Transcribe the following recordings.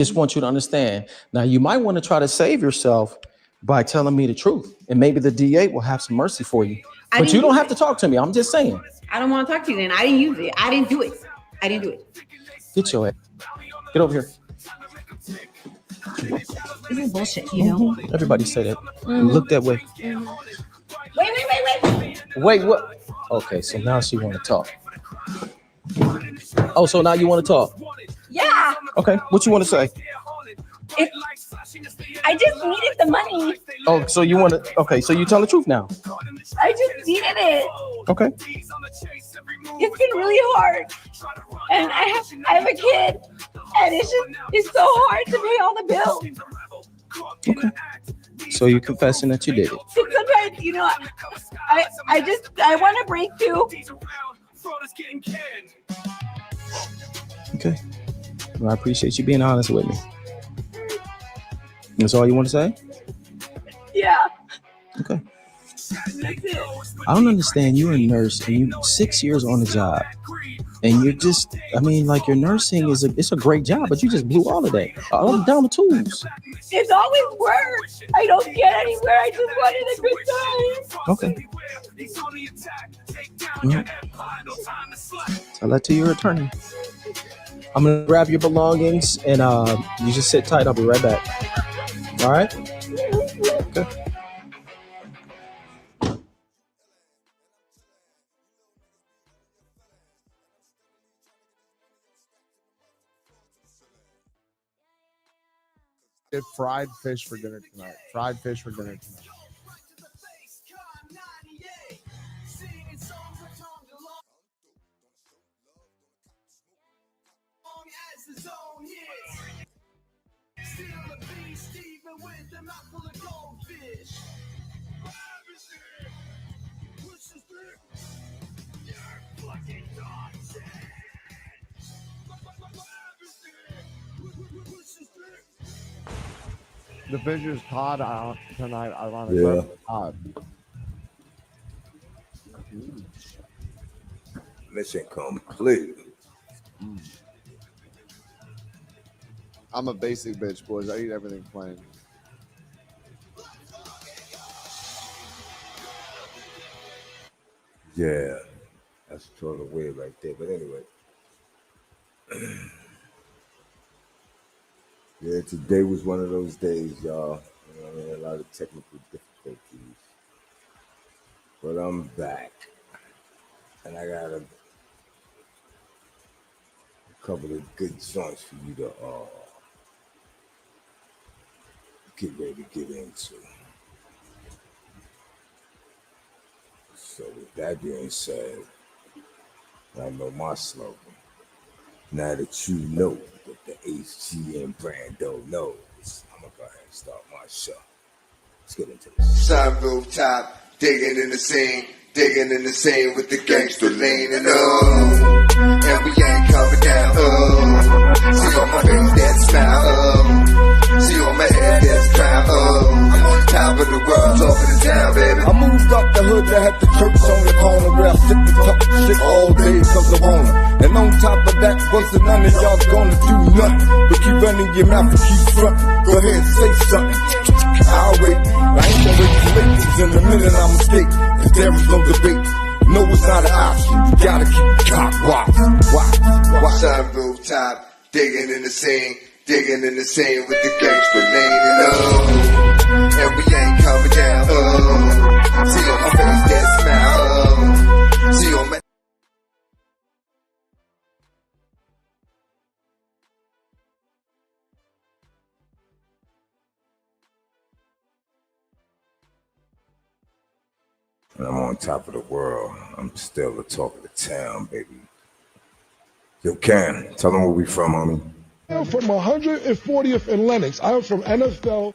Just want you to understand. Now, you might want to try to save yourself by telling me the truth, and maybe the DA will have some mercy for you. But you don't have to talk to me. I'm just saying. I don't want to talk to you then. I didn't use it. I didn't do it. I didn't do it. Get your ass. Get over here. This is bullshit, you know? Everybody say that. Look that way. Wait. Wait, what? Okay, so now she want to talk. Oh, so now you want to talk? Yeah. Okay, what you want to say? I just needed the money. Oh, so you want to? Okay, so you tell the truth now. I just needed it. Okay. It's been really hard, and I have a kid, and it's so hard to pay all the bills. Okay. So you're confessing that you did it. Sometimes, you know, I want to break too. Okay. Well, I appreciate you being honest with me. That's all you want to say? Yeah. Okay. That's it. I don't understand. You're a nurse and you 6 years on the job, and you're just, I mean, like your nursing it's a great job, but you just blew all of that, all down the tools. It's always work. I don't get anywhere. I just wanted a good time. Okay. Tell that to your attorney. I'm gonna grab your belongings and you just sit tight. I'll be right back. All right? Okay. Get fried fish for dinner tonight. Fried fish for dinner tonight. The fish is cod out tonight. I want to grab cod. Mission complete. I'm a basic bitch, boys. I eat everything plain. Yeah, that's a total way right there. But anyway, yeah, today was one of those days, y'all. You know, I mean, a lot of technical difficulties, but I'm back, and I got a couple of good joints for you to get ready to get into. So with that being said, I know my slogan. Now that you know that the HGM brand don't know, I'm gonna go ahead and start my show. Let's get into this. Sun rooftop, digging in the scene with the gangster lean and and we ain't coming down. See on my face that smile. See on my head that crown. I'm on top of the world, top of the town, baby. I moved up the hood to have the church on the corner where I sit and talk shit all day cause I wanna. And on top of that, bustin' none of y'all gonna do nothing but keep running your mouth and keep frontin'. Go ahead and say something. I'll wait. I ain't gonna wait too late, cause in a minute I'm escape. Cause there is no debate. No, it's not an option. You gotta keep the cop watch. Sun rooftop, digging in the scene with the gangster lean and we ain't coming down. See on my face that smile. See on my And I'm on top of the world. I'm still the talk of the town, baby. Yo, Ken, tell them where we from, homie. I'm from 140th and Lenox. I'm from NFL.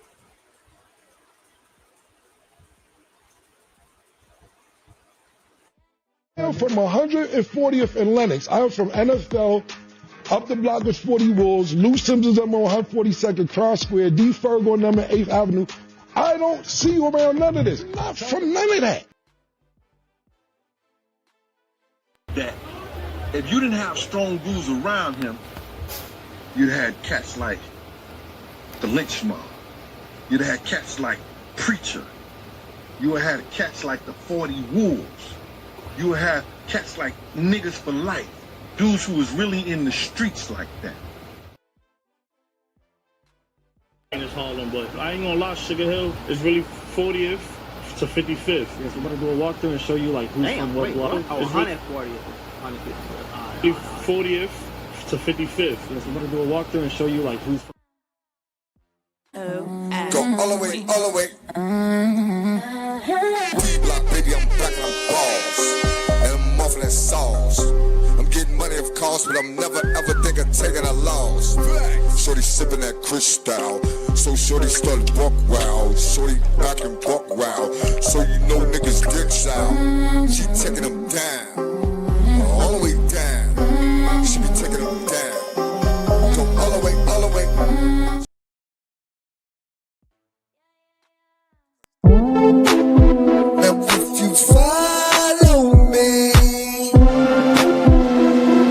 I'm from 140th and Lenox. I'm from NFL. Up the block is 40 Wolves. Lou Simpsons, I'm on 142nd Cross Square. D. Ferg on number 8th Avenue. I don't see you around none of this. Not from none of that. That if you didn't have strong dudes around him, you'd had cats like the lynch mob. You'd have had cats like Preacher. You would have had cats like the 40 Wolves. You would have cats like Niggas for Life. Dudes who was really in the streets like that. It's Harlem, but I ain't gonna lie, Sugar Hill is really 40th to 55th. Yes, we're gonna do a walkthrough and show you like who's from what block. Oh, 140th. 40th to 55th. Yes, we're gonna do a walkthrough and show you like who's from. Go all the way, all the way. D-block, baby, I'm back and I'm balls. And I'm muffin' and sauce. I'm getting money, of course, but I'm never ever think of taking a loss. Shorty sipping that crystal. So shorty started buck wild. Shorty back and buck wild. So you know niggas dicks out. She taking them down. All the way down. She be taking them down. Go all the way, all the way. Now if you follow me,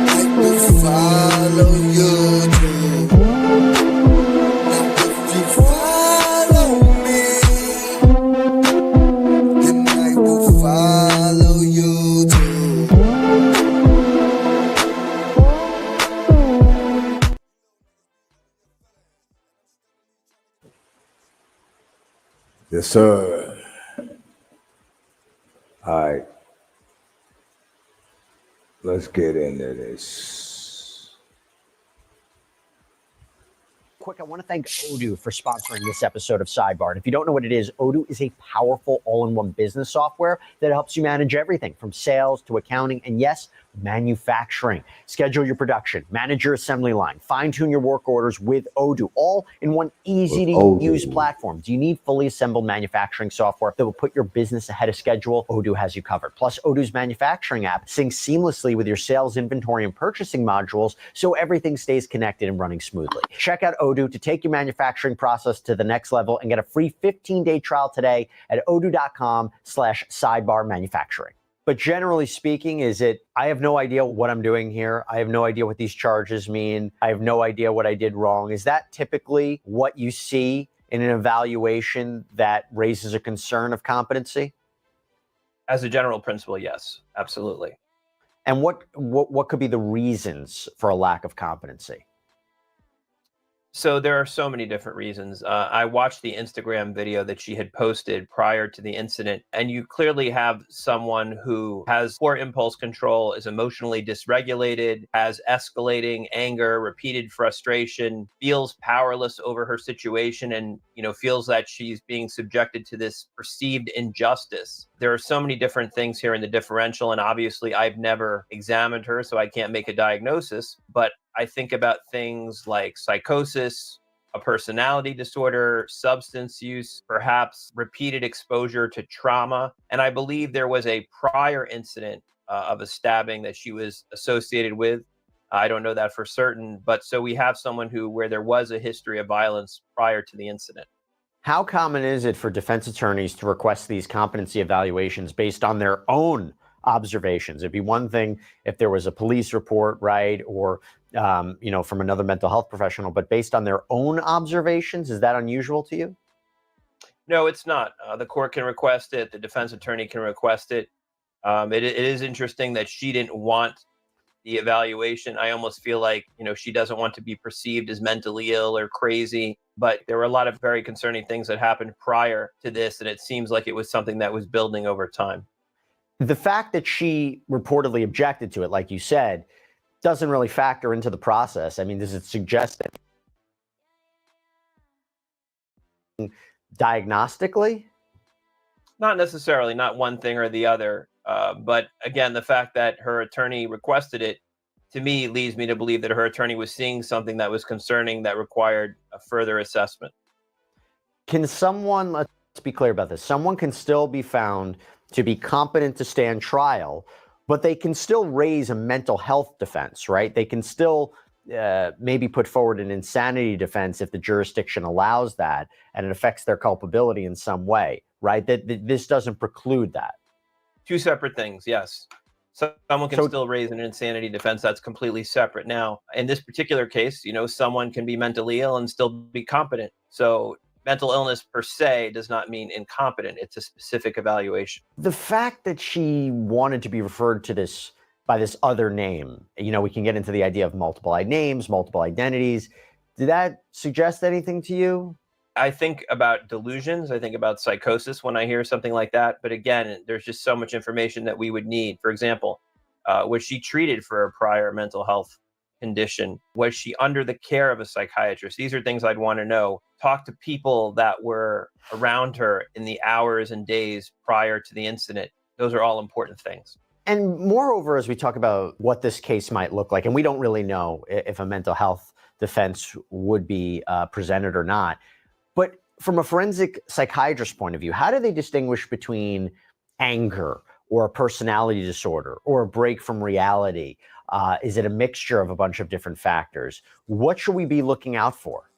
I will follow you too. Now if you follow me, then I will follow you too. Yes, sir. All right. Let's get into this. Quick, I want to thank Odoo for sponsoring this episode of Sidebar. And if you don't know what it is, Odoo is a powerful all-in-one business software that helps you manage everything from sales to accounting and, yes, manufacturing. Schedule your production, manage your assembly line, fine-tune your work orders with Odoo, all in one easy-to-use platform. Do you need fully assembled manufacturing software that will put your business ahead of schedule? Odoo has you covered. Plus, Odoo's manufacturing app syncs seamlessly with your sales, inventory, and purchasing modules so everything stays connected and running smoothly. Check out Odoo to take your manufacturing process to the next level and get a free 15-day trial today at odoo.com/sidebar manufacturing. But generally speaking, I have no idea what I'm doing here. I have no idea what these charges mean. I have no idea what I did wrong. Is that typically what you see in an evaluation that raises a concern of competency? As a general principle, yes, absolutely. And what could be the reasons for a lack of competency? So there are so many different reasons. I watched the Instagram video that she had posted prior to the incident, and you clearly have someone who has poor impulse control, is emotionally dysregulated, has escalating anger, repeated frustration, feels powerless over her situation, and feels that she's being subjected to this perceived injustice. There are so many different things here in the differential, and obviously I've never examined her, so I can't make a diagnosis, but I think about things like psychosis, a personality disorder, substance use, perhaps repeated exposure to trauma. And I believe there was a prior incident of a stabbing that she was associated with. I don't know that for certain, but so we have someone where there was a history of violence prior to the incident. How common is it for defense attorneys to request these competency evaluations based on their own observations? It'd be one thing if there was a police report, right, or from another mental health professional, but based on their own observations, is that unusual to you? No, it's not. The court can request it. The defense attorney can request it. It is interesting that she didn't want the evaluation. I almost feel like, she doesn't want to be perceived as mentally ill or crazy, but there were a lot of very concerning things that happened prior to this, and it seems like it was something that was building over time. The fact that she reportedly objected to it, like you said, doesn't really factor into the process. I mean, does it suggest that diagnostically? Not necessarily, not one thing or the other. But again, the fact that her attorney requested it, to me, leads me to believe that her attorney was seeing something that was concerning that required a further assessment. Can someone, let's be clear about this, someone can still be found to be competent to stand trial, but they can still raise a mental health defense, right? They can still maybe put forward an insanity defense if the jurisdiction allows that and it affects their culpability in some way, right? That this doesn't preclude that. Two separate things, yes. Someone can still raise an insanity defense. That's completely separate. Now, in this particular case, someone can be mentally ill and still be competent. So mental illness per se does not mean incompetent. It's a specific evaluation. The fact that she wanted to be referred to this by this other name, we can get into the idea of multiple names, multiple identities. Did that suggest anything to you? I think about delusions. I think about psychosis when I hear something like that. But again, there's just so much information that we would need. For example, was she treated for a prior mental health condition? Was she under the care of a psychiatrist? These are things I'd want to know. Talk to people that were around her in the hours and days prior to the incident. Those are all important things. And moreover, as we talk about what this case might look like, and we don't really know if a mental health defense would be presented or not, but from a forensic psychiatrist point of view, how do they distinguish between anger or a personality disorder or a break from reality? Is it a mixture of a bunch of different factors? What should we be looking out for?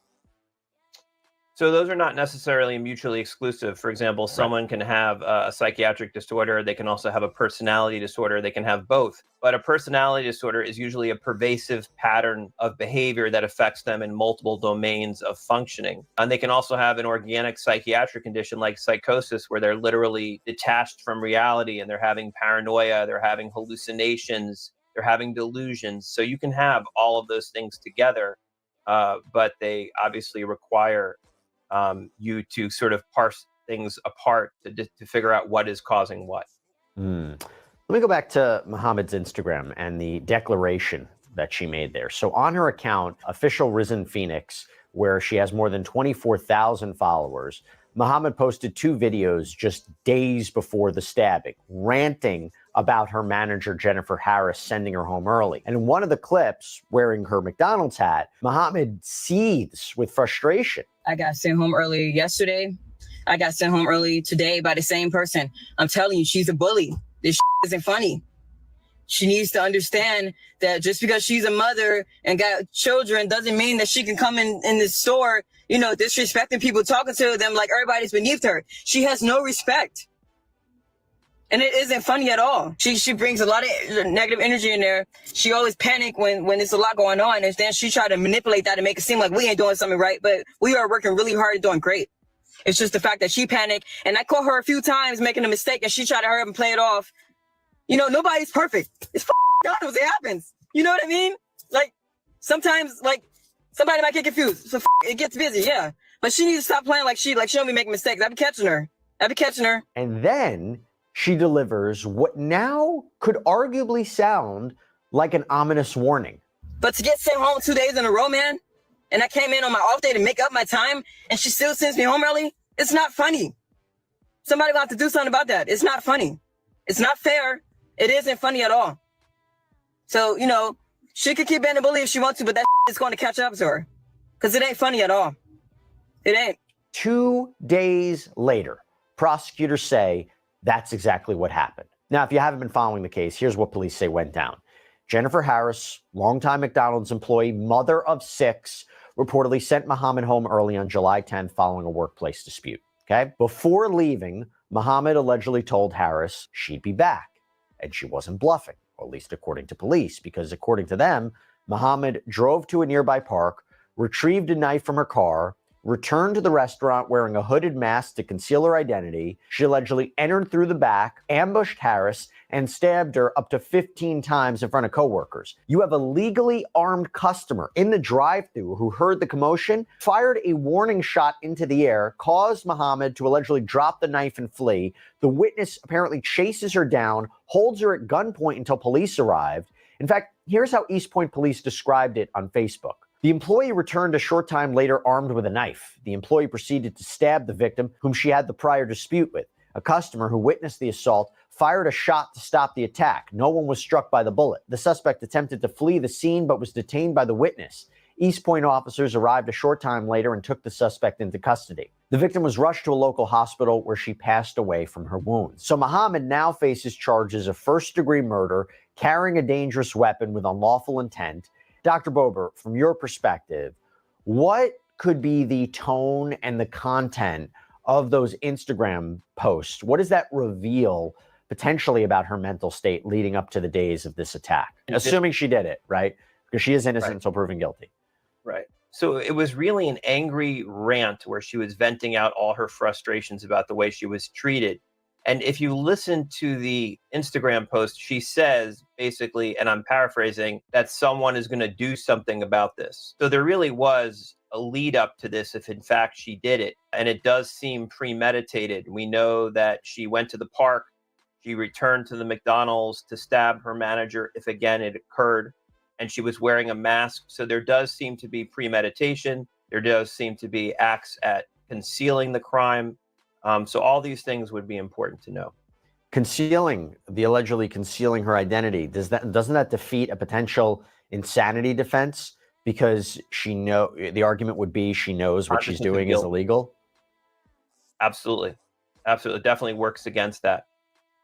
So those are not necessarily mutually exclusive. For example, someone can have a psychiatric disorder. They can also have a personality disorder. They can have both. But a personality disorder is usually a pervasive pattern of behavior that affects them in multiple domains of functioning. And they can also have an organic psychiatric condition like psychosis, where they're literally detached from reality and they're having paranoia, they're having hallucinations, they're having delusions. So you can have all of those things together, but they obviously require you to sort of parse things apart to figure out what is causing what. Let me go back to Muhammad's Instagram and the declaration that she made there. So on her account, Official Risen Phoenix, where she has more than 24,000 followers, Muhammad posted 2 videos just days before the stabbing, ranting about her manager, Jennifer Harris, sending her home early. And in one of the clips, wearing her McDonald's hat, Muhammad seethes with frustration. I got sent home early yesterday. I got sent home early today by the same person. I'm telling you, she's a bully. This isn't funny. She needs to understand that just because she's a mother and got children doesn't mean that she can come in this store, disrespecting people, talking to them like everybody's beneath her. She has no respect. And it isn't funny at all. She brings a lot of negative energy in there. She always panic when there's a lot going on. And then she try to manipulate that and make it seem like we ain't doing something right. But we are working really hard and doing great. It's just the fact that she panicked. And I caught her a few times making a mistake and she tried to hurry up and play it off. Nobody's perfect. It's God knows it happens. You know what I mean? Like, sometimes, somebody might get confused. So it gets busy, yeah. But she needs to stop playing like she don't be making mistakes. I be catching her. And then she delivers what now could arguably sound like an ominous warning. But to get sent home 2 days in a row, man, and I came in on my off day to make up my time, and she still sends me home early, it's not funny. Somebody will have to do something about that. It's not funny. It's not fair. It isn't funny at all. So, she could keep being a bully if she wants to, but that is going to catch up to her. Because it ain't funny at all. It ain't. 2 days later, prosecutors say that's exactly what happened. Now, if you haven't been following the case, here's what police say went down. Jennifer Harris, longtime McDonald's employee, mother of 6, reportedly sent Muhammad home early on July 10th following a workplace dispute. Okay? Before leaving, Muhammad allegedly told Harris she'd be back. And she wasn't bluffing, or at least according to police, because according to them, Muhammad drove to a nearby park, retrieved a knife from her car, returned to the restaurant wearing a hooded mask to conceal her identity. She allegedly entered through the back, ambushed Harris, and stabbed her up to 15 times in front of coworkers. You have a legally armed customer in the drive-thru who heard the commotion, fired a warning shot into the air, caused Muhammad to allegedly drop the knife and flee. The witness apparently chases her down, holds her at gunpoint until police arrived. In fact, here's how East Point police described it on Facebook. The employee returned a short time later armed with a knife. The employee proceeded to stab the victim, whom she had the prior dispute with. A customer who witnessed the assault fired a shot to stop the attack. No one was struck by the bullet. The suspect attempted to flee the scene but was detained by the witness. East Point officers arrived a short time later and took the suspect into custody. The victim was rushed to a local hospital where she passed away from her wounds. So Muhammad now faces charges of first-degree murder, carrying a dangerous weapon with unlawful intent. Dr. Bober, from your perspective, what could be the tone and the content of those Instagram posts? What does that reveal potentially about her mental state leading up to the days of this attack, assuming she did it, right? Because she is innocent until proven guilty. Right. So it was really an angry rant where she was venting out all her frustrations about the way she was treated. And if you listen to the Instagram post, she says basically, and I'm paraphrasing, that someone is going to do something about this. So there really was a lead up to this if in fact she did it. And it does seem premeditated. We know that she went to the park. She returned to the McDonald's to stab her manager if again it occurred. And she was wearing a mask. So there does seem to be premeditation. There does seem to be acts at concealing the crime. So all these things would be important to know. Allegedly concealing her identity, doesn't that defeat a potential insanity defense? Because the argument would be she knows what she's doing is illegal. Absolutely. Absolutely. It definitely works against that.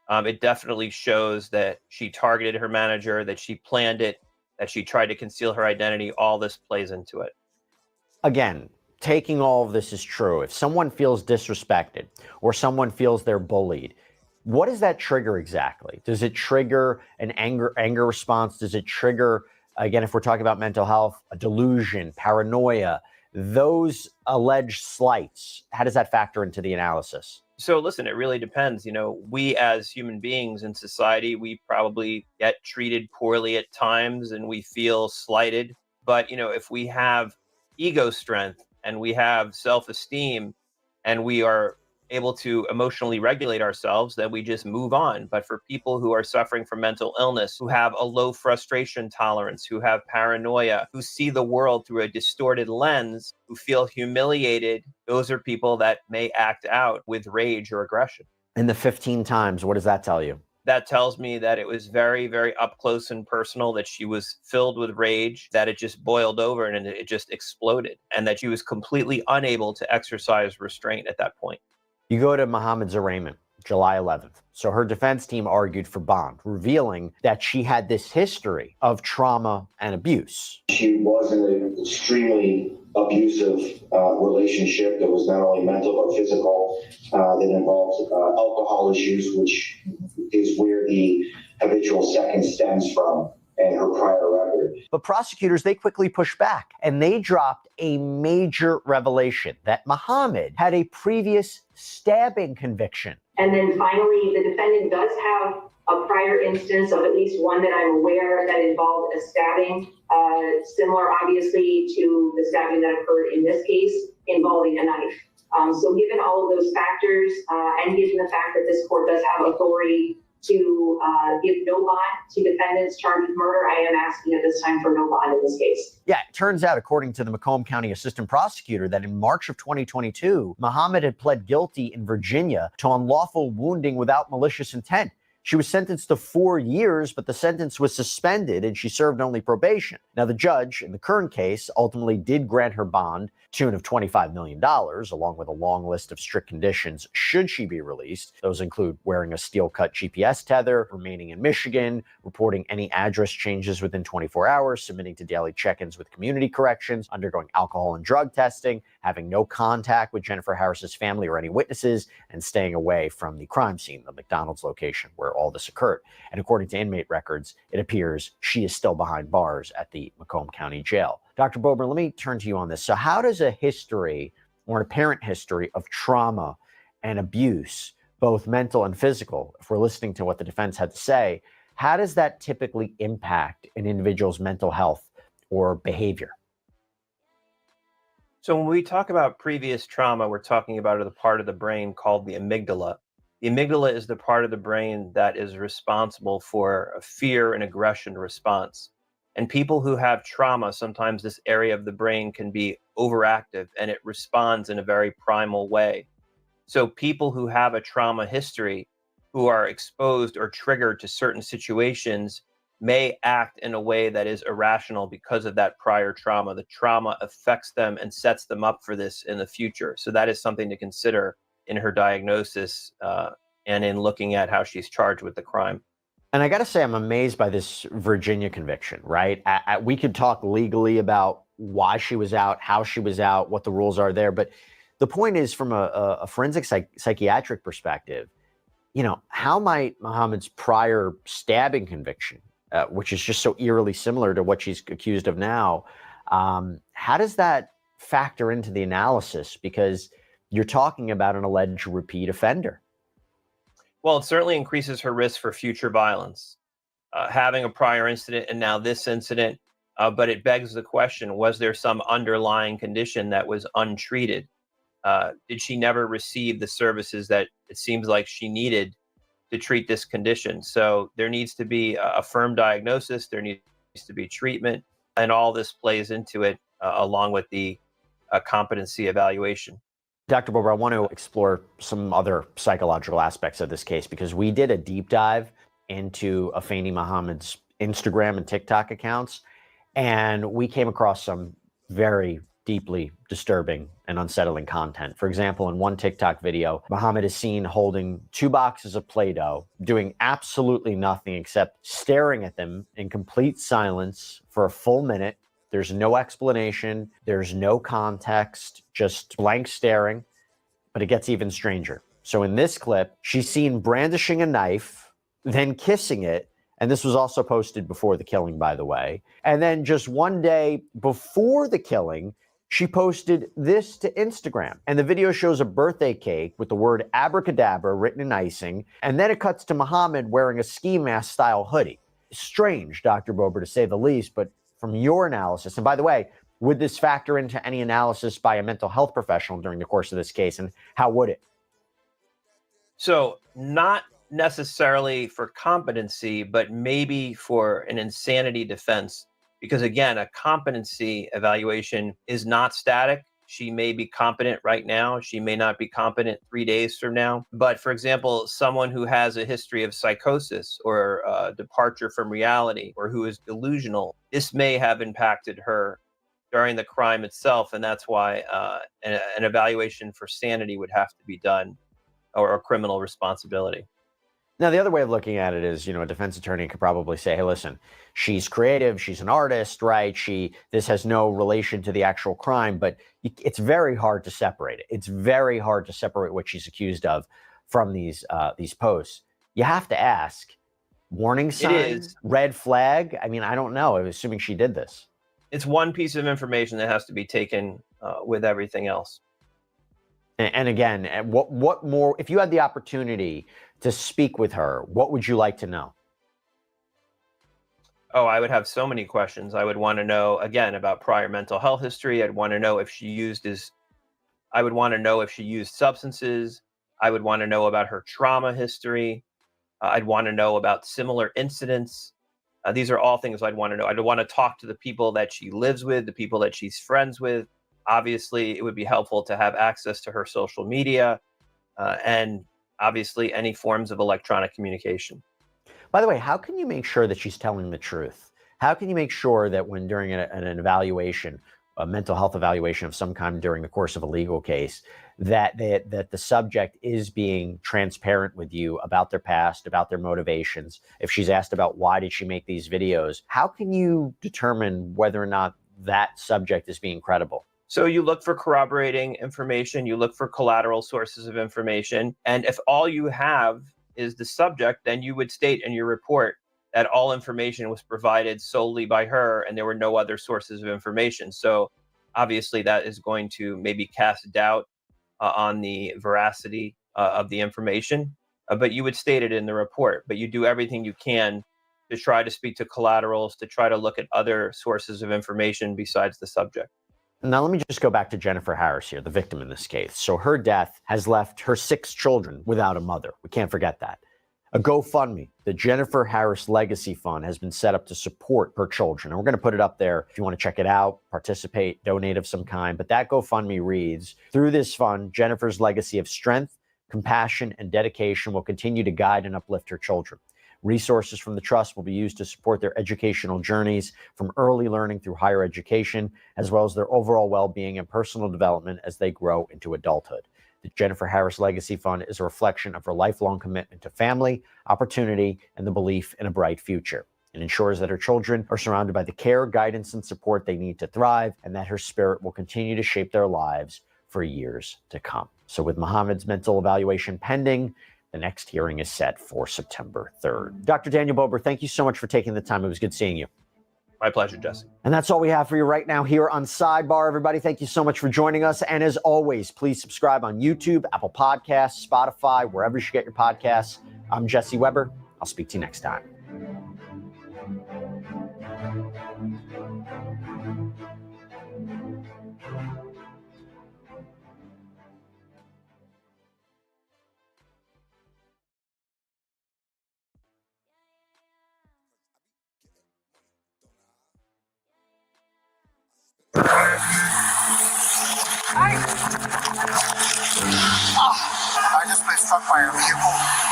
It definitely shows that she targeted her manager, that she planned it, that she tried to conceal her identity. All this plays into it. Again, taking all of this is true. If someone feels disrespected or someone feels they're bullied, what does that trigger exactly? Does it trigger an anger response? Does it trigger, again, if we're talking about mental health, a delusion, paranoia, those alleged slights? How does that factor into the analysis? So listen, it really depends. We as human beings in society, we probably get treated poorly at times and we feel slighted. But, if we have ego strength and we have self-esteem and we are able to emotionally regulate ourselves, then we just move on. But for people who are suffering from mental illness, who have a low frustration tolerance, who have paranoia, who see the world through a distorted lens, who feel humiliated, those are people that may act out with rage or aggression. And the 15 times, what does that tell you? That tells me that it was very, very up close and personal, that she was filled with rage, that it just boiled over and it just exploded, and that she was completely unable to exercise restraint at that point. You go to Mohammed Zarayman, July 11th. So her defense team argued for bond, revealing that she had this history of trauma and abuse. She was in an extremely abusive relationship that was not only mental but physical, that involved alcohol issues, which is where the habitual second stems from, and her prior record. But prosecutors, they quickly pushed back and they dropped a major revelation that Mohammed had a previous stabbing conviction. And then finally, the defendant does have a prior instance of at least one that I'm aware that involved a stabbing, similar obviously to the stabbing that occurred in this case involving a knife. So given all of those factors and given the fact that this court does have authority to give no bond to defendants charged with murder, I am asking at this time for no bond in this case. Yeah, it turns out, according to the Macomb County Assistant Prosecutor, that in March of 2022, Mohammed had pled guilty in Virginia to unlawful wounding without malicious intent. She was sentenced to 4 years, but the sentence was suspended and she served only probation. Now, the judge in the current case ultimately did grant her bond, tune of $25 million, along with a long list of strict conditions should she be released. Those include wearing a steel-cut GPS tether, remaining in Michigan, reporting any address changes within 24 hours, submitting to daily check-ins with community corrections, undergoing alcohol and drug testing, having no contact with Jennifer Harris's family or any witnesses, and staying away from the crime scene, the McDonald's location where all this occurred. And according to inmate records, it appears she is still behind bars at the Macomb County Jail. Dr. Bober, let me turn to you on this. So how does a history or an apparent history of trauma and abuse, both mental and physical, if we're listening to what the defense had to say, how does that typically impact an individual's mental health or behavior? So when we talk about previous trauma, we're talking about the part of the brain called the amygdala. The amygdala is the part of the brain that is responsible for a fear and aggression response. And people who have trauma, sometimes this area of the brain can be overactive and it responds in a very primal way. So people who have a trauma history, who are exposed or triggered to certain situations, may act in a way that is irrational because of that prior trauma. The trauma affects them and sets them up for this in the future. So that is something to consider in her diagnosis and in looking at how she's charged with the crime. And I got to say, I'm amazed by this Virginia conviction, right? We could talk legally about why she was out, how she was out, what the rules are there. But the point is, from a forensic psychiatric perspective, how might Muhammad's prior stabbing conviction, which is just so eerily similar to what she's accused of now, how does that factor into the analysis? Because you're talking about an alleged repeat offender. Well, it certainly increases her risk for future violence. Having a prior incident and now this incident, but it begs the question, was there some underlying condition that was untreated? Did she never receive the services that it seems like she needed to treat this condition? So there needs to be a firm diagnosis, there needs to be treatment, and all this plays into it along with the competency evaluation. Dr. Bober, I want to explore some other psychological aspects of this case because we did a deep dive into Afeni Muhammad's Instagram and TikTok accounts, and we came across some very deeply disturbing and unsettling content. For example, in one TikTok video, Muhammad is seen holding 2 boxes of Play-Doh, doing absolutely nothing except staring at them in complete silence for a full minute. There's no explanation, there's no context, just blank staring, but it gets even stranger. So in this clip, she's seen brandishing a knife, then kissing it, and this was also posted before the killing, by the way. And then just one day before the killing, she posted this to Instagram. And the video shows a birthday cake with the word abracadabra written in icing, and then it cuts to Muhammad wearing a ski mask style hoodie. Strange, Dr. Bober, to say the least, but from your analysis, and by the way, would this factor into any analysis by a mental health professional during the course of this case, and how would it? So not necessarily for competency, but maybe for an insanity defense. Because again, a competency evaluation is not static. She may be competent right now. She may not be competent 3 days from now. But for example, someone who has a history of psychosis or departure from reality or who is delusional, this may have impacted her during the crime itself. And that's why an evaluation for sanity would have to be done, or a criminal responsibility. Now, the other way of looking at it is, a defense attorney could probably say, hey, listen, she's creative, she's an artist, right? This has no relation to the actual crime, but it's very hard to separate it. It's very hard to separate what she's accused of from these posts. You have to ask, warning sign, red flag? I mean, I don't know. I'm assuming she did this. It's one piece of information that has to be taken with everything else. And again, what more, if you had the opportunity to speak with her, what would you like to know? Oh, I would have so many questions. I would want to know, again, about prior mental health history. I'd want to know if she used substances. I would want to know about her trauma history. I'd want to know about similar incidents. These are all things I'd want to know. I'd want to talk to the people that she lives with, the people that she's friends with. Obviously, it would be helpful to have access to her social media and obviously any forms of electronic communication. By the way, how can you make sure that she's telling the truth? How can you make sure that when during an evaluation, a mental health evaluation of some kind during the course of a legal case, that the subject is being transparent with you about their past, about their motivations? If she's asked about why did she make these videos, how can you determine whether or not that subject is being credible? So you look for corroborating information, you look for collateral sources of information, and if all you have is the subject, then you would state in your report that all information was provided solely by her and there were no other sources of information. So obviously that is going to maybe cast doubt on the veracity of the information, but you would state it in the report. But you do everything you can to try to speak to collaterals, to try to look at other sources of information besides the subject. Now, let me just go back to Jennifer Harris here, the victim in this case. So her death has left her 6 children without a mother. We can't forget that. A GoFundMe, the Jennifer Harris Legacy Fund, has been set up to support her children. And we're going to put it up there if you want to check it out, participate, donate of some kind. But that GoFundMe reads, through this fund, Jennifer's legacy of strength, compassion, and dedication will continue to guide and uplift her children. Resources from the trust will be used to support their educational journeys from early learning through higher education, as well as their overall well-being and personal development as they grow into adulthood. The Jennifer Harris Legacy Fund is a reflection of her lifelong commitment to family, opportunity, and the belief in a bright future. It ensures that her children are surrounded by the care, guidance, and support they need to thrive, and that her spirit will continue to shape their lives for years to come. So with Muhammad's mental evaluation pending, The next hearing is set for September 3rd. Dr. Daniel Bober, thank you so much for taking the time. It was good seeing you. My pleasure, Jesse. And that's all we have for you right now here on Sidebar. Everybody, thank you so much for joining us. And as always, please subscribe on YouTube, Apple Podcasts, Spotify, wherever you get your podcasts. I'm Jesse Weber. I'll speak to you next time. I just been struck by a vehicle.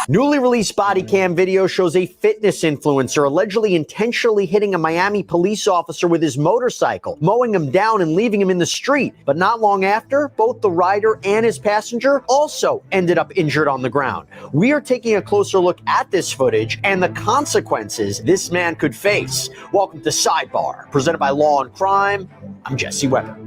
Newly released body cam video shows a fitness influencer allegedly intentionally hitting a Miami police officer with his motorcycle, mowing him down and leaving him in the street. But not long after, both the rider and his passenger also ended up injured on the ground. We are taking a closer look at this footage and the consequences this man could face. Welcome to Sidebar, presented by Law and Crime. I'm Jesse Weber.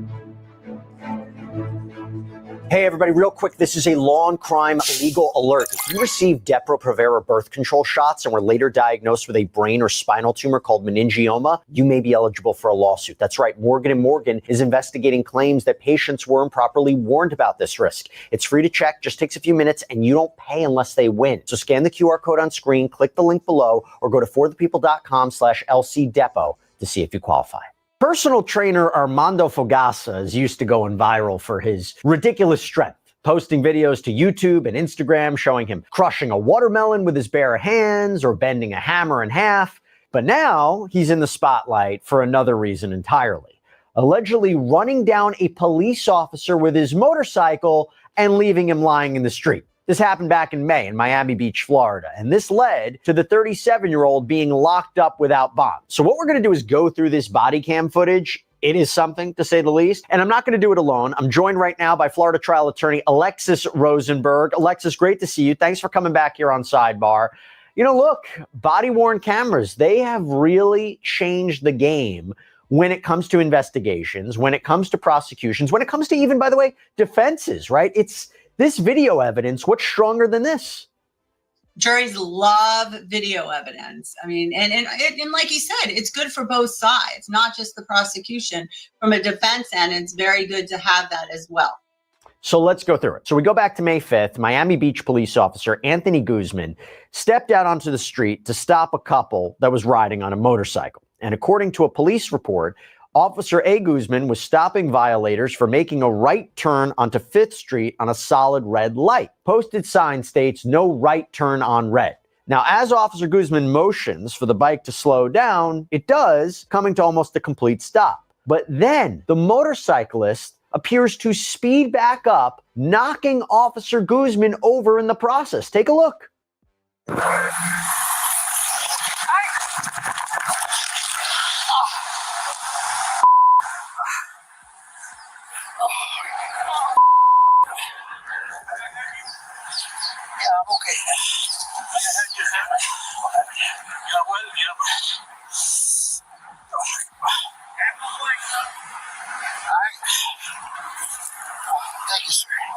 Hey everybody, real quick, this is a law and crime legal alert. If you received Depo-Provera birth control shots and were later diagnosed with a brain or spinal tumor called meningioma, you may be eligible for a lawsuit. That's right, Morgan & Morgan is investigating claims that patients were improperly warned about this risk. It's free to check, just takes a few minutes, and you don't pay unless they win. So scan the QR code on screen, click the link below, or go to forthepeople.com/LCDepo to see if you qualify. Personal trainer Armando Fogassa is used to going viral for his ridiculous strength, posting videos to YouTube and Instagram showing him crushing a watermelon with his bare hands or bending a hammer in half. But now he's in the spotlight for another reason entirely, allegedly running down a police officer with his motorcycle and leaving him lying in the street. This happened back in May in Miami Beach, Florida, and this led to the 37-year-old being locked up without bond. So what we're going to do is go through this body cam footage. It is something, to say the least, and I'm not going to do it alone. I'm joined right now by Florida trial attorney Alexis Rosenberg. Alexis, great to see you. Thanks for coming back here on Sidebar. You know, look, body-worn cameras, they have really changed the game when it comes to investigations, when it comes to prosecutions, when it comes to even, by the way, defenses, right? It's this video evidence, what's stronger than this? Juries love video evidence. I mean, and like you said, it's good for both sides, not just the prosecution. From a defense end, it's very good to have that as well. So let's go through it. So we go back to May 5th. Miami Beach police officer Anthony Guzman stepped out onto the street to stop a couple that was riding on a motorcycle. And according to a police report, Officer A. Guzman was stopping violators for making a right turn onto 5th Street on a solid red light. Posted sign states, "No right turn on red." Now, as Officer Guzman motions for the bike to slow down, it does, coming to almost a complete stop. But then the motorcyclist appears to speed back up, knocking Officer Guzman over in the process. Take a look.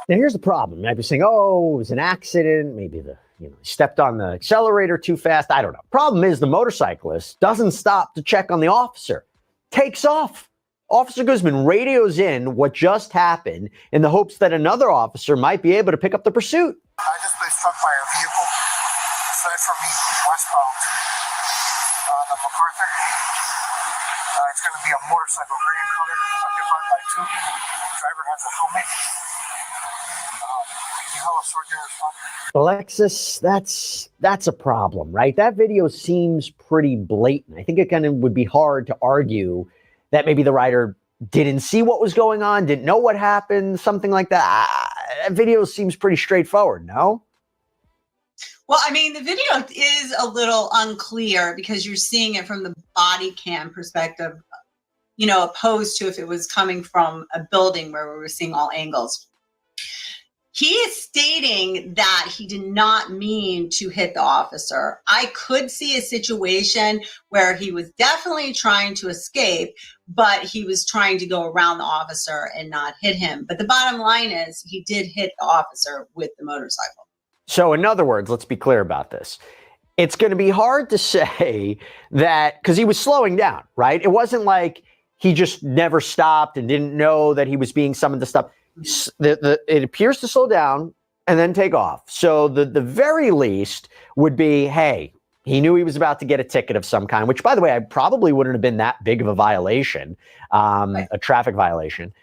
Now, here's the problem. You might be saying, oh, it was an accident. Maybe he stepped on the accelerator too fast. I don't know. Problem is the motorcyclist doesn't stop to check on the officer. Takes off. Officer Guzman radios in what just happened in the hopes that another officer might be able to pick up the pursuit. I just been struck by a vehicle fled from me westbound on the MacArthur. It's going to be a motorcycle, gray in color, occupied by two. Driver has a helmet. Can you have a short response? Alexis, that's a problem, right? That video seems pretty blatant. I think it kind of would be hard to argue that maybe the rider didn't see what was going on, didn't know what happened, something like that. That video seems pretty straightforward, no? Well, I mean, the video is a little unclear because you're seeing it from the body cam perspective, opposed to if it was coming from a building where we were seeing all angles. He is stating that he did not mean to hit the officer. I could see a situation where he was definitely trying to escape, but he was trying to go around the officer and not hit him. But the bottom line is he did hit the officer with the motorcycle. So in other words, let's be clear about this. It's going to be hard to say that because he was slowing down, right? It wasn't like he just never stopped and didn't know that he was being summoned to stop. It appears to slow down and then take off. So the very least would be, hey, he knew he was about to get a ticket of some kind, which, by the way, I probably wouldn't have been that big of a violation, a traffic violation.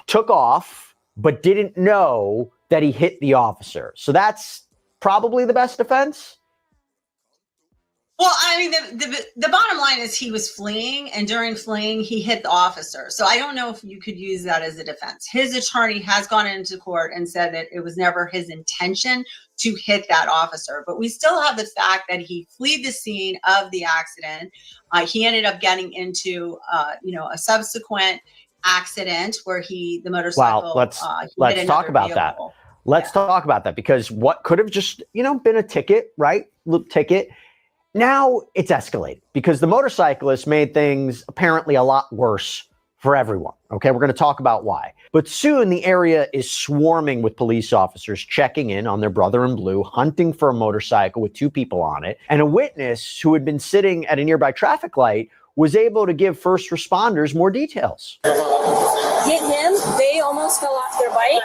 Took off, but didn't know that he hit the officer. So that's probably the best defense. Well, I mean, the bottom line is he was fleeing, and during fleeing, he hit the officer. So I don't know if you could use that as a defense. His attorney has gone into court and said that it was never his intention to hit that officer. But we still have the fact that he fled the scene of the accident. He ended up getting into, a subsequent accident where the motorcycle. Wow, let's talk about that. Let's talk about that, because what could have just, been a ticket, right? Ticket. Now it's escalated because the motorcyclist made things apparently a lot worse for everyone. Okay, we're going to talk about why. But soon the area is swarming with police officers checking in on their brother in blue, hunting for a motorcycle with two people on it. And a witness who had been sitting at a nearby traffic light was able to give first responders more details. Hit him. They almost fell off their bike.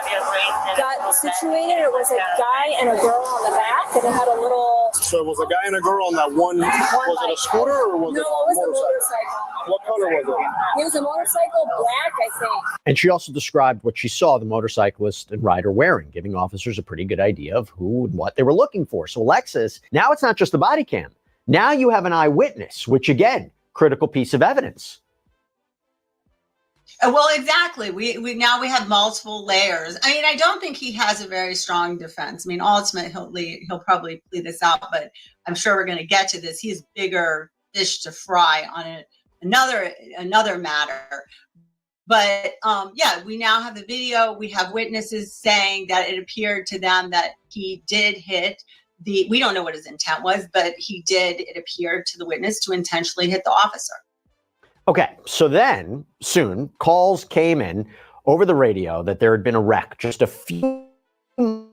Got situated. It was a guy and a girl on the back, and it had a little. So it was a guy and a girl on that one. Was it a scooter or was it? No, it was a motorcycle. What color was it? It was a motorcycle, black, I think. And she also described what she saw the motorcyclist and rider wearing, giving officers a pretty good idea of who and what they were looking for. So Alexis, now it's not just the body cam. Now you have an eyewitness, which again, critical piece of evidence. Well, exactly. We now have multiple layers. I mean, I don't think he has a very strong defense. I mean, ultimately, he'll probably plead this out, but I'm sure we're going to get to this. He has bigger fish to fry on another matter. But we now have the video. We have witnesses saying that it appeared to them that he did hit we don't know what his intent was, but it appeared to the witness to intentionally hit the officer. Okay, so then soon calls came in over the radio that there had been a wreck just a few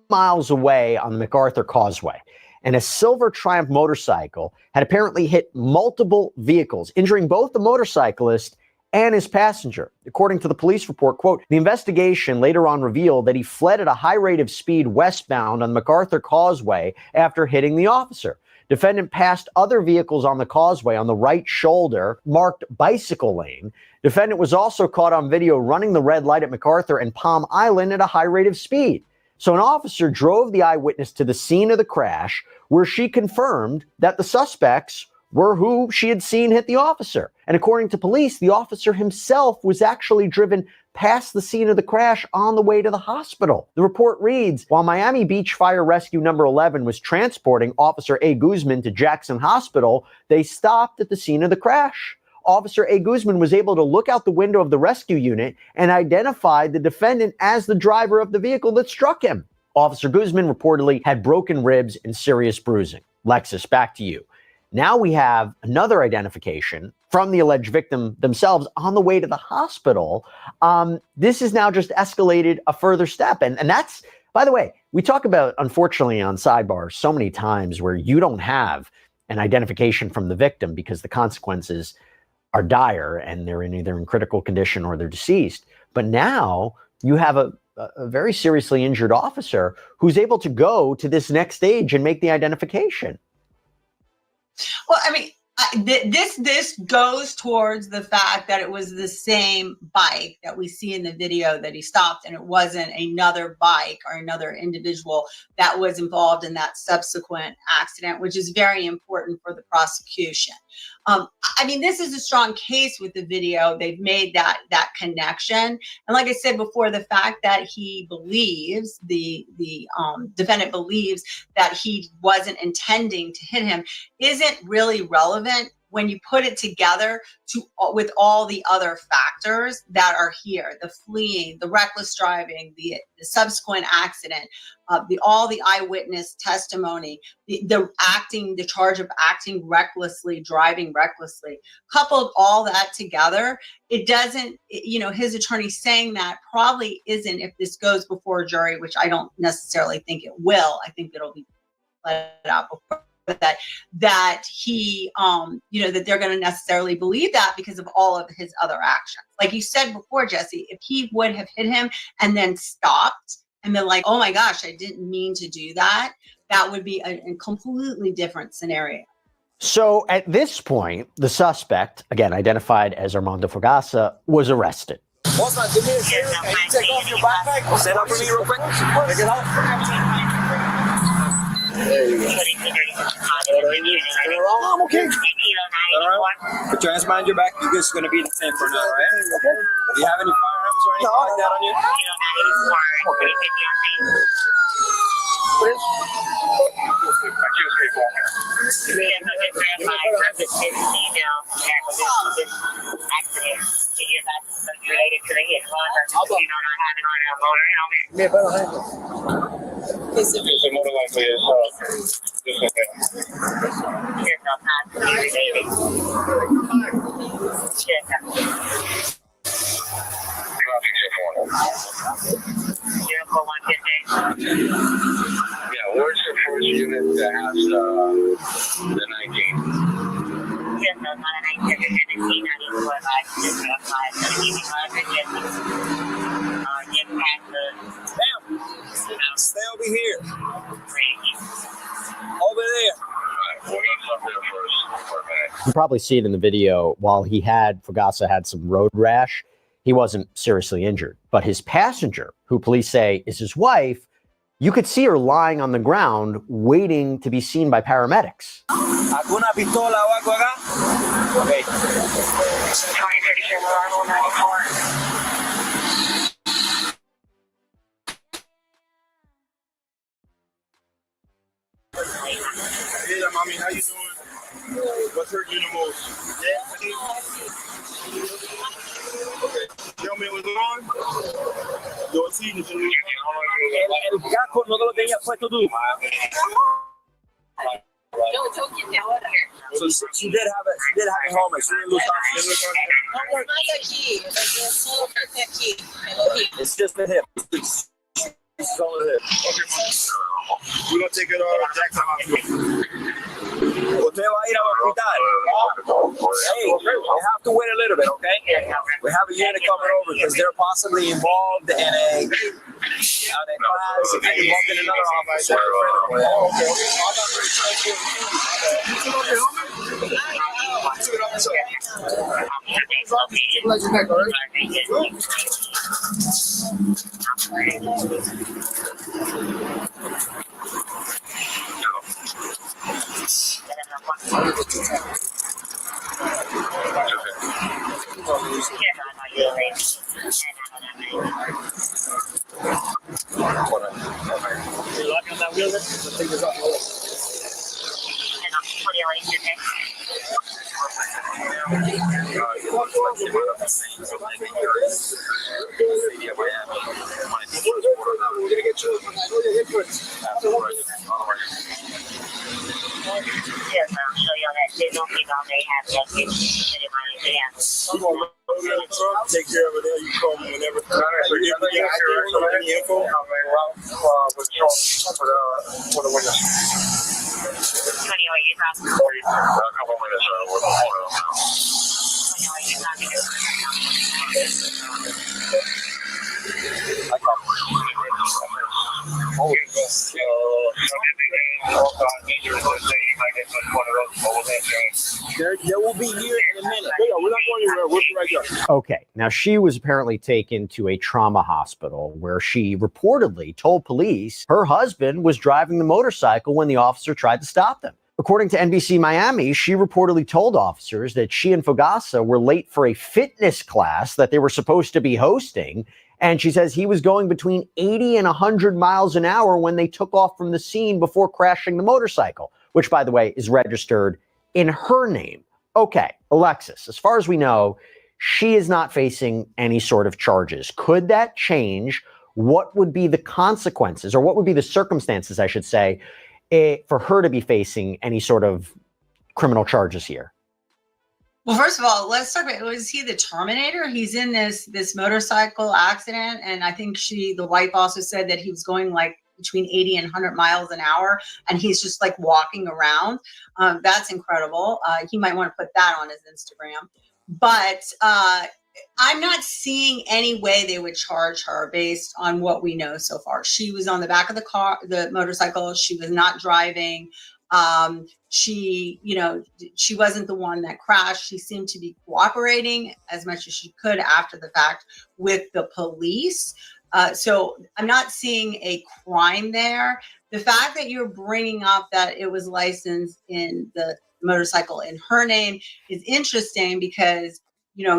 miles away on the MacArthur Causeway. And a silver Triumph motorcycle had apparently hit multiple vehicles, injuring both the motorcyclist and his passenger. According to the police report, quote, the investigation later on revealed that he fled at a high rate of speed westbound on the MacArthur Causeway after hitting the officer. Defendant passed other vehicles on the causeway on the right shoulder, marked bicycle lane. Defendant was also caught on video running the red light at MacArthur and Palm Island at a high rate of speed. So an officer drove the eyewitness to the scene of the crash, where she confirmed that the suspects were who she had seen hit the officer. And according to police, the officer himself was actually driven past the scene of the crash on the way to the hospital. The report reads, while Miami Beach Fire Rescue Number 11 was transporting Officer A. Guzman to Jackson Hospital, they stopped at the scene of the crash. Officer A. Guzman was able to look out the window of the rescue unit and identify the defendant as the driver of the vehicle that struck him. Officer Guzman reportedly had broken ribs and serious bruising. Lexus, back to you. Now we have another identification from the alleged victim themselves on the way to the hospital. This has now just escalated a further step. And that's, by the way, we talk about, unfortunately, on Sidebar so many times where you don't have an identification from the victim because the consequences are dire and they're either in critical condition or they're deceased. But now you have a very seriously injured officer who's able to go to this next stage and make the identification. Well, I mean, this goes towards the fact that it was the same bike that we see in the video that he stopped, and it wasn't another bike or another individual that was involved in that subsequent accident, which is very important for the prosecution. I mean, this is a strong case with the video. They've made that connection. And like I said before, the fact that he believes, the defendant believes that he wasn't intending to hit him isn't really relevant when you put it together with all the other factors that are here, the fleeing, the reckless driving, the subsequent accident, all the eyewitness testimony, the charge of acting recklessly, driving recklessly, coupled all that together, it doesn't, his attorney saying that probably isn't, if this goes before a jury, which I don't necessarily think it will. I think it'll be let out before that he, that they're going to necessarily believe that because of all of his other actions. Like you said before, Jesse, if he would have hit him and then stopped and been like, oh my gosh, I didn't mean to do that, that would be a completely different scenario. So at this point, the suspect, again identified as Armando Fogassa, was arrested. Bossman, do me a favor. Can you take off your backpack? Stand up for me real quick. Take it off. There you go. I'm okay. Put your hands behind your back. You're just going to be the same for now, right? Okay. Do you have any firearms or anything like that on you? Okay. Yeah, where's the first unit that has the 19? Stay over here. Over there. You probably see it in the video. While Fogassa had some road rash, he wasn't seriously injured. But his passenger, who police say is his wife, you could see her lying on the ground waiting to be seen by paramedics. ¿Alguna pistola o algo acá? Okay. Yeah, mommy, how you doing? What's hurting you the most? Okay. Tell me what's on. Your signature. El casco no te lo tenía puesto tú. So she did have a helmet. She didn't lose consciousness. It's just the hip. It's on the hip. Okay, we're gonna take it Jackson Hospital. Usted va a ir al hospital. Hey, you have to wait a little bit, okay? We have a unit coming over because they're possibly involved in a class and involved in another officer. Take care of it there. You call me whenever. Any info? For the window. There will be here in a minute. We're not going anywhere. We'll be right there. Okay, now she was apparently taken to a trauma hospital where she reportedly told police her husband was driving the motorcycle when the officer tried to stop them. According to NBC Miami, she reportedly told officers that she and Fogassa were late for a fitness class that they were supposed to be hosting. And she says he was going between 80 and 100 miles an hour when they took off from the scene before crashing the motorcycle, which, by the way, is registered in her name. Okay, Alexis, as far as we know, she is not facing any sort of charges. Could that change? What would be the consequences, or what would be the circumstances, I should say, for her to be facing any sort of criminal charges here? Well, first of all, let's talk about, was he the Terminator? He's in this motorcycle accident, and I think the wife also said that he was going like between 80 and 100 miles an hour, and he's just like walking around. That's incredible. He might want to put that on his Instagram. But I'm not seeing any way they would charge her based on what we know so far. She was on the back of the motorcycle. She was not driving. She wasn't the one that crashed. She seemed to be cooperating as much as she could after the fact with the police. So I'm not seeing a crime there. The fact that you're bringing up that it was licensed in the motorcycle in her name is interesting because,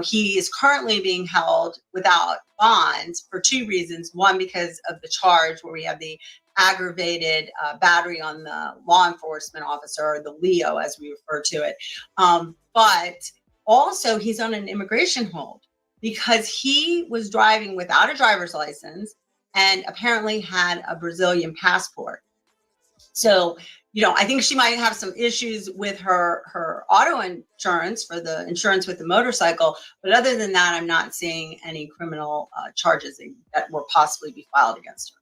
he is currently being held without bonds for two reasons. One, because of the charge where we have the aggravated battery on the law enforcement officer, or the Leo as we refer to it. But also he's on an immigration hold because he was driving without a driver's license and apparently had a Brazilian passport. So, I think she might have some issues with her auto insurance for the insurance with the motorcycle. But other than that, I'm not seeing any criminal charges that will possibly be filed against her.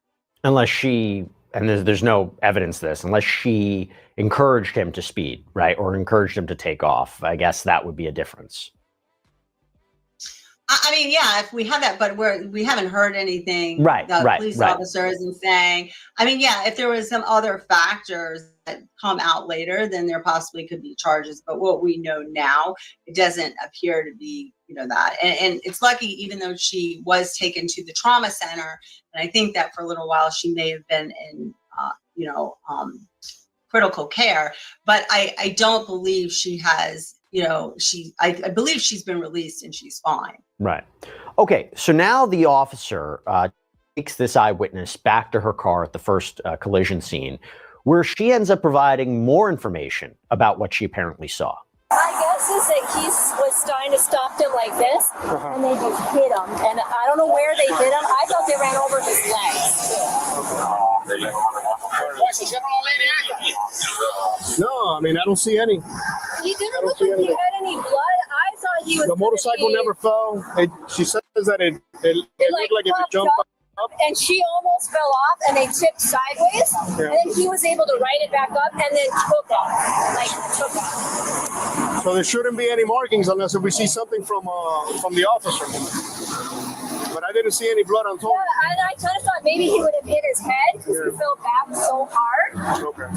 Unless she, and there's no evidence of this, unless she encouraged him to speed, right? Or encouraged him to take off. I guess that would be a difference. I mean, yeah, if we have that, but we haven't heard anything. Right, police officer isn't saying. I mean, yeah, if there was some other factors that come out later, then there possibly could be charges. But what we know now, it doesn't appear to be, that. And it's lucky, even though she was taken to the trauma center, and I think that for a little while she may have been in, critical care. But I don't believe she has. I believe she's been released and she's fine. Right. Okay. So now the officer takes this eyewitness back to her car at the first collision scene, where she ends up providing more information about what she apparently saw. My guess is that he was trying to stop him like this, and they just hit him. And I don't know where they hit him. I thought they ran over his legs. No, I mean, I don't see any. He didn't look like he had any blood. I thought he was. The motorcycle never fell. She says that it looked like it jumped up. And she almost fell off, and they tipped sideways, and then he was able to right it back up, and then took off. So there shouldn't be any markings unless if we see something from the officer. But I didn't see any blood on top. Yeah, and I kind of thought maybe he would have hit his head because he fell back so hard. Okay.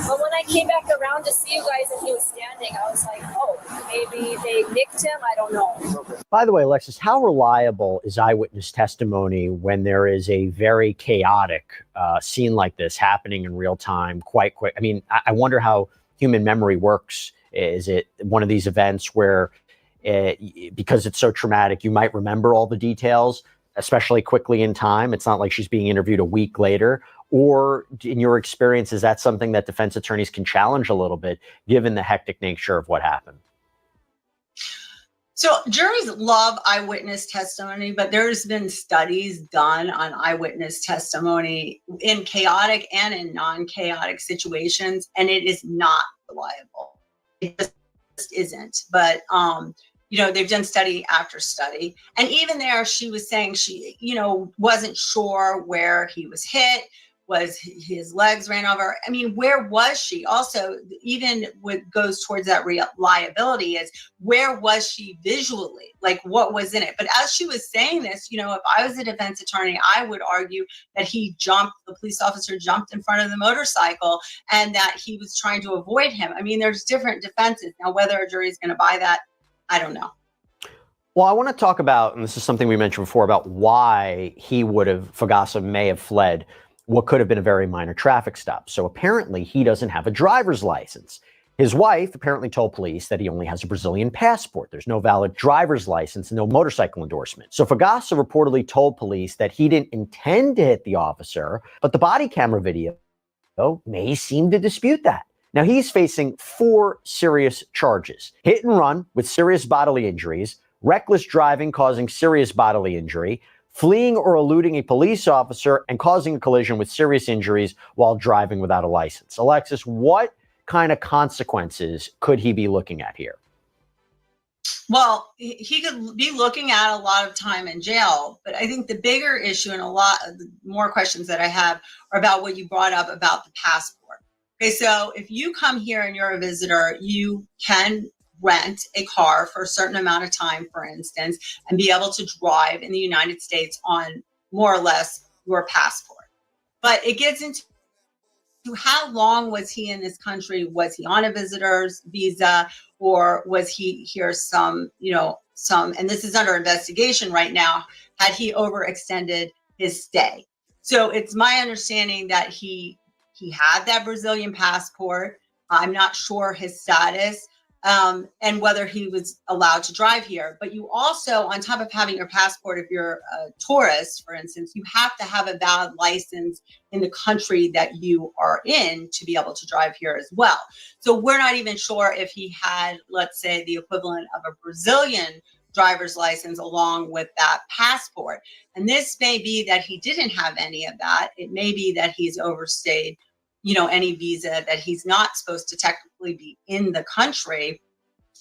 But when I came back around to see you guys and he was standing, I was like, oh, maybe they nicked him. I don't know. Okay. By the way, Alexis, how reliable is eyewitness testimony when there is a very chaotic scene like this happening in real time, quite quick? I mean, I wonder how human memory works. Is it one of these events where because it's so traumatic, you might remember all the details, especially quickly in time? It's not like she's being interviewed a week later. Or in your experience, is that something that defense attorneys can challenge a little bit, given the hectic nature of what happened? So juries love eyewitness testimony, but there's been studies done on eyewitness testimony in chaotic and in non-chaotic situations, and it is not reliable. It just isn't. But they've done study after study. And even there, she was saying she, wasn't sure where he was hit, was his legs ran over. I mean, where was she? Also, even what goes towards that reliability is where was she visually? Like, what was in it? But as she was saying this, if I was a defense attorney, I would argue that the police officer jumped in front of the motorcycle and that he was trying to avoid him. I mean, there's different defenses. Now, whether a jury is going to buy that, I don't know. Well, I want to talk about, and this is something we mentioned before, about why Fagasa may have fled what could have been a very minor traffic stop. So apparently he doesn't have a driver's license. His wife apparently told police that he only has a Brazilian passport. There's no valid driver's license and no motorcycle endorsement. So Fagasa reportedly told police that he didn't intend to hit the officer, but the body camera video may seem to dispute that. Now, he's facing 4 serious charges: hit and run with serious bodily injuries, reckless driving causing serious bodily injury, fleeing or eluding a police officer, and causing a collision with serious injuries while driving without a license. Alexis, what kind of consequences could he be looking at here? Well, he could be looking at a lot of time in jail, but I think the bigger issue and a lot of the more questions that I have are about what you brought up about the passport. Okay, so if you come here and you're a visitor, you can rent a car for a certain amount of time, for instance, and be able to drive in the United States on more or less your passport. But it gets into how long was he in this country? Was he on a visitor's visa, or was he here some, and this is under investigation right now, had he overextended his stay? So it's my understanding that he had that Brazilian passport. I'm not sure his status and whether he was allowed to drive here. But you also, on top of having your passport, if you're a tourist, for instance, you have to have a valid license in the country that you are in to be able to drive here as well. So we're not even sure if he had, let's say, the equivalent of a Brazilian driver's license along with that passport. And this may be that he didn't have any of that. It may be that he's overstayed, any visa, that he's not supposed to technically be in the country.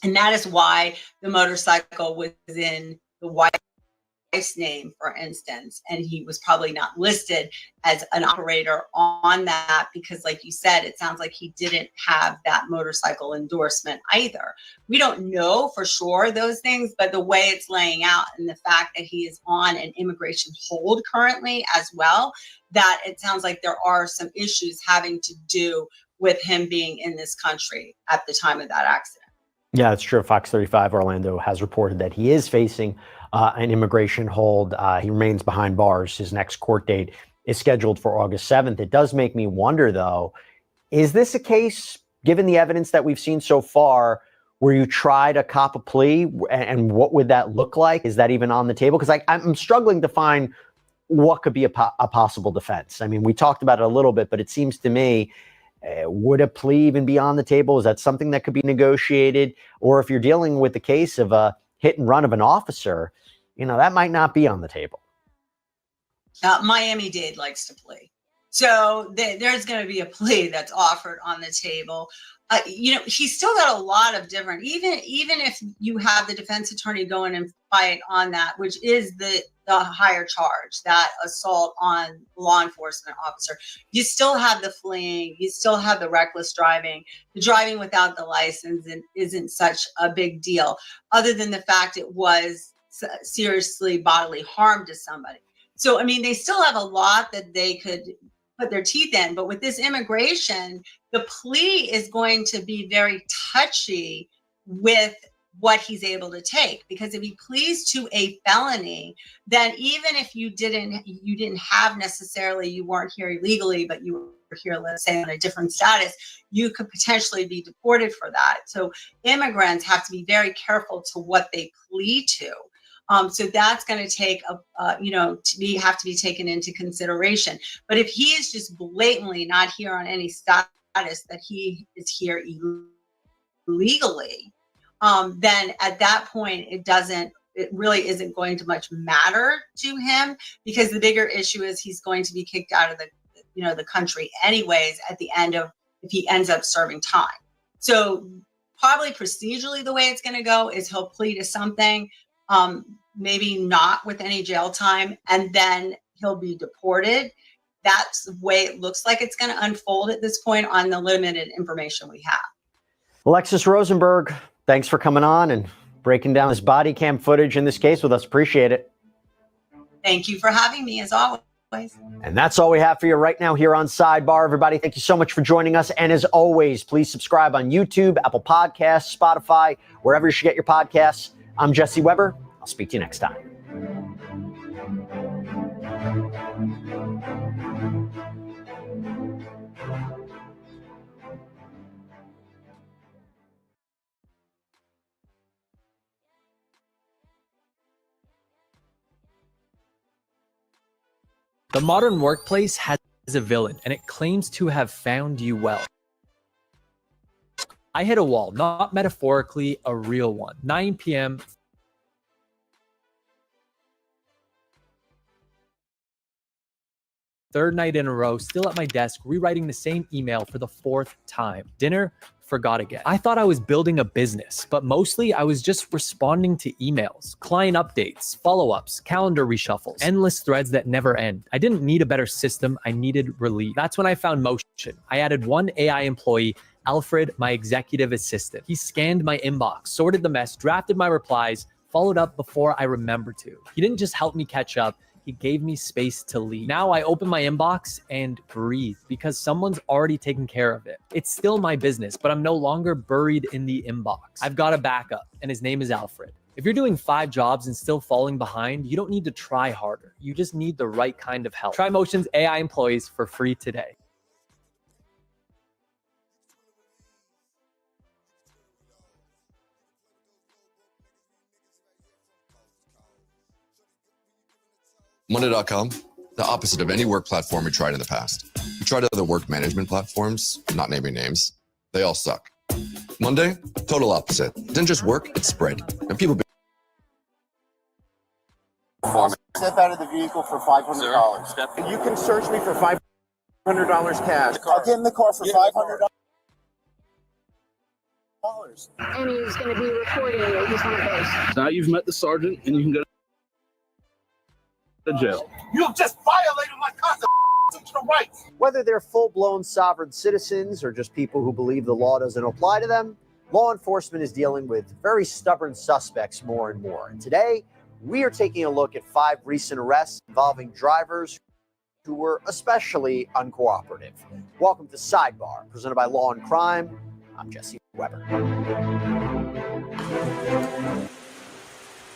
And that is why the motorcycle was in the wife's name, for instance, and he was probably not listed as an operator on that because, like you said, it sounds like he didn't have that motorcycle endorsement either. We don't know for sure those things, but the way it's laying out and the fact that he is on an immigration hold currently as well, that it sounds like there are some issues having to do with him being in this country at the time of that accident. Yeah, it's true. Fox 35 Orlando has reported that he is facing an immigration hold. He remains behind bars. His next court date is scheduled for August 7th. It does make me wonder, though, is this a case, given the evidence that we've seen so far, where you try to cop a plea, and what would that look like? Is that even on the table? Because I'm struggling to find what could be a possible defense. I mean, we talked about it a little bit, but it seems to me, would a plea even be on the table? Is that something that could be negotiated? Or if you're dealing with the case of a hit and run of an officer, that might not be on the table. Miami-Dade likes to plea. So there's going to be a plea that's offered on the table. He's still got a lot of different, even if you have the defense attorney going and fight on that, which is the higher charge, that assault on law enforcement officer, you still have the fleeing, you still have the reckless driving. The driving without the license isn't such a big deal, other than the fact it was seriously bodily harm to somebody. So, I mean, they still have a lot that they could put their teeth in, but with this immigration, the plea is going to be very touchy with what he's able to take, because if he pleads to a felony, then even if you didn't have necessarily, you weren't here illegally, but you were here, let's say, on a different status, you could potentially be deported for that. So immigrants have to be very careful to what they plead to. So that's going to take have to be taken into consideration. But if he is just blatantly not here on any status that he is here illegally, then at that point it really isn't going to much matter to him, because the bigger issue is he's going to be kicked out of the country anyways at the end of, if he ends up serving time. So probably procedurally the way it's going to go is he'll plead to something, maybe not with any jail time, and then he'll be deported. That's the way it looks like it's going to unfold at this point on the limited information we have. Alexis Rosenberg, thanks for coming on and breaking down this body cam footage in this case with us. Appreciate it. Thank you for having me, as always. And that's all we have for you right now here on Sidebar. Everybody, thank you so much for joining us. And as always, please subscribe on YouTube, Apple Podcasts, Spotify, wherever you should get your podcasts. I'm Jesse Weber. I'll speak to you next time. The modern workplace has a villain, and it claims to have found you well. I hit a wall, not metaphorically, a real one. 9 p.m. Third night in a row, still at my desk, rewriting the same email for the 4th time. Dinner, forgot again. I thought I was building a business, but mostly I was just responding to emails, client updates, follow-ups, calendar reshuffles, endless threads that never end. I didn't need a better system, I needed relief. That's when I found Motion. I added one AI employee, Alfred, my executive assistant. He scanned my inbox, sorted the mess, drafted my replies, followed up before I remembered to. He didn't just help me catch up, he gave me space to leave. Now I open my inbox and breathe because someone's already taken care of it. It's still my business, but I'm no longer buried in the inbox. I've got a backup, and his name is Alfred. If you're doing 5 jobs and still falling behind, you don't need to try harder. You just need the right kind of help. Try Motion's AI employees for free today. Monday.com, the opposite of any work platform we tried in the past. We tried other work management platforms, not naming names. They all suck. Monday, total opposite. It didn't just work, it spread. And people... Step out of the vehicle for $500. And you can search me for $500 cash. I'll get in the car for $500. And he's going to be recording you. He's one of those. Now you've met the sergeant, and you can go to jail. You have just violated my constitutional rights. Whether they're full-blown sovereign citizens or just people who believe the law doesn't apply to them, law enforcement is dealing with very stubborn suspects more and more. And today, we are taking a look at 5 recent arrests involving drivers who were especially uncooperative. Welcome to Sidebar, presented by Law and Crime. I'm Jesse Weber.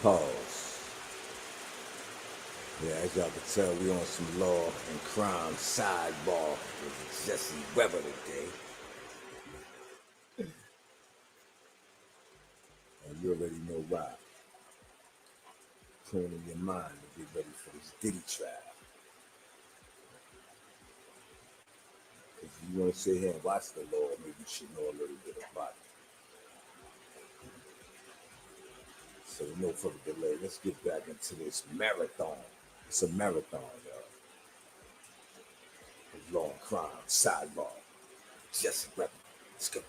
Pause. Yeah, as y'all can tell, we on some law and crime sidebar with Jesse Weber today. And you already know why. Cleaning your mind to get ready for this Diddy trial. If you want to sit here and watch the law, maybe you should know a little bit about it. So no further delay, let's get back into this marathon. It's a marathon, y'all. With Law and Crime, Sidebar. Jesse Weber. Let's go.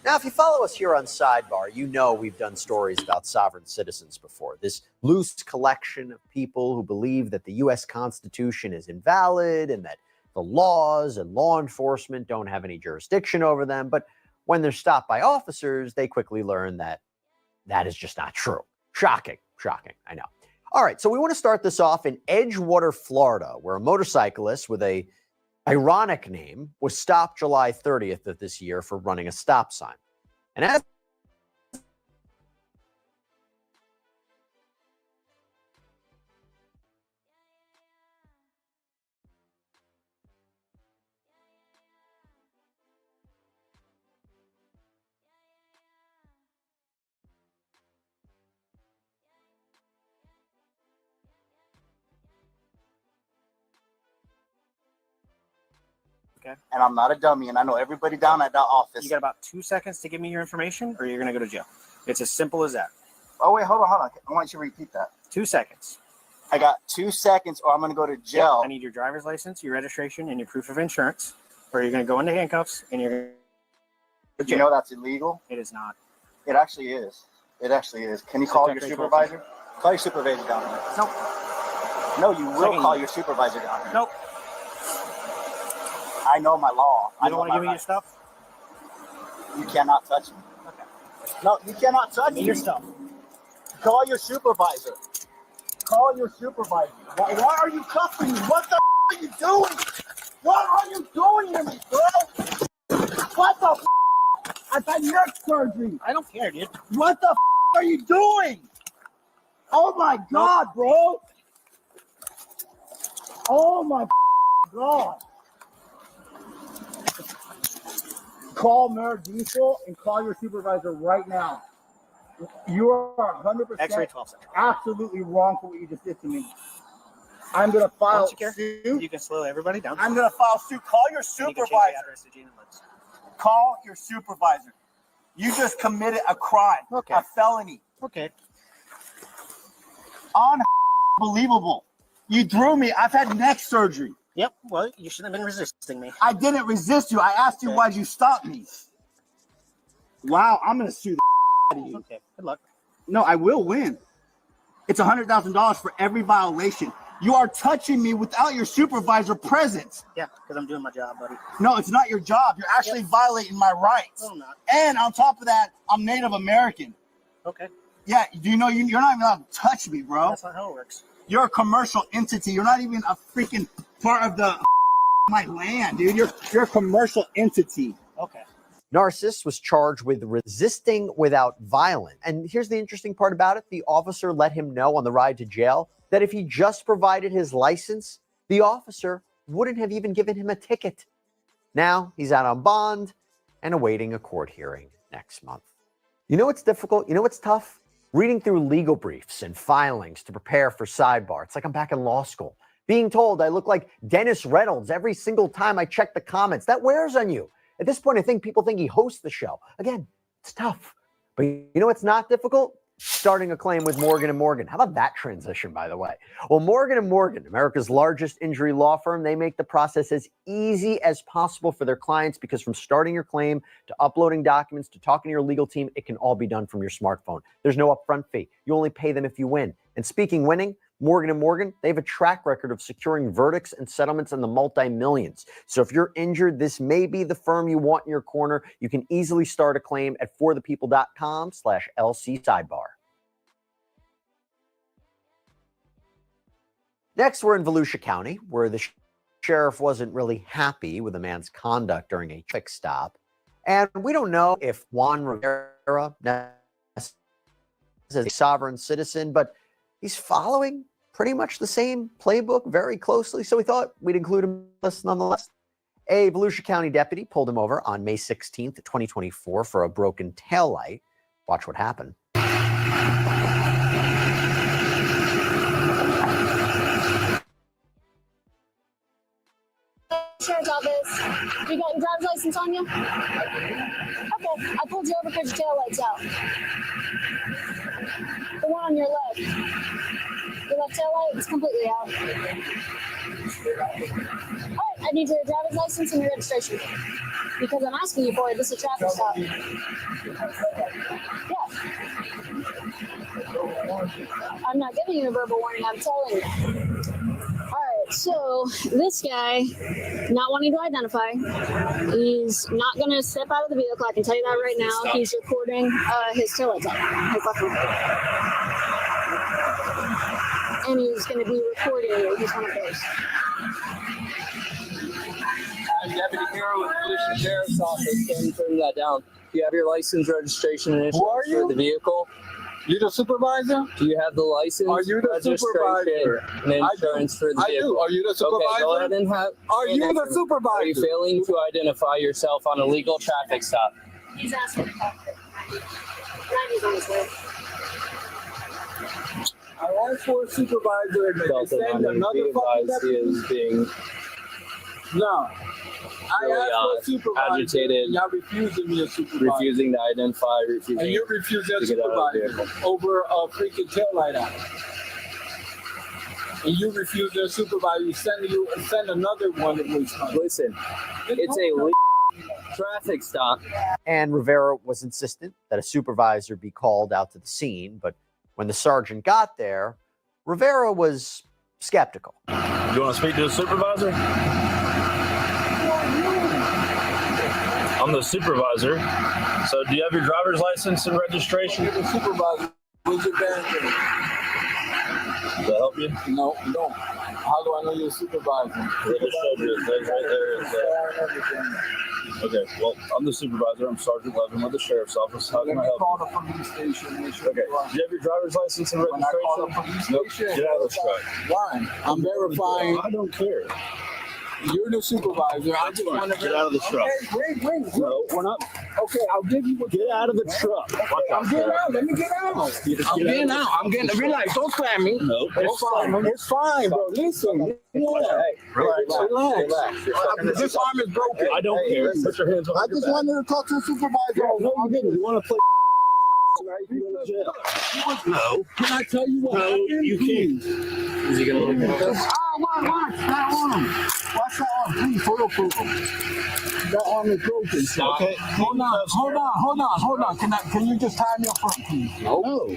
Now, if you follow us here on Sidebar, you know we've done stories about sovereign citizens before. This loose collection of people who believe that the U.S. Constitution is invalid and that the laws and law enforcement don't have any jurisdiction over them. But when they're stopped by officers, they quickly learn that that is just not true. Shocking, I know. All right, so we want to start this off in Edgewater, Florida, where a motorcyclist with a ironic name was stopped July 30th of this year for running a stop sign. And as Okay. And I'm not a dummy, and I know everybody down at that office. You got about 2 seconds to give me your information, or you're going to go to jail. It's as simple as that. Oh, wait, hold on. I want you to repeat that. 2 seconds. I got 2 seconds, or I'm going to go to jail. Yep. I need your driver's license, your registration, and your proof of insurance, or you're going to go into handcuffs, and you're going to jail. You know that's illegal? It is not. It actually is. It actually is. Can you call your supervisor? Call your supervisor down here. Nope. No, you will call your supervisor down here. Nope. I know my law. You don't want to give me your stuff? You cannot touch me. Okay. No, you cannot touch me. Your stuff. Call your supervisor. Call your supervisor. Why are you cuffing me? What the are you doing? What are you doing to me, bro? What the I've had neck surgery. I don't care, dude. What the are you doing? Oh my God, bro. Oh my God. Call Mayor Diesel and call your supervisor right now. You are 100% X-ray 12 seconds. Absolutely wrong for what you just did to me. I'm going to file suit. You can slow everybody down. I'm going to file suit. Call your supervisor. Call your supervisor. You just committed a crime, a felony. Okay. Unbelievable. You threw me. I've had neck surgery. Yep. Well, you shouldn't have been resisting me. I didn't resist you. I asked you why'd you stop me. Wow, I'm gonna sue the out of you. Okay. Good luck. No, I will win. It's $100,000 for every violation. You are touching me without your supervisor present. Yeah, because I'm doing my job, buddy. No, it's not your job. You're actually violating my rights. No, I'm not. And on top of that, I'm Native American. Okay. Yeah, do you know you're not even allowed to touch me, bro? That's not how it works. You're a commercial entity. You're not even a freaking part of the my land, dude. You're a commercial entity. Okay. Narciss was charged with resisting without violence. And here's the interesting part about it. The officer let him know on the ride to jail that if he just provided his license, the officer wouldn't have even given him a ticket. Now he's out on bond and awaiting a court hearing next month. You know what's difficult? You know what's tough? Reading through legal briefs and filings to prepare for Sidebar. It's like I'm back in law school. Being told I look like Dennis Reynolds every single time I check the comments. That wears on you. At this point, I think people think he hosts the show. Again, it's tough. But you know what's not difficult? Starting a claim with Morgan & Morgan. How about that transition, by the way? Well, Morgan & Morgan, America's largest injury law firm, they make the process as easy as possible for their clients because from starting your claim to uploading documents to talking to your legal team, it can all be done from your smartphone. There's no upfront fee. You only pay them if you win. And speaking winning, Morgan & Morgan, they have a track record of securing verdicts and settlements in the multi-millions. So if you're injured, this may be the firm you want in your corner. You can easily start a claim at forthepeople.com/LC Sidebar. Next, we're in Volusia County, where the sheriff wasn't really happy with a man's conduct during a traffic stop. And we don't know if Juan Rivera is a sovereign citizen, but he's following pretty much the same playbook very closely, so we thought we'd include him in this nonetheless. A Volusia County deputy pulled him over on May 16th, 2024 for a broken taillight. Watch what happened. Sheriff's office. You got your driver's license on you? Okay. I pulled you over because your taillight's out. The one on your left. Your left taillight is completely out. Alright, I need your driver's license and your registration. Because I'm asking you for it. This is a traffic stop. Yeah. I'm not giving you a verbal warning, I'm telling you. Alright, so this guy, not wanting to identify, he's not going to step out of the vehicle. I can tell you that right now. He's recording his taillights out. And he's going to be recording you. He's one of those. I'm Deputy Hero with the Volusia Sheriff's Office. Can you turn that down? Do you have your license, registration, and insurance for the vehicle? You the supervisor? Do you have the license, Are you the registration, and insurance for the vehicle? I do. Are you the supervisor? Okay, go ahead and have. Are you the supervisor? Are you failing to identify yourself on a legal traffic stop? He's asking to talk to. He's on his way. I asked for a supervisor and they send another fucking deputy. No. I asked for a supervisor. Agitated. Y'all refusing me a supervisor. Refusing to identify. Refusing. And you refusing a to get out of the supervisor over a freaking taillight out. And you refuse a supervisor. You send another one to waste money. Listen, it's a traffic stop. And Rivera was insistent that a supervisor be called out to the scene, but when the sergeant got there, Rivera was skeptical. You want to speak to the supervisor? I'm the supervisor. So do you have your driver's license and registration? You're the supervisor. Where's your band? Does that help you? No, no. How do I know you're a supervisor? Right there is okay, well, I'm the supervisor. I'm Sergeant Levin with the Sheriff's Office. How can I help call the police station. Okay, do you have your driver's license and registration? When I call the police station? Get out of the truck. Why? I'm verifying. I don't care. You're the supervisor. I just want to get out of the truck. Okay, wait. No, we're not. Okay, I'll give you. Get out of the truck. I'm getting out. Let me get out. I'm getting out. I'm getting. Relax. Don't slam me. No, it's fine. It's fine, bro. Listen. Relax. This arm is broken. I don't care. Put your hands on. I just wanted to talk to the supervisor. No, you didn't. You want to play? No. Can I tell you what? No, you can't. Is he gonna look at us? Watch that arm. Watch that arm, please. Photo proof. That arm is broken. So. Okay. Hold on. Can you just tie me up front, please? No.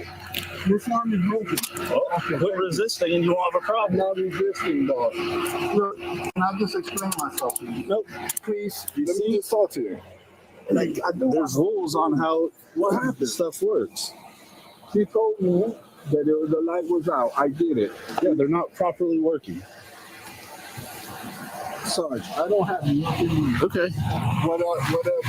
This arm is broken. Okay. Quit resisting and you won't have a problem. I'm not resisting, dog. Look, can I just explain myself to you? Nope. Please. Let me just talk to you. Like, there's rules on how stuff works. She told me that the light was out. I did it. Yeah, they're not properly working. Sarge, I don't have nothing. Okay.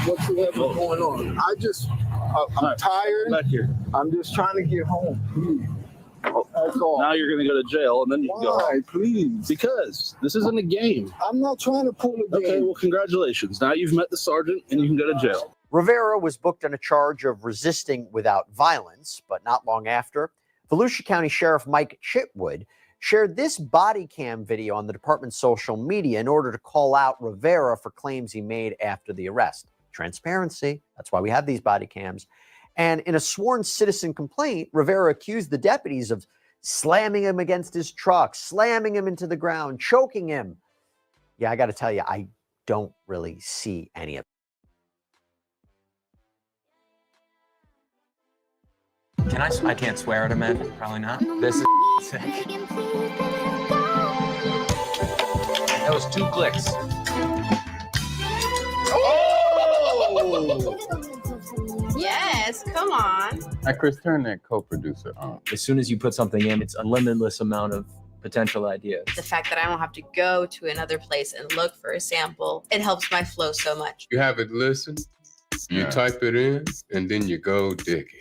Whatsoever going on. I'm tired. Back here. I'm just trying to get home. Please. That's all. Now you're going to go to jail, and then you can go Why, home. please? Because this isn't a game. I'm not trying to pull a game. Okay, well, congratulations. Now you've met the sergeant, and you can go to jail. Rivera was booked on a charge of resisting without violence, but not long after, Volusia County Sheriff Mike Chitwood shared this body cam video on the department's social media in order to call out Rivera for claims he made after the arrest. Transparency, that's why we have these body cams. And in a sworn citizen complaint, Rivera accused the deputies of slamming him against his truck, slamming him into the ground, choking him. Yeah, I got to tell you, I don't really see any of it. Can I can't swear at a man. Probably not. This is sick. That was 2 clicks. Yes, come on. Hi, Chris, turn that co-producer on. As soon as you put something in, it's a limitless amount of potential ideas. The fact that I don't have to go to another place and look for a sample, it helps my flow so much. You have it listen, you type it in, and then you go digging.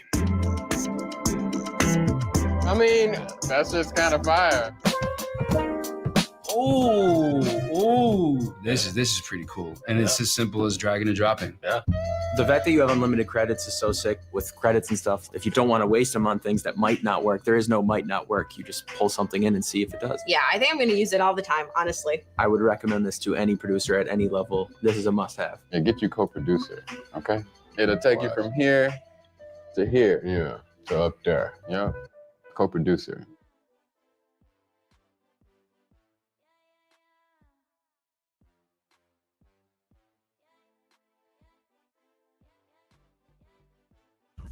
I mean, that's just kind of fire. Ooh, this is pretty cool, and it's as simple as dragging and dropping. Yeah. The fact that you have unlimited credits is so sick with credits and stuff. If you don't want to waste them on things that might not work, there is no might not work. You just pull something in and see if it does. Yeah, I think I'm going to use it all the time, honestly. I would recommend this to any producer at any level. This is a must-have. Yeah, get you co-producer, okay? It'll take you from here to here. Yeah. To up there. Yeah. Co-producer.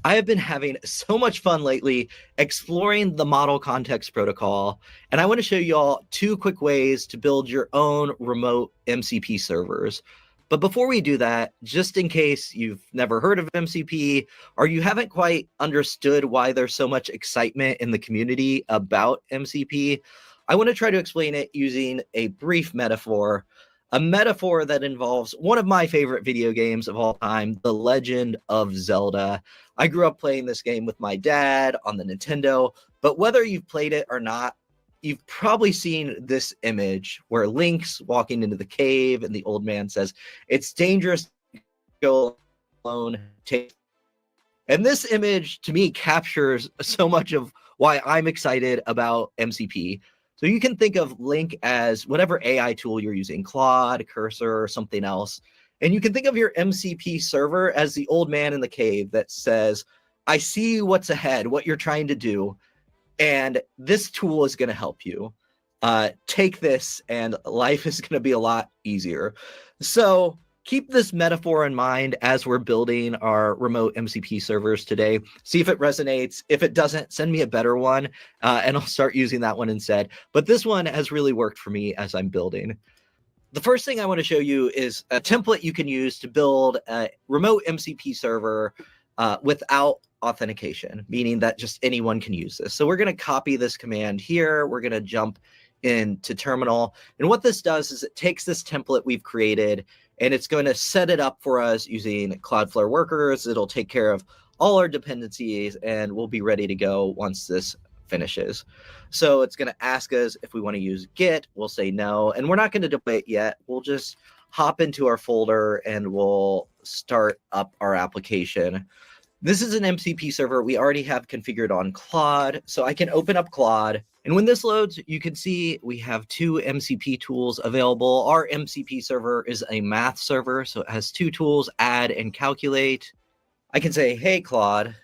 I have been having so much fun lately exploring the model context protocol, and I want to show you all 2 quick ways to build your own remote MCP servers. But before we do that, just in case you've never heard of MCP or you haven't quite understood why there's so much excitement in the community about MCP, I want to try to explain it using a brief metaphor. A metaphor that involves one of my favorite video games of all time, The Legend of Zelda. I grew up playing this game with my dad on the Nintendo, but whether you've played it or not, you've probably seen this image where Link's walking into the cave and the old man says, "It's dangerous to go alone." And this image, to me, captures so much of why I'm excited about MCP. So you can think of Link as whatever AI tool you're using, Claude, Cursor, or something else. And you can think of your MCP server as the old man in the cave that says, "I see what's ahead, what you're trying to do, and this tool is going to help you. Take this, and life is going to be a lot easier." So keep this metaphor in mind as we're building our remote MCP servers today. See if it resonates. If it doesn't, send me a better one, and I'll start using that one instead. But this one has really worked for me as I'm building. The first thing I want to show you is a template you can use to build a remote MCP server without authentication, meaning that just anyone can use this. So we're going to copy this command here. We're going to jump into terminal. And what this does is it takes this template we've created and it's going to set it up for us using Cloudflare workers. It'll take care of all our dependencies and we'll be ready to go once this finishes. So it's going to ask us if we want to use Git. We'll say no, and we're not going to deploy it yet. We'll just hop into our folder and we'll start up our application. This is an MCP server we already have configured on Claude. So I can open up Claude. And when this loads, you can see we have 2 MCP tools available. Our MCP server is a math server, so it has 2 tools, add and calculate. I can say, hey, Claude,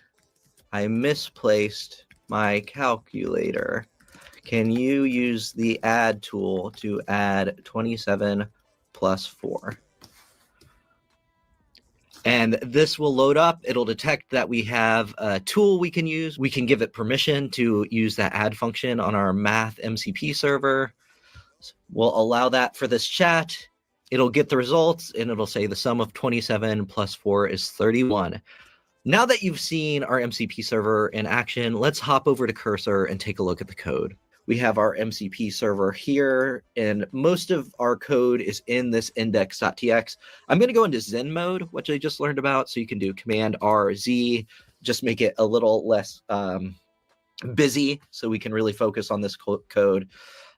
I misplaced my calculator. Can you use the add tool to add 27 plus 4? And this will load up. It'll detect that we have a tool we can use. We can give it permission to use that add function on our math MCP server. We'll allow that for this chat. It'll get the results and it'll say the sum of 27 plus 4 is 31. Now that you've seen our MCP server in action, let's hop over to Cursor and take a look at the code. We have our MCP server here, and most of our code is in this index.txt. I'm going to go into Zen mode, which I just learned about. So you can do Command R, Z, just make it a little less busy so we can really focus on this code.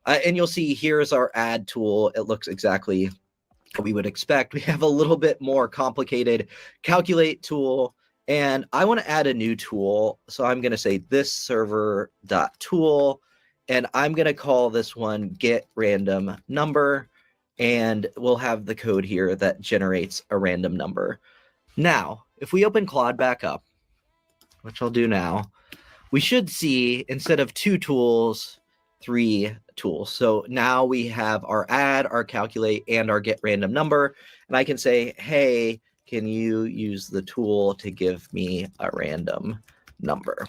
And you'll see here's our add tool. It looks exactly what we would expect. We have a little bit more complicated calculate tool. And I want to add a new tool. So I'm going to say this server.tool. And I'm going to call this one get random number. And we'll have the code here that generates a random number. Now, if we open Claude back up, which I'll do now, we should see instead of 2 tools, 3 tools. So now we have our add, our calculate, and our get random number. And I can say, hey, can you use the tool to give me a random number?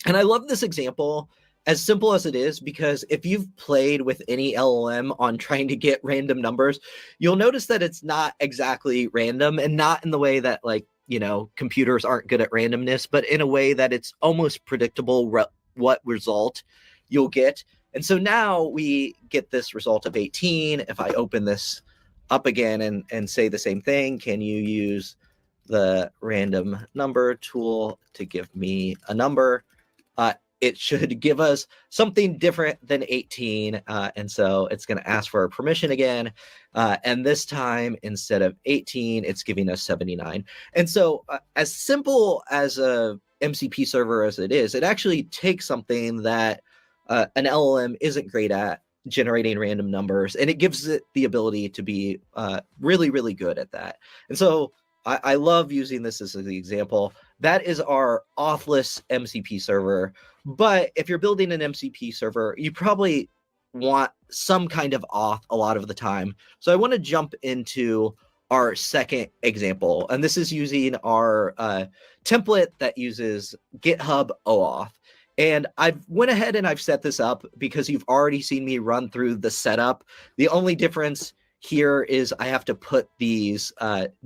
And I love this example, as simple as it is, because if you've played with any LLM on trying to get random numbers, you'll notice that it's not exactly random, and not in the way that, like, you know, computers aren't good at randomness, but in a way that it's almost predictable what result you'll get. And so now we get this result of 18. If I open this up again and say the same thing, can you use the random number tool to give me a number? It should give us something different than 18. And so it's going to ask for our permission again. And this time, instead of 18, it's giving us 79. And so as simple as a MCP server as it is, it actually takes something that an LLM isn't great at, generating random numbers, and it gives it the ability to be really, really good at that. And so I love using this as an example. That is our authless MCP server. But if you're building an MCP server, you probably want some kind of auth a lot of the time. So I want to jump into our second example. And this is using our template that uses GitHub OAuth. And I've went ahead and I've set this up because you've already seen me run through the setup. The only difference here is I have to put these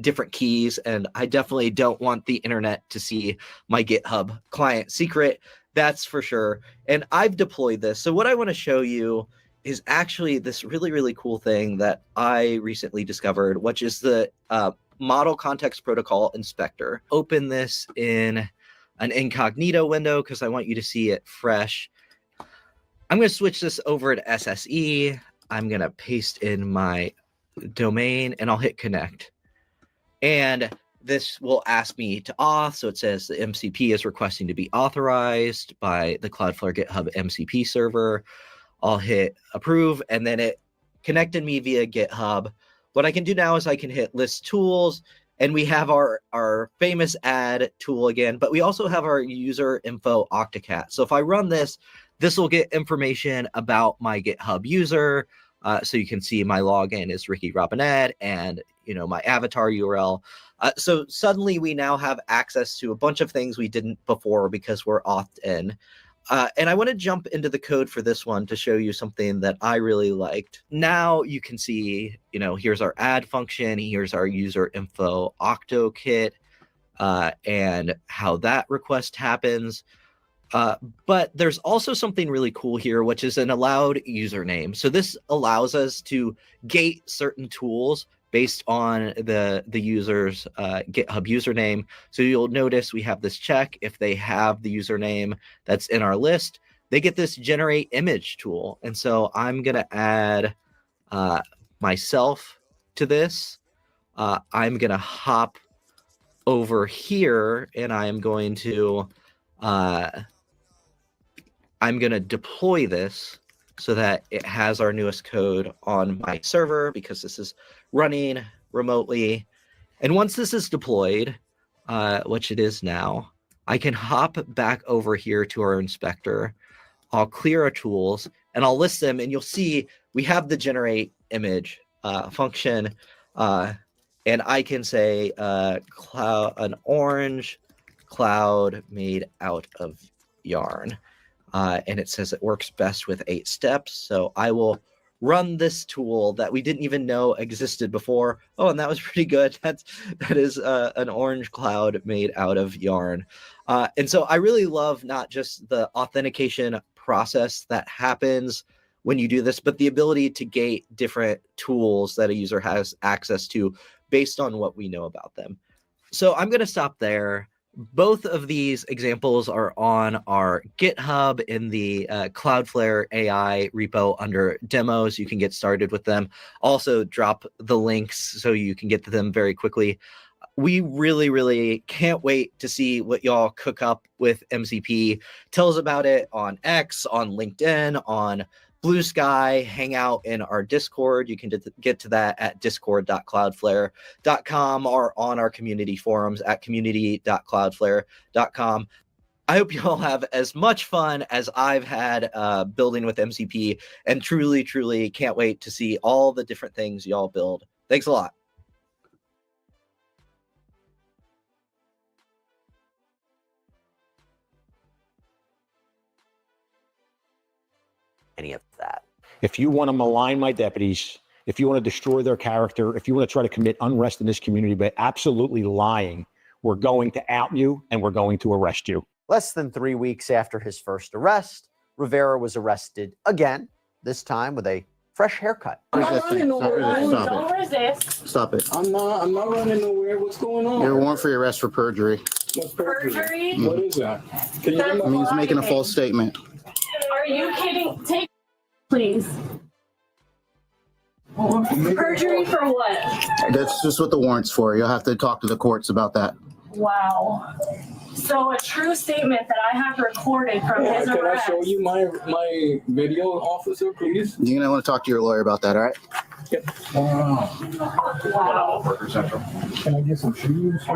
different keys, and I definitely don't want the internet to see my GitHub client secret. That's for sure. And I've deployed this. So what I want to show you is actually this really, really cool thing that I recently discovered, which is the Model Context Protocol Inspector. Open this in an incognito window because I want you to see it fresh. I'm going to switch this over to SSE. I'm going to paste in my domain and I'll hit connect. And this will ask me to auth. So it says the MCP is requesting to be authorized by the Cloudflare GitHub MCP server. I'll hit approve, and then it connected me via GitHub. What I can do now is I can hit list tools, and we have our famous add tool again, but we also have our user info Octocat. So if I run this, this will get information about my GitHub user. So you can see my login is Ricky Robinette, and my avatar URL. So suddenly we now have access to a bunch of things we didn't before because we're authed in. And I want to jump into the code for this one to show you something that I really liked. Now you can see, here's our add function, here's our user info Octokit, and how that request happens. But there's also something really cool here, which is an allowed username. So this allows us to gate certain tools based on the user's GitHub username. So you'll notice we have this check. If they have the username that's in our list, they get this generate image tool. And so I'm going to add myself to this. I'm going to hop over here and I'm going to deploy this so that it has our newest code on my server because this is running remotely. And once this is deployed, which it is now, I can hop back over here to our inspector. I'll clear our tools and I'll list them, and you'll see we have the generate image function. And I can say an orange cloud made out of yarn. And it says it works best with 8 steps. So I will run this tool that we didn't even know existed before. Oh, and that was pretty good. That is an orange cloud made out of yarn. And so I really love not just the authentication process that happens when you do this, but the ability to gate different tools that a user has access to based on what we know about them. So I'm going to stop there. Both of these examples are on our GitHub in the Cloudflare AI repo under demos. You can get started with them. Also drop the links so you can get to them very quickly. We really, really can't wait to see what y'all cook up with MCP. Tell us about it on X, on LinkedIn, on Blue Sky. Hang out in our Discord. You can get to that at discord.cloudflare.com or on our community forums at community.cloudflare.com. I hope you all have as much fun as I've had building with MCP, and truly, truly can't wait to see all the different things y'all build. Thanks a lot. Any of that. If you want to malign my deputies, if you want to destroy their character, if you want to try to commit unrest in this community by absolutely lying, we're going to out you and we're going to arrest you. Less than 3 weeks after his first arrest, Rivera was arrested again, this time with a fresh haircut. Don't resist. Stop it. I'm not running nowhere. What's going on? You're warrant for your arrest for perjury. What's perjury? Mhm. What is that? Can you It means making a false statement. Are you kidding? Take, please. Perjury for what? That's just what the warrant's for. You'll have to talk to the courts about that. Wow. So a true statement that I have recorded from his Can arrest. I show you my video, officer, please? You're going to want to talk to your lawyer about that, all right? Wow. Can I get some shoes? Yeah,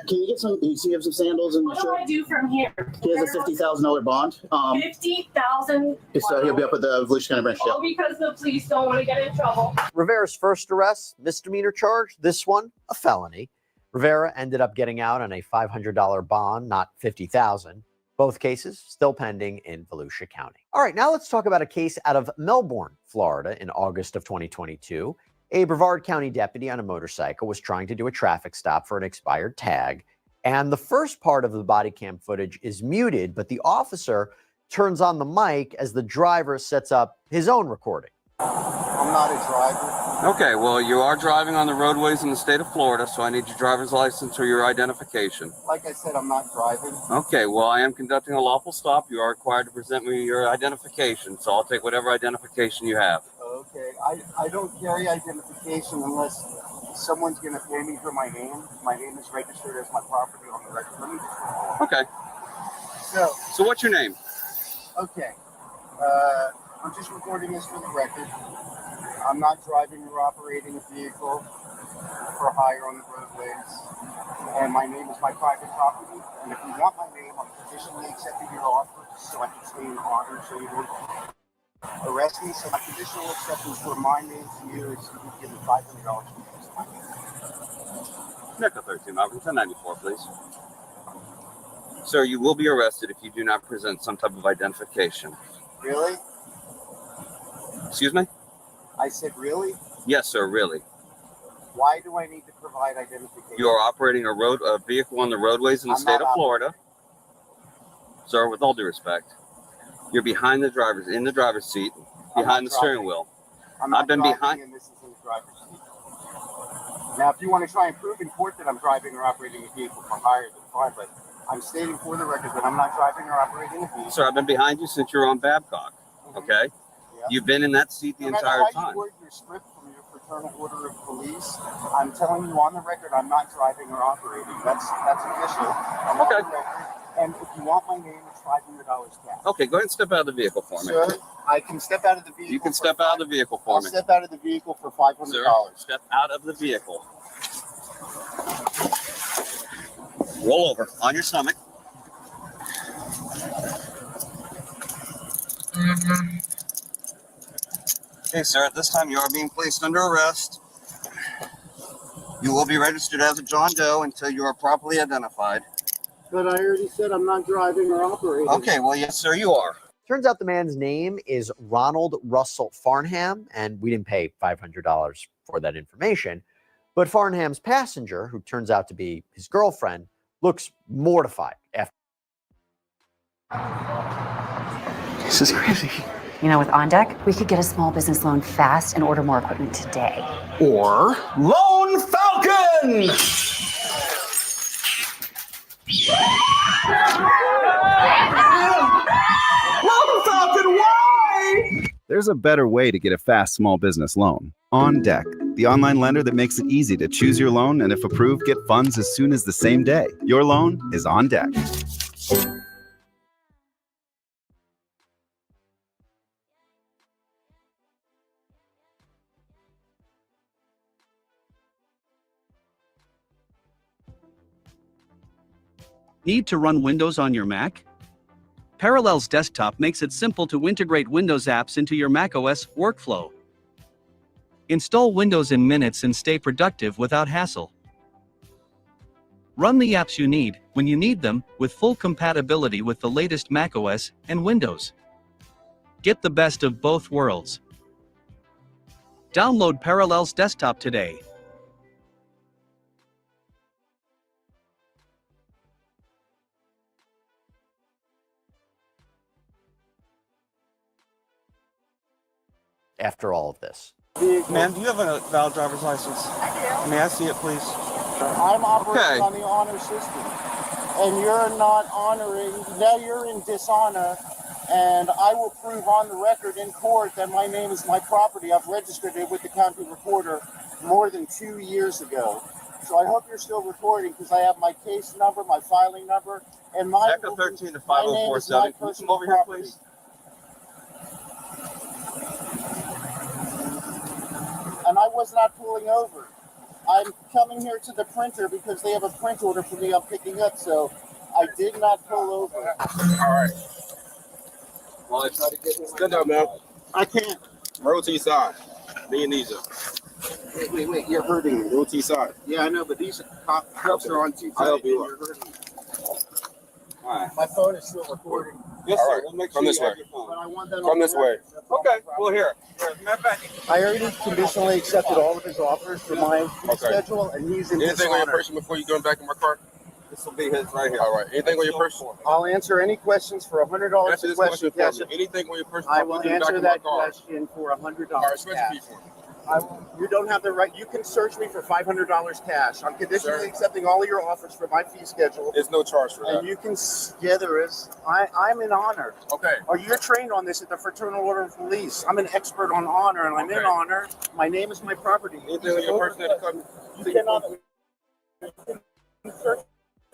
can you get some, you see you have some sandals and What do I do from here? he has a $50,000 bond. $50,000. So he'll be up at the Volusia County Branch jail. All because the police don't want to get in trouble. Rivera's first arrest, misdemeanor charge. This one, a felony. Rivera ended up getting out on a $500 bond, not $50,000. Both cases still pending in Volusia County. All right, now let's talk about a case out of Melbourne, Florida in August of 2022. A Brevard County deputy on a motorcycle was trying to do a traffic stop for an expired tag, and the first part of the body cam footage is muted, but the officer turns on the mic as the driver sets up his own recording. I'm not a driver. Okay, well, you are driving on the roadways in the state of Florida, so I need your driver's license or your identification. Like I said, I'm not driving. Okay, well, I am conducting a lawful stop. You are required to present me your identification, so I'll take whatever identification you have. Okay, I don't carry identification unless someone's going to pay me for my name. My name is registered as my property on the record. Let me just... Okay. So what's your name? Okay. I'm just recording this for the record. I'm not driving or operating a vehicle for hire on the roadways. And my name is my private property. And if you want my name, I'm conditionally accepting your offer so I can stay in honor so you won't arrest me. So my conditional acceptance for my name to you is to give me $500 for my name. Nickel 13, Malcolm, 1094, please. Sir, you will be arrested if you do not present some type of identification. Really? Excuse me? I said, really? Yes, sir, really. Why do I need to provide identification? You are operating a vehicle on the roadways in the state of Florida. Sir, with all due respect, you're behind in the driver's seat, behind the steering wheel. I've been behind. driver's seat. Now, if you want to try and prove in court that I'm driving or operating a vehicle for hire, then fine, but I'm stating for the record that I'm not driving or operating a vehicle. Sir, I've been behind you since you were on Babcock. Okay? Yeah. You've been in that seat the No matter entire how time. you word your script from your fraternal order of police, I'm telling you on the record I'm not driving or operating. That's official. I'm on the record. And if you want my name, it's $500 cash. Okay, go ahead and step out of the vehicle for me. Sir, I can step out of the vehicle. You can step out of the vehicle for I'll me. step out of the vehicle for $500. Sir, step out of the vehicle. Roll over on your stomach. Okay, sir, at this time you are being placed under arrest. You will be registered as a John Doe until you are properly identified. But I already said I'm not driving or operating. Okay, well, yes, sir, you are. Turns out the man's name is Ronald Russell Farnham, and we didn't pay $500 for that information. But Farnham's passenger, who turns out to be his girlfriend, looks mortified after. This is crazy. You know, with On Deck, we could get a small business loan fast and order more equipment today. Or Lone Falcon! Lone Falcon, why? There's a better way to get a fast small business loan. On Deck, the online lender that makes it easy to choose your loan and if approved, get funds as soon as the same day. Your loan is on deck. Need to run Windows on your Mac? Parallels Desktop makes it simple to integrate Windows apps into your macOS workflow. Install Windows in minutes and stay productive without hassle. Run the apps you need, when you need them, with full compatibility with the latest macOS and Windows. Get the best of both worlds. Download Parallels Desktop today. After all of this. Ma'am, do you have a valid driver's license? I do. May I see it, please? I'm operating on the honor system. And you're not honoring, now you're in dishonor, and I will prove on the record in court that my name is my property. I've registered it with the county recorder more than 2 years ago. So I hope you're still recording because I have my case number, my filing number, and my Echo 13 to my name is my 5047. Can you come personal over here, property. please? And I was not pulling over. I'm coming here to the printer because they have a print order for me I'm picking up, so I did not pull over. All right. Well, I try to get him. Stand up, man. I can't. Roll to your side. Bend your knees up. Wait, you're hurting me. Roll to your side. Yeah, I know, but these cuffs are on too tight. I'll help you You're hurting me. All right. My phone is still recording. Yes, All sir. right. We'll make Come sure this you have way. your phone. But I want that Come on this the way. record. Okay, well, here. Matter of fact, I already conditionally accepted all of his offers for my fee schedule, and he's in Anything on your dishonor. person before you go back in my car? this will be his right here. All right. Anything on your person? I'll answer any questions for $100 Answer a this question. question for me. Anything on your person I before will you go back answer in my that car? question for $100 All right, switch cash. me for me. You don't have the right. You can search me for $500 cash. I'm conditionally accepting all of your offers for my fee schedule. There's no charge for that. And you can. Yeah, there is. I'm in honor. Okay. Or you're trained on this at the Fraternal Order of Police. I'm an expert on honor, and I'm in honor. My name is my property. Anything on your person that come? You cannot. Search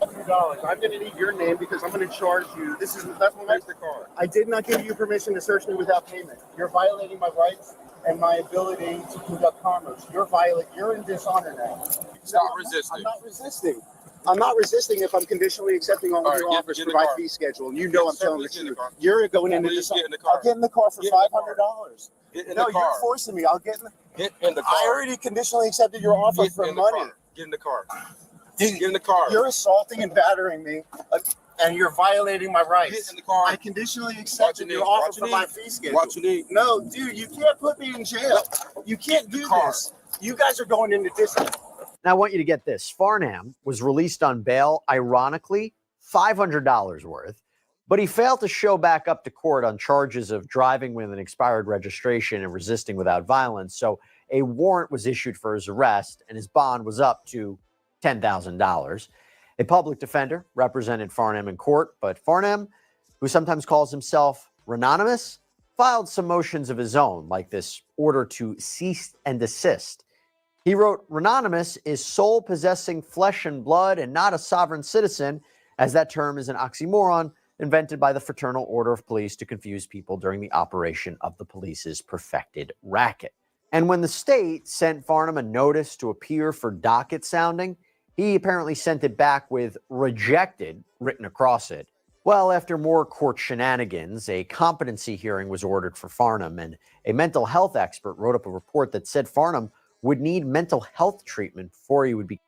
$100. I'm going to need your name because I'm going to charge you. That's my card. I did not give you permission to search me without payment. You're violating my rights and my ability to conduct commerce. You're in dishonor now. Stop resisting. I'm not resisting. I'm not resisting if I'm conditionally accepting all of your offers for my fee schedule. You know I'm telling the truth. You're going into dishonor. I'll get in the car for $500. No, you're forcing me. I'll get in the Get in the car. I already conditionally accepted your offer for money. Get in the car. Get in the car. You're assaulting and battering me, and you're violating my rights. Get in the car. I conditionally accepted your offer for my fee schedule. Watch your knee. No, dude, you can't put me in jail. You can't do this. You guys are going into dishonor. Now, I want you to get this. Farnham was released on bail, ironically, $500 worth, but he failed to show back up to court on charges of driving with an expired registration and resisting without violence. So a warrant was issued for his arrest, and his bond was up to $10,000. A public defender represented Farnham in court, but Farnham, who sometimes calls himself Renonymous, filed some motions of his own, like this order to cease and desist. He wrote, Renonymous is soul possessing flesh and blood and not a sovereign citizen, as that term is an oxymoron invented by the Fraternal Order of Police to confuse people during the operation of the police's perfected racket. And when the state sent Farnham a notice to appear for docket sounding, he apparently sent it back with rejected written across it. Well, after more court shenanigans, a competency hearing was ordered for Farnham, and a mental health expert wrote up a report that said Farnham would need mental health treatment before he would be.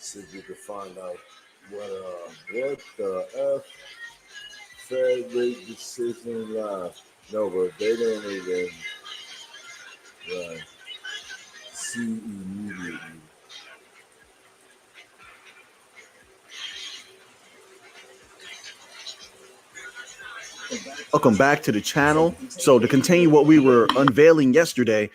See if you can find out what the F Fed rate decision live. No, but they don't even see immediately. Welcome back to the channel. So to continue what we were unveiling yesterday,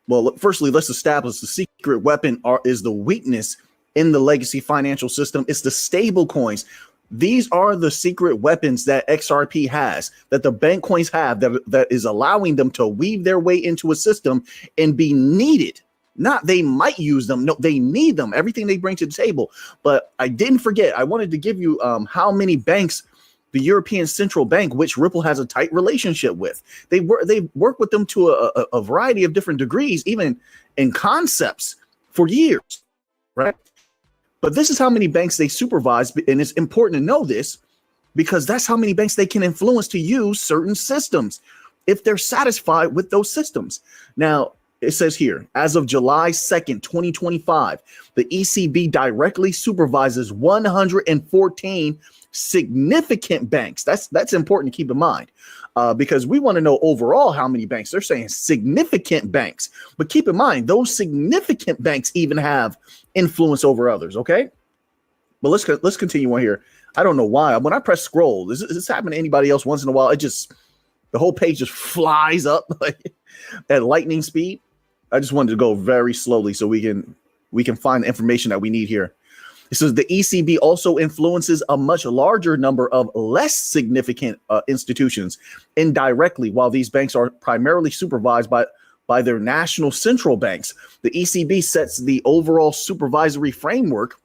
well, firstly, let's establish the secret weapon is the weakness in the legacy financial system. It's the stable coins. These are the secret weapons that XRP has, that the bank coins have, that is allowing them to weave their way into a system and be needed. Not they might use them. No, they need them. Everything they bring to the table. But I didn't forget. I wanted to give you how many banks the European Central Bank, which Ripple has a tight relationship with. They work with them to a variety of different degrees, even in concepts for years, right? But this is how many banks they supervise, and it's important to know this because that's how many banks they can influence to use certain systems if they're satisfied with those systems. Now, it says here, as of July 2nd, 2025, the ECB directly supervises 114 significant banks. That's important to keep in mind because we want to know overall how many banks. They're saying significant banks, but keep in mind those significant banks even have influence over others. Okay, but let's continue on here. I don't know why when I press scroll, this happen to anybody else once in a while. The whole page just flies up like at lightning speed. I just wanted to go very slowly so we can find the information that we need here. It says the ECB also influences a much larger number of less significant institutions indirectly, while these banks are primarily supervised by their national central banks. The ECB sets the overall supervisory framework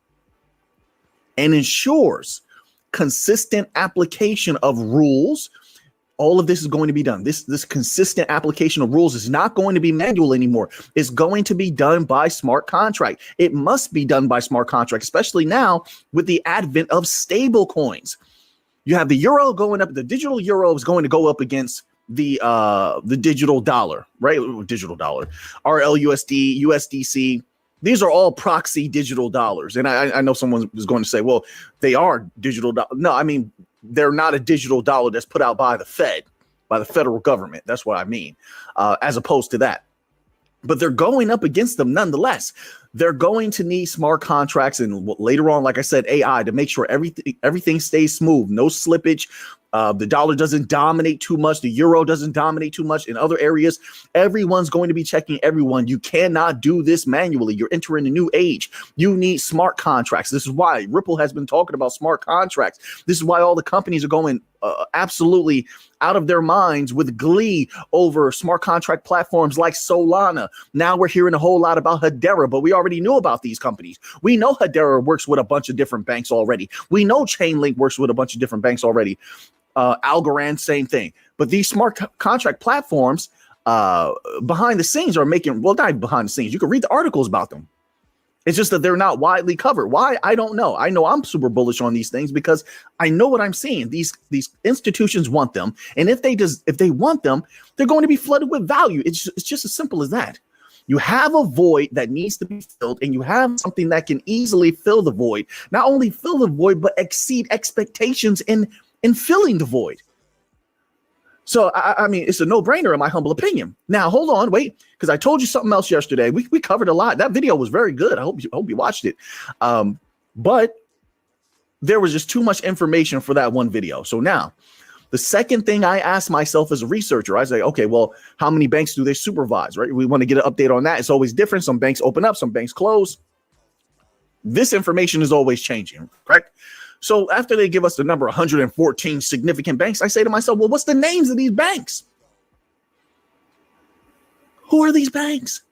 and ensures consistent application of rules. All of this is going to be done. This consistent application of rules is not going to be manual anymore. It's going to be done by smart contract. It must be done by smart contract, especially now with the advent of stable coins. You have the euro going up. The digital euro is going to go up against the digital dollar, right? Digital dollar, RLUSD, USDC. These are all proxy digital dollars. And I know someone is going to say, well, they are digital. No, I mean, they're not a digital dollar that's put out by the Fed, by the federal government. That's what I mean, as opposed to that. But they're going up against them nonetheless. They're going to need smart contracts and later on, like I said, AI to make sure everything stays smooth, no slippage. The dollar doesn't dominate too much. The euro doesn't dominate too much in other areas. Everyone's going to be checking everyone. You cannot do this manually. You're entering a new age. You need smart contracts. This is why Ripple has been talking about smart contracts. This is why all the companies are going absolutely out of their minds with glee over smart contract platforms like Solana. Now we're hearing a whole lot about Hedera, but we already knew about these companies. We know Hedera works with a bunch of different banks already. We know Chainlink works with a bunch of different banks already. Algorand, same thing. But these smart contract platforms behind the scenes are making, well, not behind the scenes. You can read the articles about them. It's just that they're not widely covered. Why? I don't know. I know I'm super bullish on these things because I know what I'm seeing. These institutions want them. And if they want them, they're going to be flooded with value. It's just as simple as that. You have a void that needs to be filled, and you have something that can easily fill the void. Not only fill the void, but exceed expectations in filling the void. So, I mean, it's a no-brainer in my humble opinion. Now, hold on, wait, because I told you something else yesterday. We covered a lot. That video was very good. I hope you watched it. But there was just too much information for that one video. So now, the second thing I asked myself as a researcher, I say, okay, well, how many banks do they supervise, right? We want to get an update on that. It's always different. Some banks open up, some banks close. This information is always changing, correct? So after they give us the number 114 significant banks, I say to myself, well, what's the names of these banks? Who are these banks?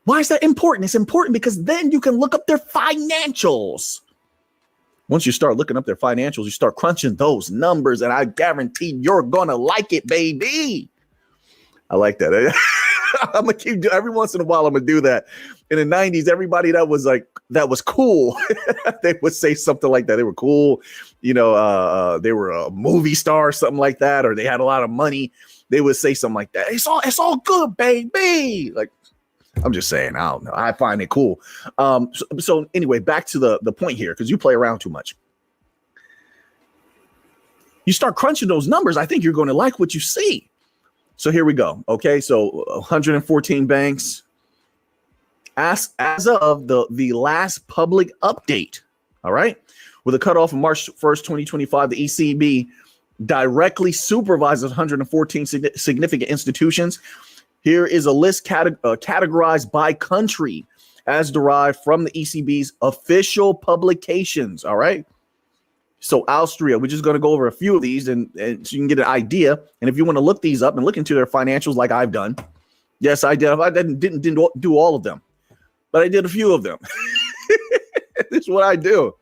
Why is that important? It's important because then you can look up their financials. Once you start looking up their financials, you start crunching those numbers, and I guarantee you're going to like it, baby. I like that. I'm going to keep doing every once in a while. I'm going to do that. In the 90s, everybody that was cool, they would say something like that. They were cool. You know, they were a movie star or something like that, or they had a lot of money. They would say something like that. It's all good, baby. Like, I'm just saying, I don't know. I find it cool. So anyway, back to the point here, because you play around too much. You start crunching those numbers, I think you're going to like what you see. So here we go. Okay, so 114 banks. As of the last public update, all right, with a cutoff of March 1st, 2025, the ECB directly supervises 114 significant institutions. Here is a list categorized by country as derived from the ECB's official publications. All right. So Austria, we're just going to go over a few of these and so you can get an idea. And if you want to look these up and look into their financials like I've done. Yes, I did. I didn't do all of them, but I did a few of them. This is what I do.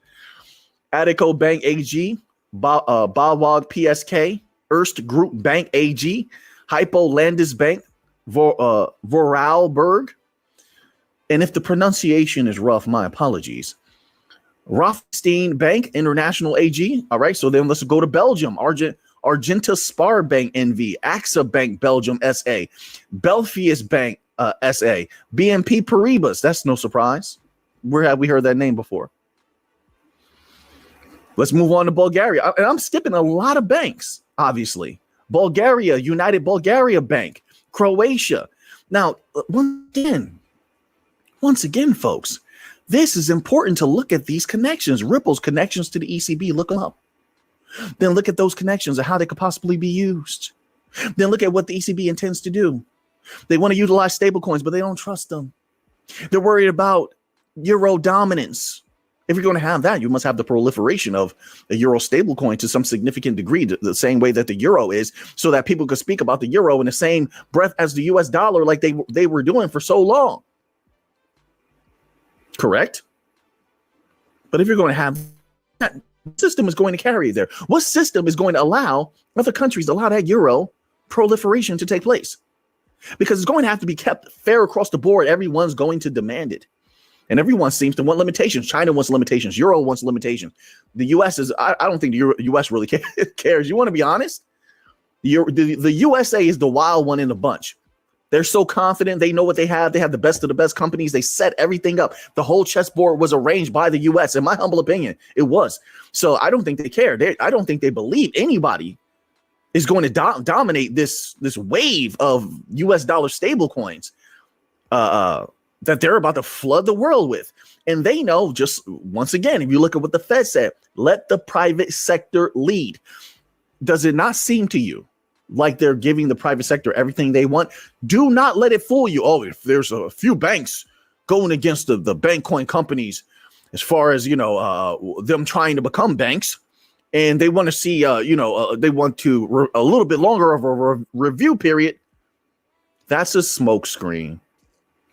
Addiko Bank AG, Bawag PSK, Erste Group Bank AG, Hypo Landesbank, Vorarlberg. And if the pronunciation is rough, my apologies. Rafstein Bank International AG. All right, so then let's go to Belgium. Argenta Spar Bank NV, AXA Bank Belgium SA, Belfius Bank SA, BNP Paribas. That's no surprise. Where have we heard that name before? Let's move on to Bulgaria. And I'm skipping a lot of banks, obviously. Bulgaria, United Bulgaria Bank, Croatia. Now, once again, folks, this is important to look at these connections. Ripple's connections to the ECB, look them up. Then look at those connections and how they could possibly be used. Then look at what the ECB intends to do. They want to utilize stablecoins, but they don't trust them. They're worried about euro dominance. If you're going to have that, you must have the proliferation of a euro stablecoin to some significant degree, the same way that the euro is, so that people could speak about the euro in the same breath as the US dollar like they were doing for so long. Correct? But if you're going to have that, system is going to carry you there. What system is going to allow other countries to allow that euro proliferation to take place? Because it's going to have to be kept fair across the board. Everyone's going to demand it. And everyone seems to want limitations. China wants limitations. Euro wants limitations. The U.S. is, I don't think the U.S. really cares. You want to be honest? The USA is the wild one in the bunch. They're so confident. They know what they have. They have the best of the best companies. They set everything up. The whole chessboard was arranged by the U.S. In my humble opinion, it was. So I don't think they care. I don't think they believe anybody is going to dominate this wave of U.S. dollar stable coins that they're about to flood the world with. And they know, just once again, if you look at what the Fed said, let the private sector lead. Does it not seem to you like they're giving the private sector everything they want? Do not let it fool you. Oh, if there's a few banks going against the bank coin companies, as far as, them trying to become banks, and they want to see, they want to a little bit longer of a review period. That's a smoke screen.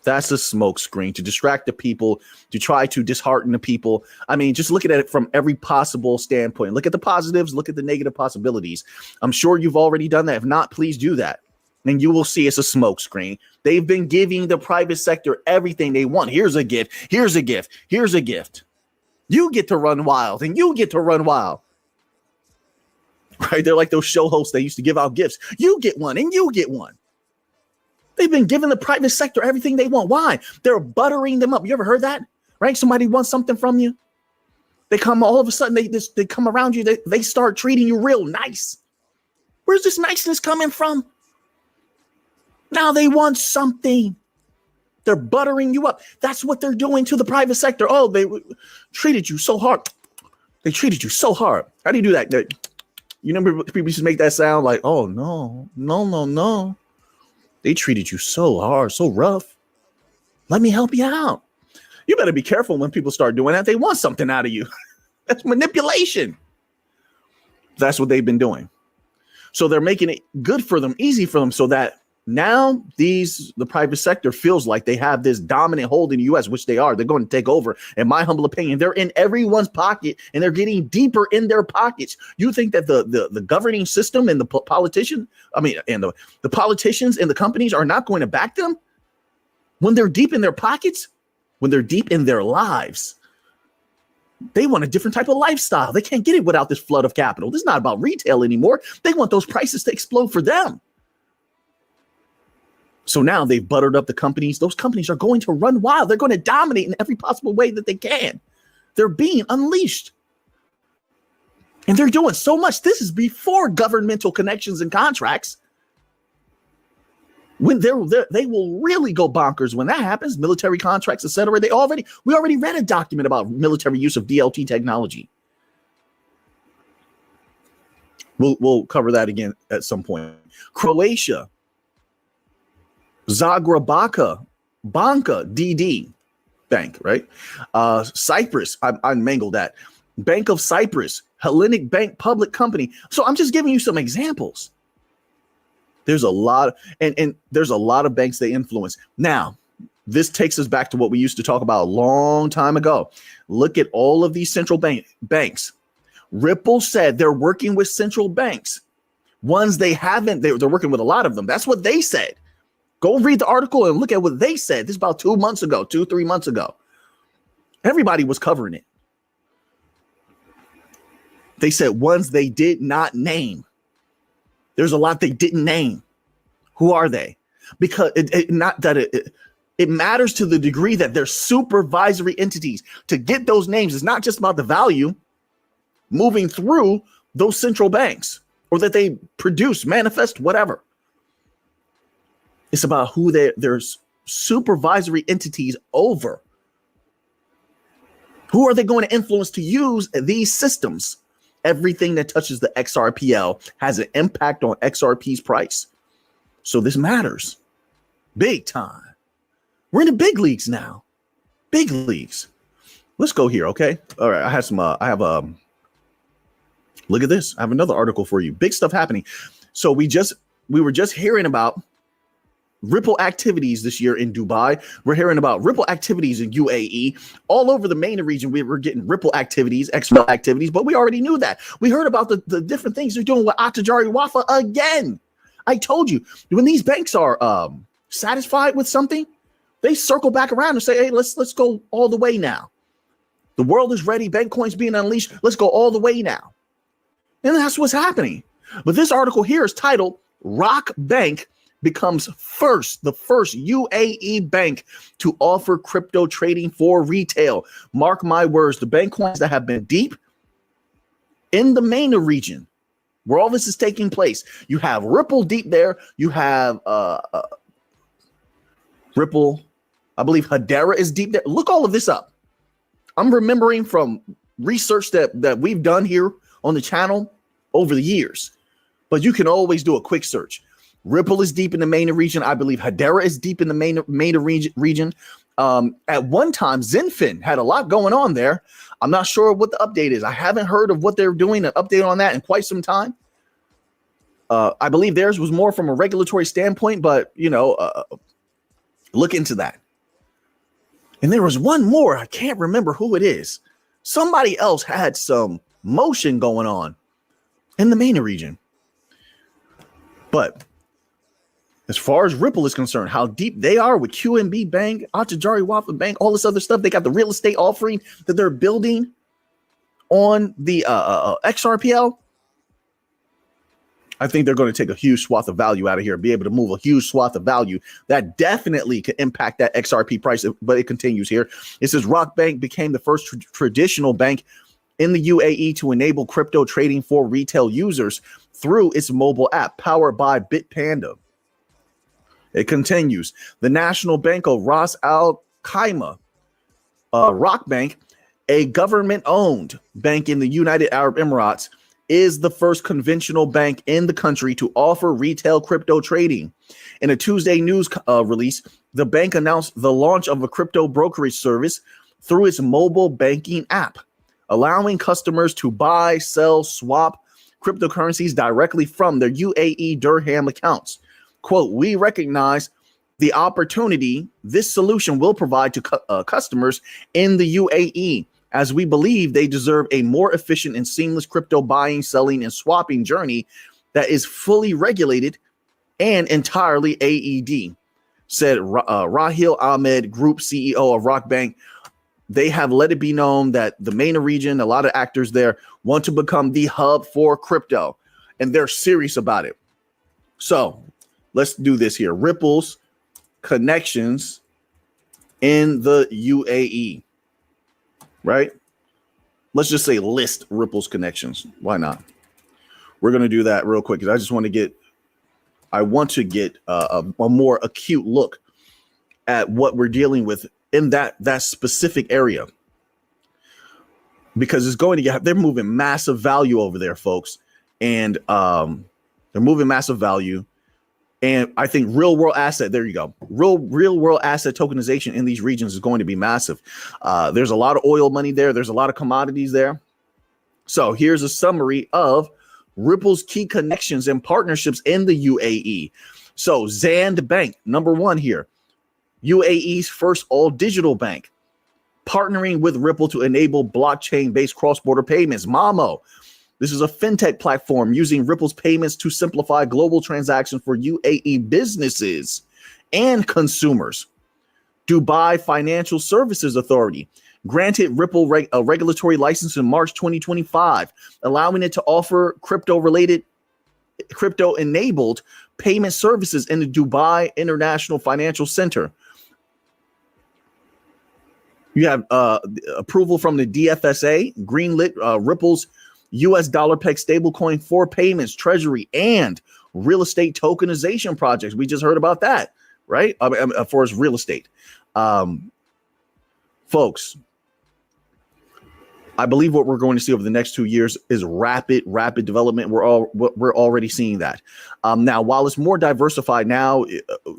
That's a smoke screen to distract the people, to try to dishearten the people. I mean, just look at it from every possible standpoint. Look at the positives, look at the negative possibilities. I'm sure you've already done that. If not, please do that. And you will see it's a smoke screen. They've been giving the private sector everything they want. Here's a gift. Here's a gift. Here's a gift. You get to run wild, and you get to run wild. Right? They're like those show hosts that used to give out gifts. You get one, and you get one. They've been giving the private sector everything they want. Why? They're buttering them up. You ever heard that? Right? Somebody wants something from you. They come all of a sudden, they come around you. They start treating you real nice. Where's this niceness coming from? Now they want something. They're buttering you up. That's what they're doing to the private sector. Oh, they treated you so hard. They treated you so hard. How do you do that? You remember people used to make that sound like, oh, no. They treated you so hard, so rough. Let me help you out. You better be careful when people start doing that. They want something out of you. That's manipulation. That's what they've been doing. So they're making it good for them, easy for them, so that now the private sector feels like they have this dominant hold in the U.S., which they are. They're going to take over. In my humble opinion, they're in everyone's pocket, and they're getting deeper in their pockets. You think that the governing system and the politicians and the companies are not going to back them when they're deep in their pockets, when they're deep in their lives? They want a different type of lifestyle. They can't get it without this flood of capital. This is not about retail anymore. They want those prices to explode for them. So now they've buttered up the companies. Those companies are going to run wild. They're going to dominate in every possible way that they can. They're being unleashed. And they're doing so much. This is before governmental connections and contracts. When they will really go bonkers when that happens, military contracts, etc. We already read a document about military use of DLT technology. We'll cover that again at some point. Croatia, Zagrebačka Banka DD Bank, right? Cyprus, I mangled that. Bank of Cyprus, Hellenic Bank Public Company. So I'm just giving you some examples. There's a lot, and there's a lot of banks they influence. Now, this takes us back to what we used to talk about a long time ago. Look at all of these central banks. Ripple said they're working with central banks. Ones they haven't, they're working with a lot of them. That's what they said. Go read the article and look at what they said. This is about 3 months ago. Everybody was covering it. They said ones they did not name. There's a lot they didn't name. Who are they? Because it matters to the degree that they're supervisory entities. To get those names is not just about the value moving through those central banks or that they produce, manifest, whatever. It's about who there's supervisory entities over. Who are they going to influence to use these systems? Everything that touches the XRPL has an impact on XRP's price. So this matters big time. We're in the big leagues now. Big leagues. Let's go here. Okay. All right. Look at this. I have another article for you. Big stuff happening. So we were just hearing about Ripple activities this year in Dubai. We're hearing about Ripple activities in UAE. All over the MENA region, we were getting Ripple activities, XRP activities, but we already knew that. We heard about the different things they're doing with Attajari Wafa again. I told you, when these banks are satisfied with something, they circle back around and say, hey, let's go all the way now. The world is ready. Bank coins being unleashed. Let's go all the way now. And that's what's happening. But this article here is titled Rock Bank becomes the first UAE bank to offer crypto trading for retail. Mark my words, the bank coins that have been deep in the MENA region, where all this is taking place. You have Ripple deep there. You have Ripple. I believe Hedera is deep there. Look all of this up. I'm remembering from research that we've done here on the channel over the years, but you can always do a quick search. Ripple is deep in the MENA region. I believe Hedera is deep in the MENA region. At one time, Zenfin had a lot going on there. I'm not sure what the update is. I haven't heard of what they're doing, an update on that in quite some time. I believe theirs was more from a regulatory standpoint, but, look into that. And there was one more. I can't remember who it is. Somebody else had some motion going on in the MENA region. But as far as Ripple is concerned, how deep they are with QNB Bank, Attajari Wafa Bank, all this other stuff. They got the real estate offering that they're building on the XRPL. I think they're going to take a huge swath of value out of here, be able to move a huge swath of value that definitely can impact that XRP price. But it continues here. It says Rock Bank became the first traditional bank in the UAE to enable crypto trading for retail users through its mobile app powered by Bitpanda. It continues. The National Bank of Ras Al Khaimah, Rock Bank, a government-owned bank in the United Arab Emirates, is the first conventional bank in the country to offer retail crypto trading. In a Tuesday news release, the bank announced the launch of a crypto brokerage service through its mobile banking app, allowing customers to buy, sell, swap cryptocurrencies directly from their UAE dirham accounts. Quote, we recognize the opportunity this solution will provide to customers in the UAE, as we believe they deserve a more efficient and seamless crypto buying, selling, and swapping journey that is fully regulated and entirely AED, said Rahil Ahmed, Group CEO of Rock Bank. They have let it be known that the MENA region, a lot of actors there, want to become the hub for crypto, and they're serious about it. So let's do this here. Ripple's connections in the UAE. Right? Let's just say list Ripple's connections. Why not? We're going to do that real quick because I want to get a more acute look at what we're dealing with in that specific area, because it's going to they're moving massive value over there, folks. And they're moving massive value. And I think real world asset, there you go. Real world asset tokenization in these regions is going to be massive. There's a lot of oil money there. There's a lot of commodities there. So here's a summary of Ripple's key connections and partnerships in the UAE. So Zand Bank, number one here, UAE's first all digital bank, partnering with Ripple to enable blockchain-based cross-border payments. Mamo, this is a fintech platform using Ripple's payments to simplify global transactions for UAE businesses and consumers. Dubai Financial Services Authority granted Ripple a regulatory license in March 2025, allowing it to offer crypto-enabled payment services in the Dubai International Financial Center. You have approval from the DFSA, greenlit Ripple's US dollar peg stablecoin for payments, treasury, and real estate tokenization projects. We just heard about that, right? For its real estate. Folks, I believe what we're going to see over the next 2 years is rapid development. We're already seeing that. Now, while it's more diversified now,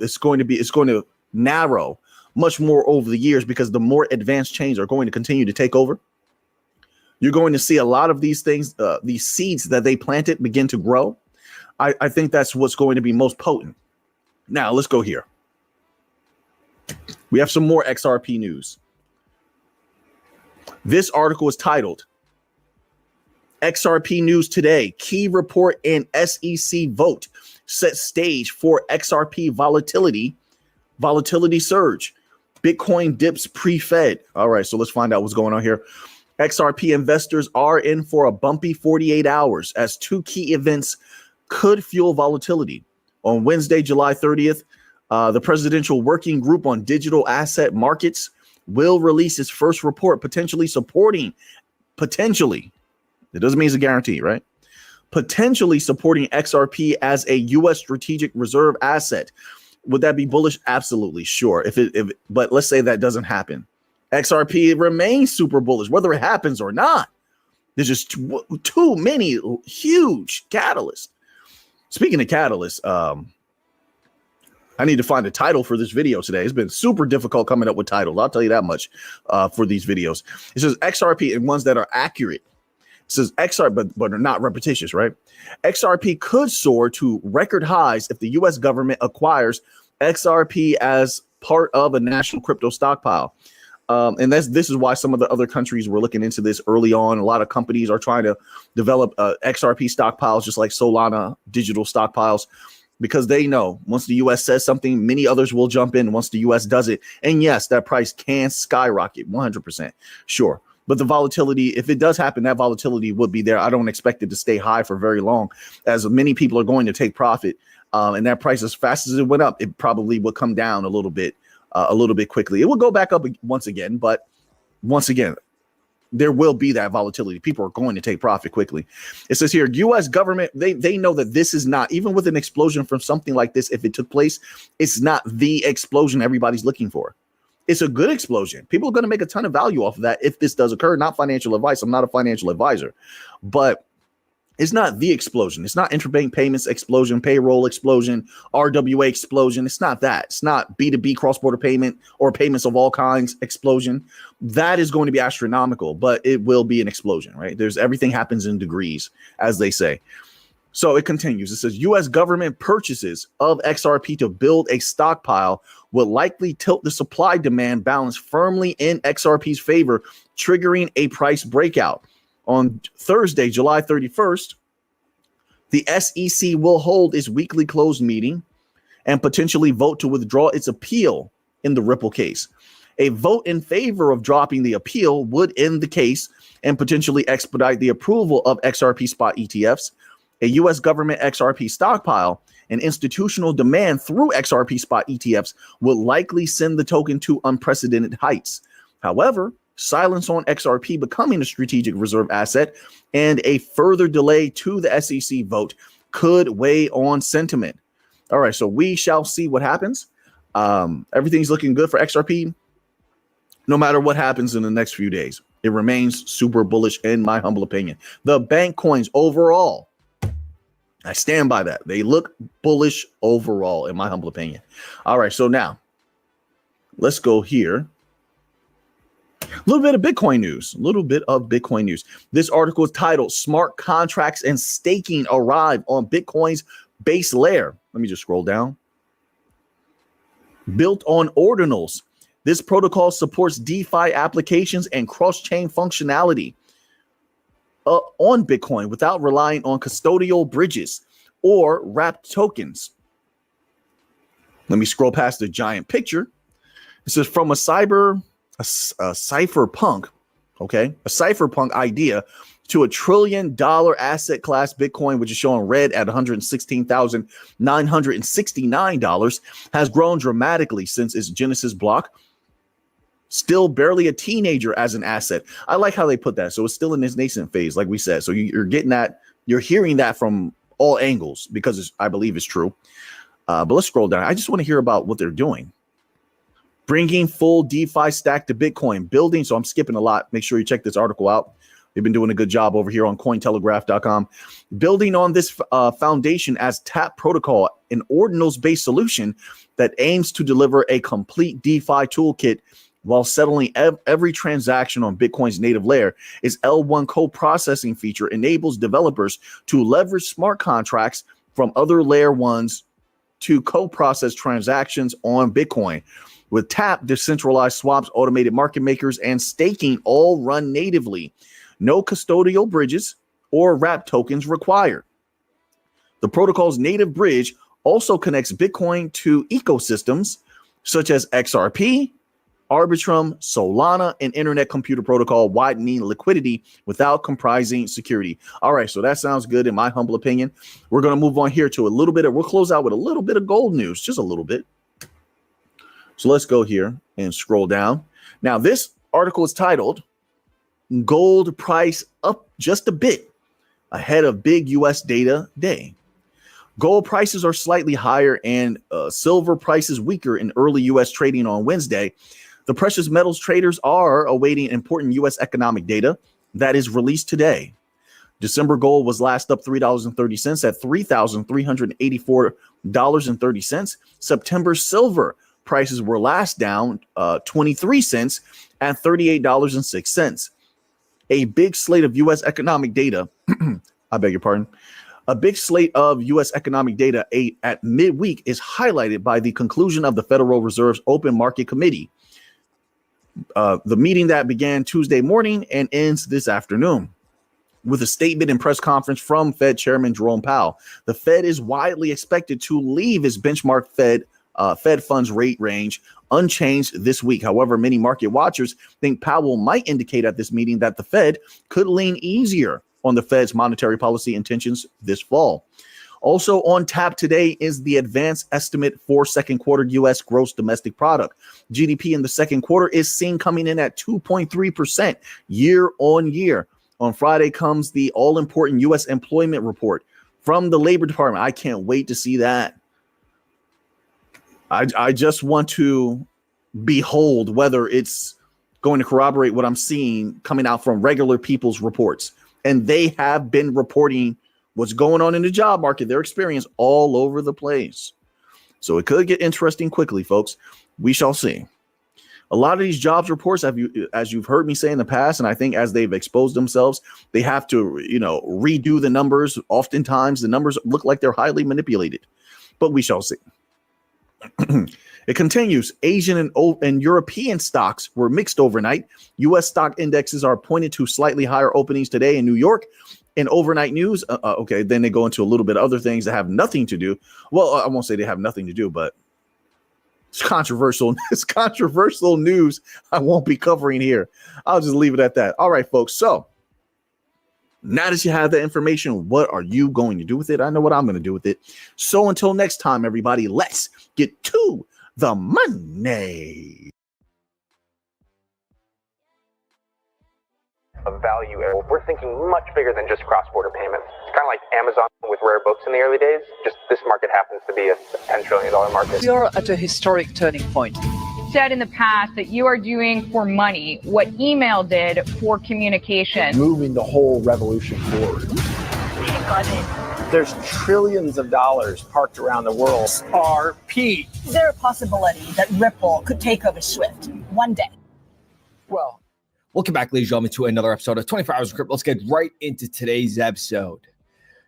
it's going to narrow much more over the years because the more advanced chains are going to continue to take over. You're going to see a lot of these things, these seeds that they planted begin to grow. I think that's what's going to be most potent. Now, let's go here. We have some more XRP news. This article is titled XRP News Today. Key report and SEC vote set stage for XRP volatility surge. Bitcoin dips pre-Fed. All right, so let's find out what's going on here. XRP investors are in for a bumpy 48 hours as two key events could fuel volatility. On Wednesday, July 30th, the Presidential Working Group on Digital Asset Markets will release its first report, potentially, it doesn't mean it's a guarantee, right? Potentially supporting XRP as a U.S. strategic reserve asset. Would that be bullish? Absolutely, sure. But let's say that doesn't happen. XRP remains super bullish, whether it happens or not. There's just too many huge catalysts. Speaking of catalysts, I need to find a title for this video today. It's been super difficult coming up with titles. I'll tell you that much for these videos. It says XRP and ones that are accurate. It says XRP, but are not repetitious, right? XRP could soar to record highs if the U.S. government acquires XRP as part of a national crypto stockpile. And this is why some of the other countries were looking into this early on. A lot of companies are trying to develop XRP stockpiles, just like Solana digital stockpiles, because they know once the U.S. says something, many others will jump in once the U.S. does it. And yes, that price can skyrocket 100%. Sure. But the volatility, if it does happen, that volatility would be there. I don't expect it to stay high for very long, as many people are going to take profit. And that price, as fast as it went up, it probably will come down a little bit quickly. It will go back up once again, but once again, there will be that volatility. People are going to take profit quickly. It says here, U.S. government, they know that this is not, even with an explosion from something like this, if it took place, it's not the explosion everybody's looking for. It's a good explosion. People are going to make a ton of value off of that if this does occur. Not financial advice. I'm not a financial advisor, but it's not the explosion. It's not interbank payments explosion, payroll explosion, RWA explosion. It's not that. It's not B2B cross-border payment or payments of all kinds explosion. That is going to be astronomical, but it will be an explosion, right? Everything happens in degrees, as they say. So it continues. It says U.S. government purchases of XRP to build a stockpile will likely tilt the supply-demand balance firmly in XRP's favor, triggering a price breakout. On Thursday, July 31st, the SEC will hold its weekly closed meeting and potentially vote to withdraw its appeal in the Ripple case. A vote in favor of dropping the appeal would end the case and potentially expedite the approval of XRP spot ETFs. A U.S. government XRP stockpile and institutional demand through XRP spot ETFs will likely send the token to unprecedented heights. However, silence on XRP becoming a strategic reserve asset and a further delay to the SEC vote could weigh on sentiment. All right, so we shall see what happens. Everything's looking good for XRP. No matter what happens in the next few days, it remains super bullish in my humble opinion. The bank coins overall, I stand by that. They look bullish overall, in my humble opinion. All right, so now let's go here. A little bit of Bitcoin news. This article is titled "Smart Contracts and Staking Arrive on Bitcoin's Base Layer." Let me just scroll down. Built on ordinals, this protocol supports DeFi applications and cross-chain functionality on Bitcoin without relying on custodial bridges or wrapped tokens. Let me scroll past the giant picture. It says from a cypherpunk idea to $1 trillion asset class, Bitcoin, which is showing red at $116,969, has grown dramatically since its Genesis block. Still barely a teenager as an asset. I like how they put that. So it's still in this nascent phase, like we said. So you're getting that, you're hearing that from all angles because I believe it's true. But let's scroll down. I just want to hear about what they're doing. Bringing full DeFi stack to Bitcoin, building. So I'm skipping a lot. Make sure you check this article out. They've been doing a good job over here on Cointelegraph.com. Building on this foundation as Tap Protocol, an ordinals-based solution that aims to deliver a complete DeFi toolkit while settling every transaction on Bitcoin's native layer. Its L1 co-processing feature enables developers to leverage smart contracts from other layer ones to co-process transactions on Bitcoin. With Tap, decentralized swaps, automated market makers, and staking all run natively. No custodial bridges or wrap tokens required. The protocol's native bridge also connects Bitcoin to ecosystems such as XRP, Arbitrum, Solana, and Internet Computer Protocol, widening liquidity without compromising security. All right, so that sounds good in my humble opinion. We're going to move on here to we'll close out with a little bit of gold news, just a little bit. So let's go here and scroll down. Now, this article is titled "Gold Price Up Just a Bit Ahead of Big U.S. Data Day." Gold prices are slightly higher and silver prices weaker in early U.S. trading on Wednesday. The precious metals traders are awaiting important U.S. economic data that is released today. December gold was last up $3.30 at $3,384.30. September silver prices were last down 23 cents at $38.06. A big slate of U.S. economic data, I beg your pardon, a big slate of U.S. economic data at midweek is highlighted by the conclusion of the Federal Reserve's Open Market Committee. The meeting that began Tuesday morning and ends this afternoon with a statement and press conference from Fed Chairman Jerome Powell. The Fed is widely expected to leave its benchmark Fed Fed funds rate range unchanged this week. However, many market watchers think Powell might indicate at this meeting that the Fed could lean easier on the Fed's monetary policy intentions this fall. Also on tap today is the advanced estimate for second quarter U.S. gross domestic product. GDP in the second quarter is seen coming in at 2.3% year on year. On Friday comes the all-important U.S. employment report from the Labor Department. I can't wait to see that. I just want to behold whether it's going to corroborate what I'm seeing coming out from regular people's reports. And they have been reporting what's going on in the job market, their experience all over the place. So it could get interesting quickly, folks. We shall see. A lot of these jobs reports, as you've heard me say in the past, and I think as they've exposed themselves, they have to, redo the numbers. Oftentimes, the numbers look like they're highly manipulated, but we shall see. It continues. Asian and European stocks were mixed overnight. U.S. stock indexes are pointed to slightly higher openings today in New York. In overnight news, okay, then they go into a little bit of other things that have nothing to do. Well, I won't say they have nothing to do, but it's controversial. It's controversial news I won't be covering here. I'll just leave it at that. All right, folks. So now that you have that information, what are you going to do with it? I know what I'm going to do with it. So until next time, everybody, let's get to the money. Of value, we're thinking much bigger than just cross-border payments. It's kind of like Amazon with rare books in the early days. Just this market happens to be a $10 trillion market. We are at a historic turning point. Said in the past that you are doing for money what email did for communication. Moving the whole revolution forward. There's trillions of dollars parked around the world. RP. Is there a possibility that Ripple could take over Swift one day? Well, welcome back, ladies and gentlemen, to another episode of 24 Hours of Crypto. Let's get right into today's episode.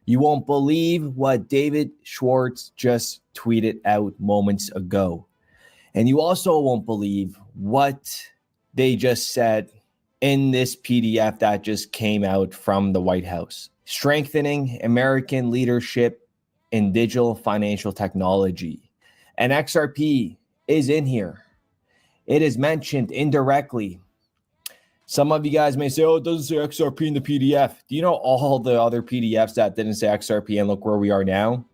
You won't believe what David Schwartz just tweeted out moments ago. And you also won't believe what they just said in this PDF that just came out from the White House. Strengthening American leadership in digital financial technology. And XRP is in here. It is mentioned indirectly. Some of you guys may say, oh, it doesn't say XRP in the PDF. Do you know all the other PDFs that didn't say XRP and look where we are now?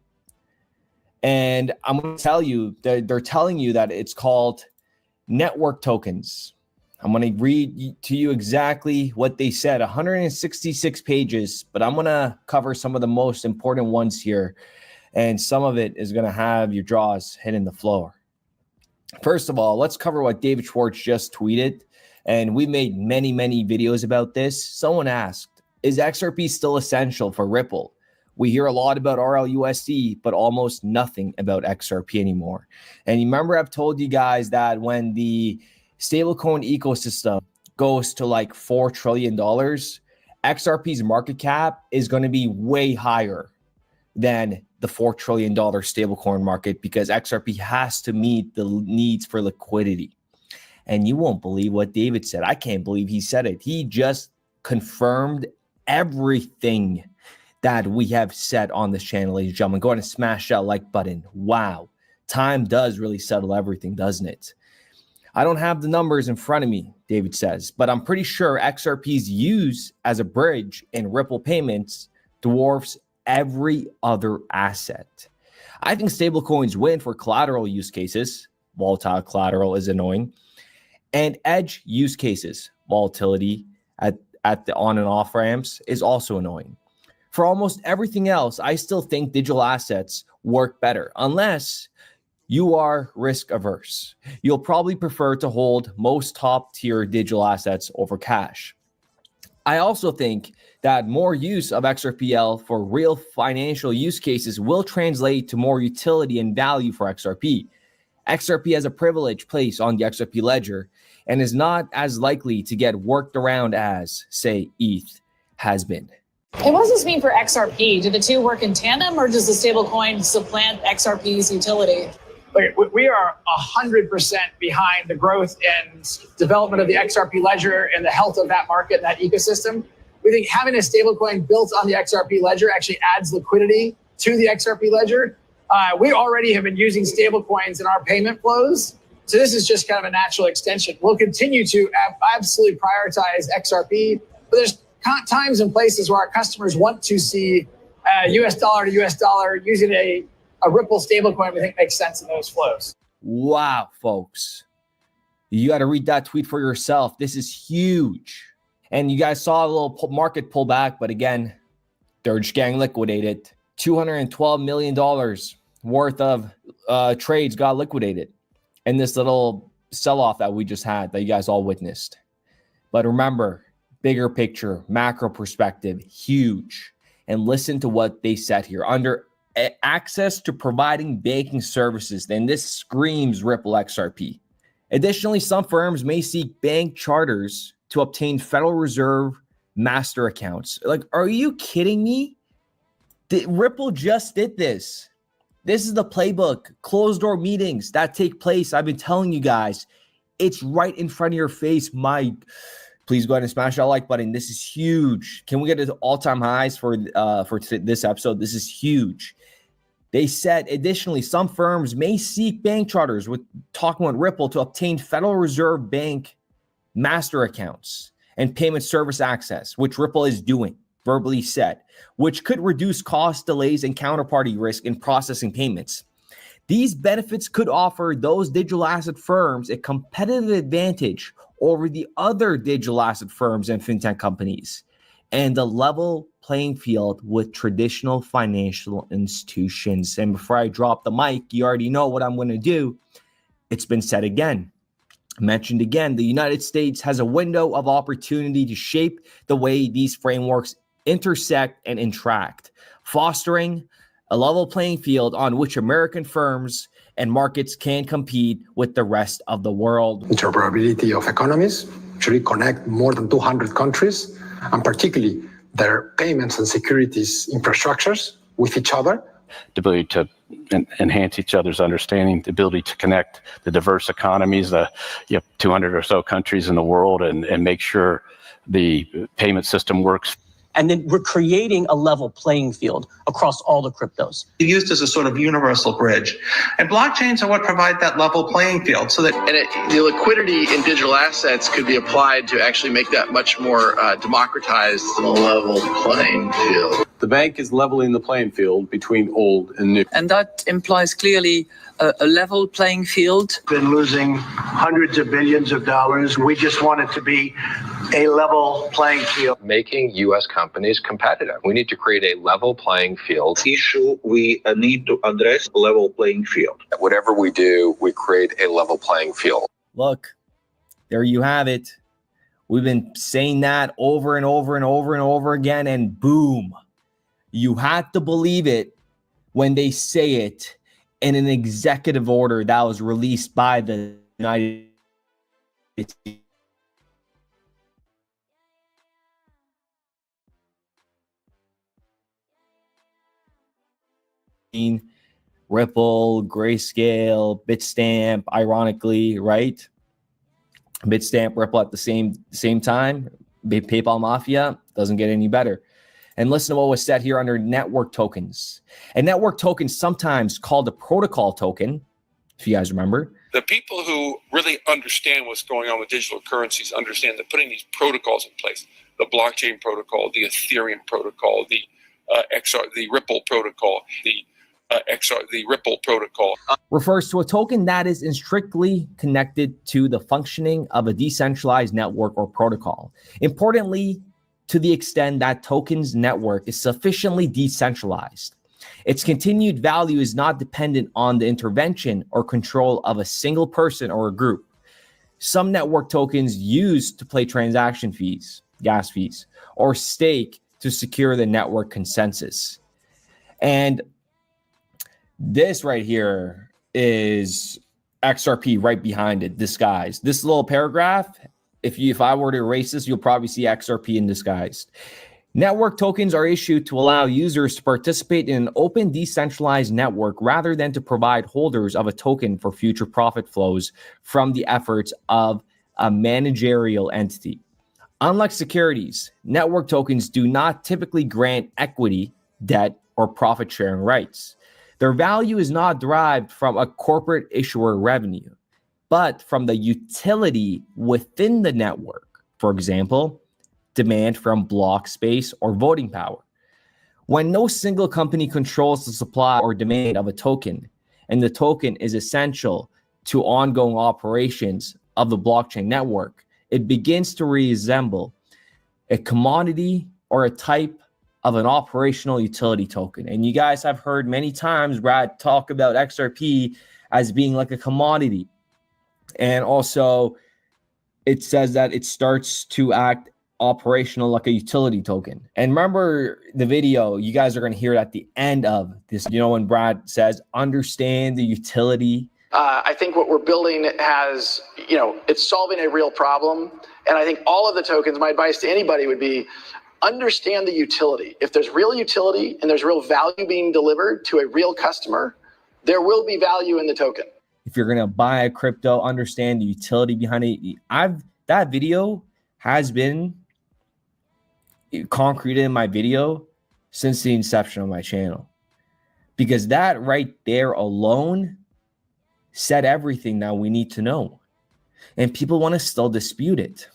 And I'm going to tell you, they're telling you that it's called network tokens. I'm going to read to you exactly what they said, 166 pages, but I'm going to cover some of the most important ones here. And some of it is going to have your jaws hitting the floor. First of all, let's cover what David Schwartz just tweeted. And we made many, many videos about this. Someone asked, is XRP still essential for Ripple? We hear a lot about RLUSD, but almost nothing about XRP anymore. And you remember I've told you guys that when the stablecoin ecosystem goes to like $4 trillion, XRP's market cap is going to be way higher than the $4 trillion stablecoin market because XRP has to meet the needs for liquidity. And you won't believe what David said. I can't believe he said it. He just confirmed everything that we have said on this channel, ladies and gentlemen. Go ahead and smash that like button. Wow. Time does really settle everything, doesn't it? I don't have the numbers in front of me, David says, but I'm pretty sure XRP's use as a bridge in Ripple payments dwarfs every other asset. I think stablecoins win for collateral use cases. Volatile collateral is annoying. And edge use cases, volatility at the on and off ramps is also annoying. For almost everything else, I still think digital assets work better unless you are risk averse. You'll probably prefer to hold most top tier digital assets over cash. I also think that more use of XRPL for real financial use cases will translate to more utility and value for XRP. XRP has a privileged place on the XRP ledger and is not as likely to get worked around as, say, ETH has been. And what does this mean for XRP? Do the two work in tandem, or does the stablecoin supplant XRP's utility? We are 100% behind the growth and development of the XRP ledger and the health of that market and that ecosystem. We think having a stablecoin built on the XRP ledger actually adds liquidity to the XRP ledger. We already have been using stablecoins in our payment flows. So this is just kind of a natural extension. We'll continue to absolutely prioritize XRP, but there's times and places where our customers want to see US dollar to US dollar using a Ripple stablecoin we think makes sense in those flows. Wow, folks. You got to read that tweet for yourself. This is huge. And you guys saw a little market pullback, but again, they're just getting liquidated. $212 million worth of trades got liquidated in this little sell-off that we just had that you guys all witnessed. But remember, bigger picture, macro perspective, huge. And listen to what they said here. Under access to providing banking services, then this screams Ripple XRP. Additionally, some firms may seek bank charters to obtain Federal Reserve master accounts. Like, are you kidding me? Ripple just did this. This is the playbook. Closed door meetings that take place. I've been telling you guys, it's right in front of your face. Please go ahead and smash that like button. This is huge. Can we get to all-time highs for this episode? This is huge. They said, additionally, some firms may seek bank charters with talking with Ripple to obtain Federal Reserve Bank master accounts and payment service access, which Ripple is doing, verbally said, which could reduce cost, delays, and counterparty risk in processing payments. These benefits could offer those digital asset firms a competitive advantage over the other digital asset firms and fintech companies, and a level playing field with traditional financial institutions. And before I drop the mic, you already know what I'm going to do. It's been said again, mentioned again. The United States has a window of opportunity to shape the way these frameworks intersect and interact, fostering a level playing field on which American firms and markets can compete with the rest of the world. Interoperability of economies should connect more than 200 countries, and particularly their payments and securities infrastructures with each other. The ability to enhance each other's understanding, the ability to connect the diverse economies, the 200 or so countries in the world, and make sure the payment system works. And then we're creating a level playing field across all the cryptos. Used as a sort of universal bridge. And blockchains are what provide that level playing field so that the liquidity in digital assets could be applied to actually make that much more democratized. A level playing field. The bank is leveling the playing field between old and new. And that implies clearly a level playing field. Been losing hundreds of billions of dollars. We just want it to be a level playing field. Making U.S. companies competitive. We need to create a level playing field. Issue we need to address level playing field. Whatever we do, we create a level playing field. Look, there you have it. We've been saying that over and over and over and over again, and boom. You had to believe it when they say it in an executive order that was released by the United States. Ripple, Grayscale, Bitstamp, ironically, right? Bitstamp, Ripple at the same time. PayPal Mafia doesn't get any better. And listen to what was said here under network tokens. A network token, sometimes called a protocol token, if you guys remember. The people who really understand what's going on with digital currencies understand that putting these protocols in place, the blockchain protocol, the Ethereum protocol, the Ripple protocol, the Ripple protocol. Refers to a token that is strictly connected to the functioning of a decentralized network or protocol. Importantly, to the extent that token's network is sufficiently decentralized. Its continued value is not dependent on the intervention or control of a single person or a group. Some network tokens used to pay transaction fees, gas fees, or stake to secure the network consensus. And this right here is XRP right behind it, disguised. This little paragraph, if I were to erase this, you'll probably see XRP in disguised. Network tokens are issued to allow users to participate in an open, decentralized network rather than to provide holders of a token for future profit flows from the efforts of a managerial entity. Unlike securities, network tokens do not typically grant equity, debt, or profit sharing rights. Their value is not derived from a corporate issuer revenue, but from the utility within the network. For example, demand from block space or voting power. When no single company controls the supply or demand of a token, and the token is essential to ongoing operations of the blockchain network, it begins to resemble a commodity or a type of an operational utility token. And you guys have heard many times Brad talk about XRP as being like a commodity. And also it says that it starts to act operational like a utility token. And remember the video, you guys are going to hear it at the end of this, when Brad says, understand the utility. I think what we're building has, it's solving a real problem. And I think all of the tokens, my advice to anybody would be, understand the utility. If there's real utility and there's real value being delivered to a real customer, there will be value in the token. If you're going to buy a crypto, understand the utility behind it. That video has been concreted in my video since the inception of my channel, because that right there alone said everything that we need to know, and people want to still dispute it.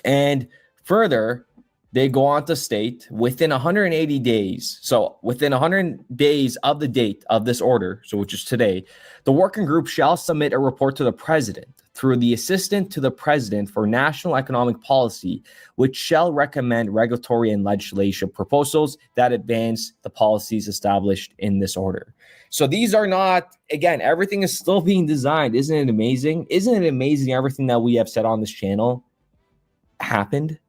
And further, they go on to state within 180 days, so within 100 days of the date of this order, so which is today, the working group shall submit a report to the president through the assistant to the president for national economic policy, which shall recommend regulatory and legislation proposals that advance the policies established in this order. So these are not, again, everything is still being designed. Isn't it amazing? Isn't it amazing everything that we have said on this channel happened?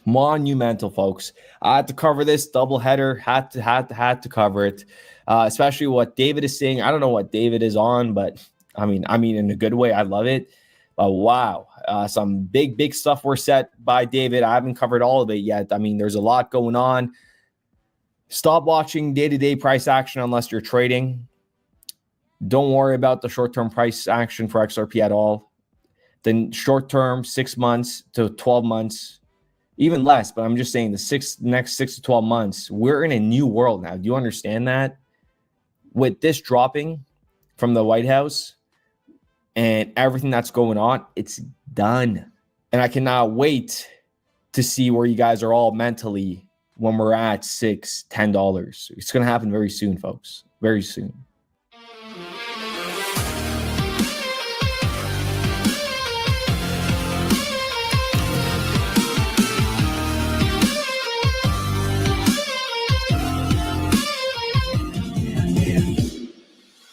Monumental, folks. I had to cover this double header, had to cover it, especially what David is saying. I don't know what David is on, but I mean, in a good way, I love it. But wow, some big stuff were set by David. I haven't covered all of it yet. I mean, there's a lot going on. Stop watching day-to-day price action unless you're trading. Don't worry about the short-term price action for XRP at all. The short-term, 6 months to 12 months, even less, but I'm just saying the next 6 to 12 months, we're in a new world now. Do you understand that? With this dropping from the White House and everything that's going on, it's done. And I cannot wait to see where you guys are all mentally when we're at $6, $10. It's going to happen very soon, folks. Very soon.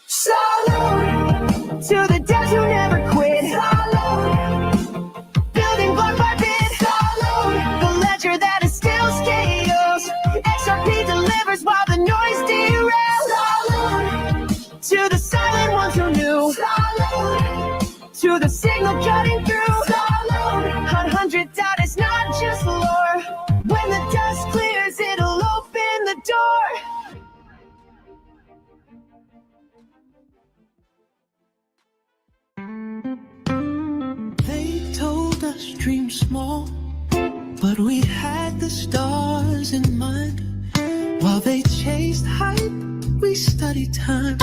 Salute to the devs who never quit. Salute, building block by bit. Salute, the ledger that is still chaos. XRP delivers while the noise derails. Salute to the silent ones who knew. Salute to the signal cutting through. Salute, 100 is not just lore. When the dust clears, it'll open the door. Told us dream small, but we had the stars in mind. While they chased hype, we studied time.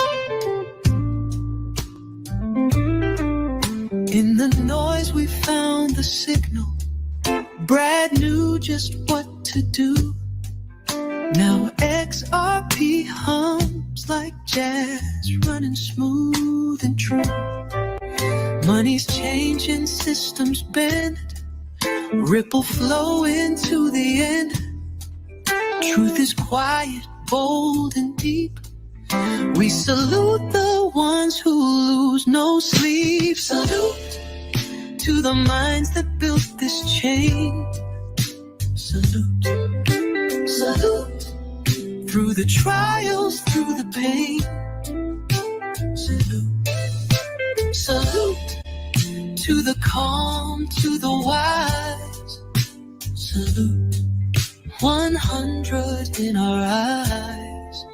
In the noise we found the signal. Brad knew just what to do. Now XRP hums like jazz, running smooth and true. Money's changing, systems bend, ripple flow into the end. Truth is quiet, bold and deep. We salute the ones who lose no sleep. Salute to the minds that built this chain. Salute, salute through the trials, through the pain. Salute, salute to the calm, to the wise. Salute, 100 in our eyes.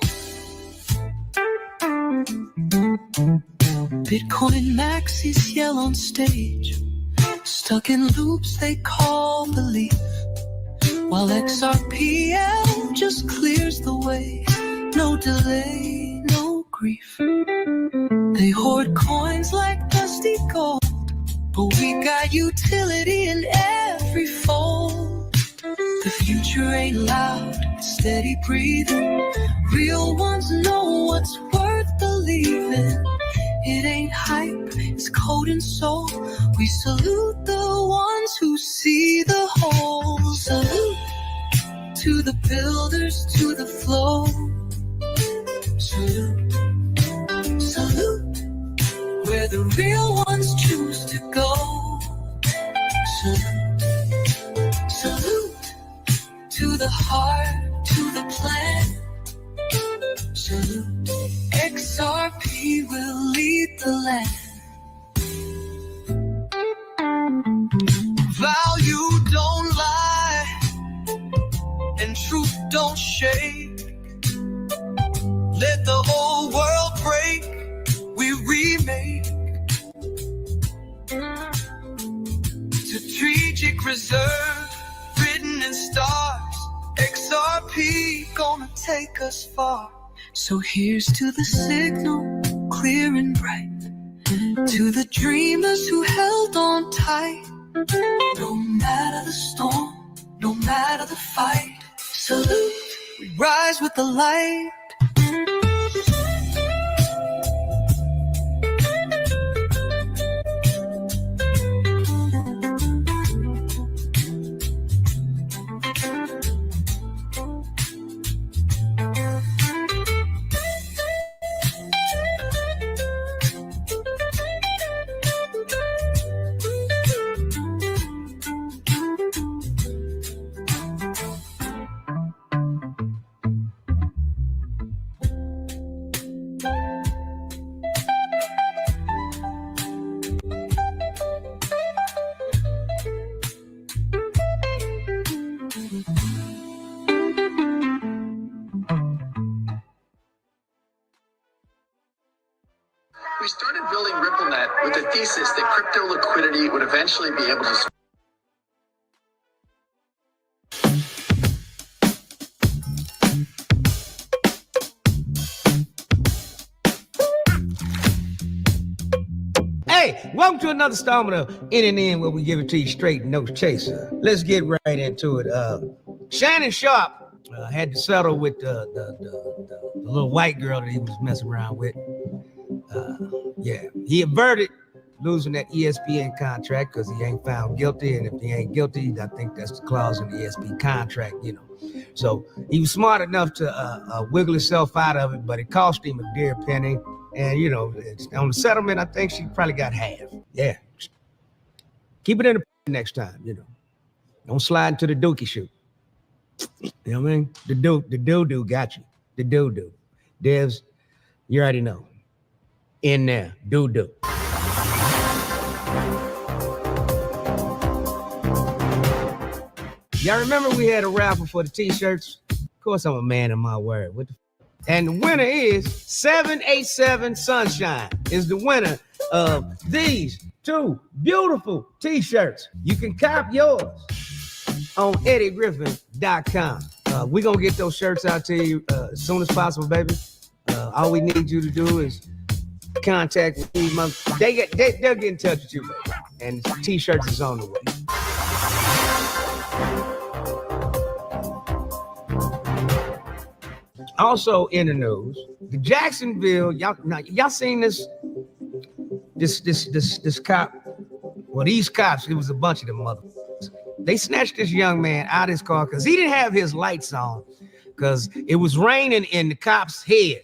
Bitcoin maxis yell on stage, stuck in loops they call belief, while XRPL just clears the way No delay, no grief. They hoard coins like dusty gold, but we got utility in every fold. The future ain't loud, it's steady breathing. Real ones know what's worth believing. It ain't hype, it's code and soul. We salute the ones who see the whole. Salute to the builders, to the flow. Salute, salute, where the real ones choose to go. Salute, salute, to the heart, to the plan. Salute, XRP will lead the land. Value don't lie, and truth don't shake. Let the whole world break, we remake. Strategic reserve, written in stars. XRP gonna take us far. So here's to the signal, clear and bright. To the dreamers who held on tight. No matter the storm, no matter the fight. Salute, we rise with the light. We started building RippleNet with the thesis that crypto liquidity would eventually be able to. Hey, welcome to another installment of In and In, where we give it to you straight and no chaser. Let's get right into it. Shannon Sharp had to settle with the little white girl that he was messing around with. He averted losing that ESPN contract because he ain't found guilty, and if he ain't guilty, I think that's the clause in the ESPN contract, you know. So he was smart enough to wiggle himself out of it, but it cost him a dear penny. And, you know, on the settlement, I think she probably got half. Yeah. Keep it in the next time, you know. Don't slide into the dookie shoe. You know what I mean? The doo-doo got you. The doo-doo. Devs, you already know. In there, doo-doo. Y'all remember we had a raffle for the t-shirts? Of course, I'm a man of my word. What the And the winner is 787 Sunshine is the winner of these two beautiful t-shirts. You can cop yours on EddieGriffin.com. We're going to get those shirts out to you as soon as possible, baby. All we need you to do is contact me. They'll get in touch with you, baby. And the t-shirts is on the way. Also in the news, the Jacksonville, y'all seen this cop? Well, these cops, it was a bunch of them motherfuckers. They snatched this young man out of his car because he didn't have his lights on because it was raining in the cop's head.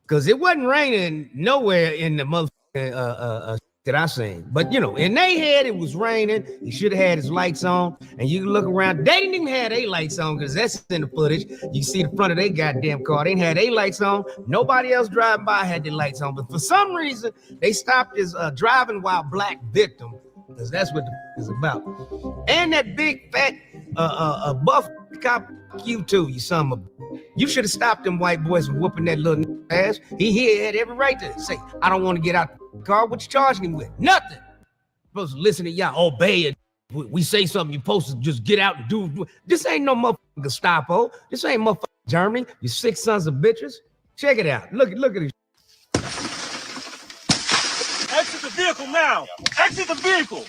Because it wasn't raining nowhere in the motherfucking that I seen. But, you know, in their head, it was raining. He should have had his lights on. And you can look around. They didn't even have their lights on because that's in the footage. You see the front of their goddamn car. They didn't have their lights on. Nobody else driving by had their lights on. But for some reason, they stopped his driving while black victim, because that's what the is about. And that big, fat, buff cop, you too, you son of a... You should have stopped them white boys from whooping that little ass. He had every right to say, I don't want to get out the car. What you charging him with? Nothing. Supposed to listen to y'all, obey it. We say something, you're supposed to just get out and do. This ain't no motherfucking Gestapo. This ain't motherfucking Germany, you sick sons of bitches. Check it out. Look at this. Exit the vehicle now. Exit the vehicle.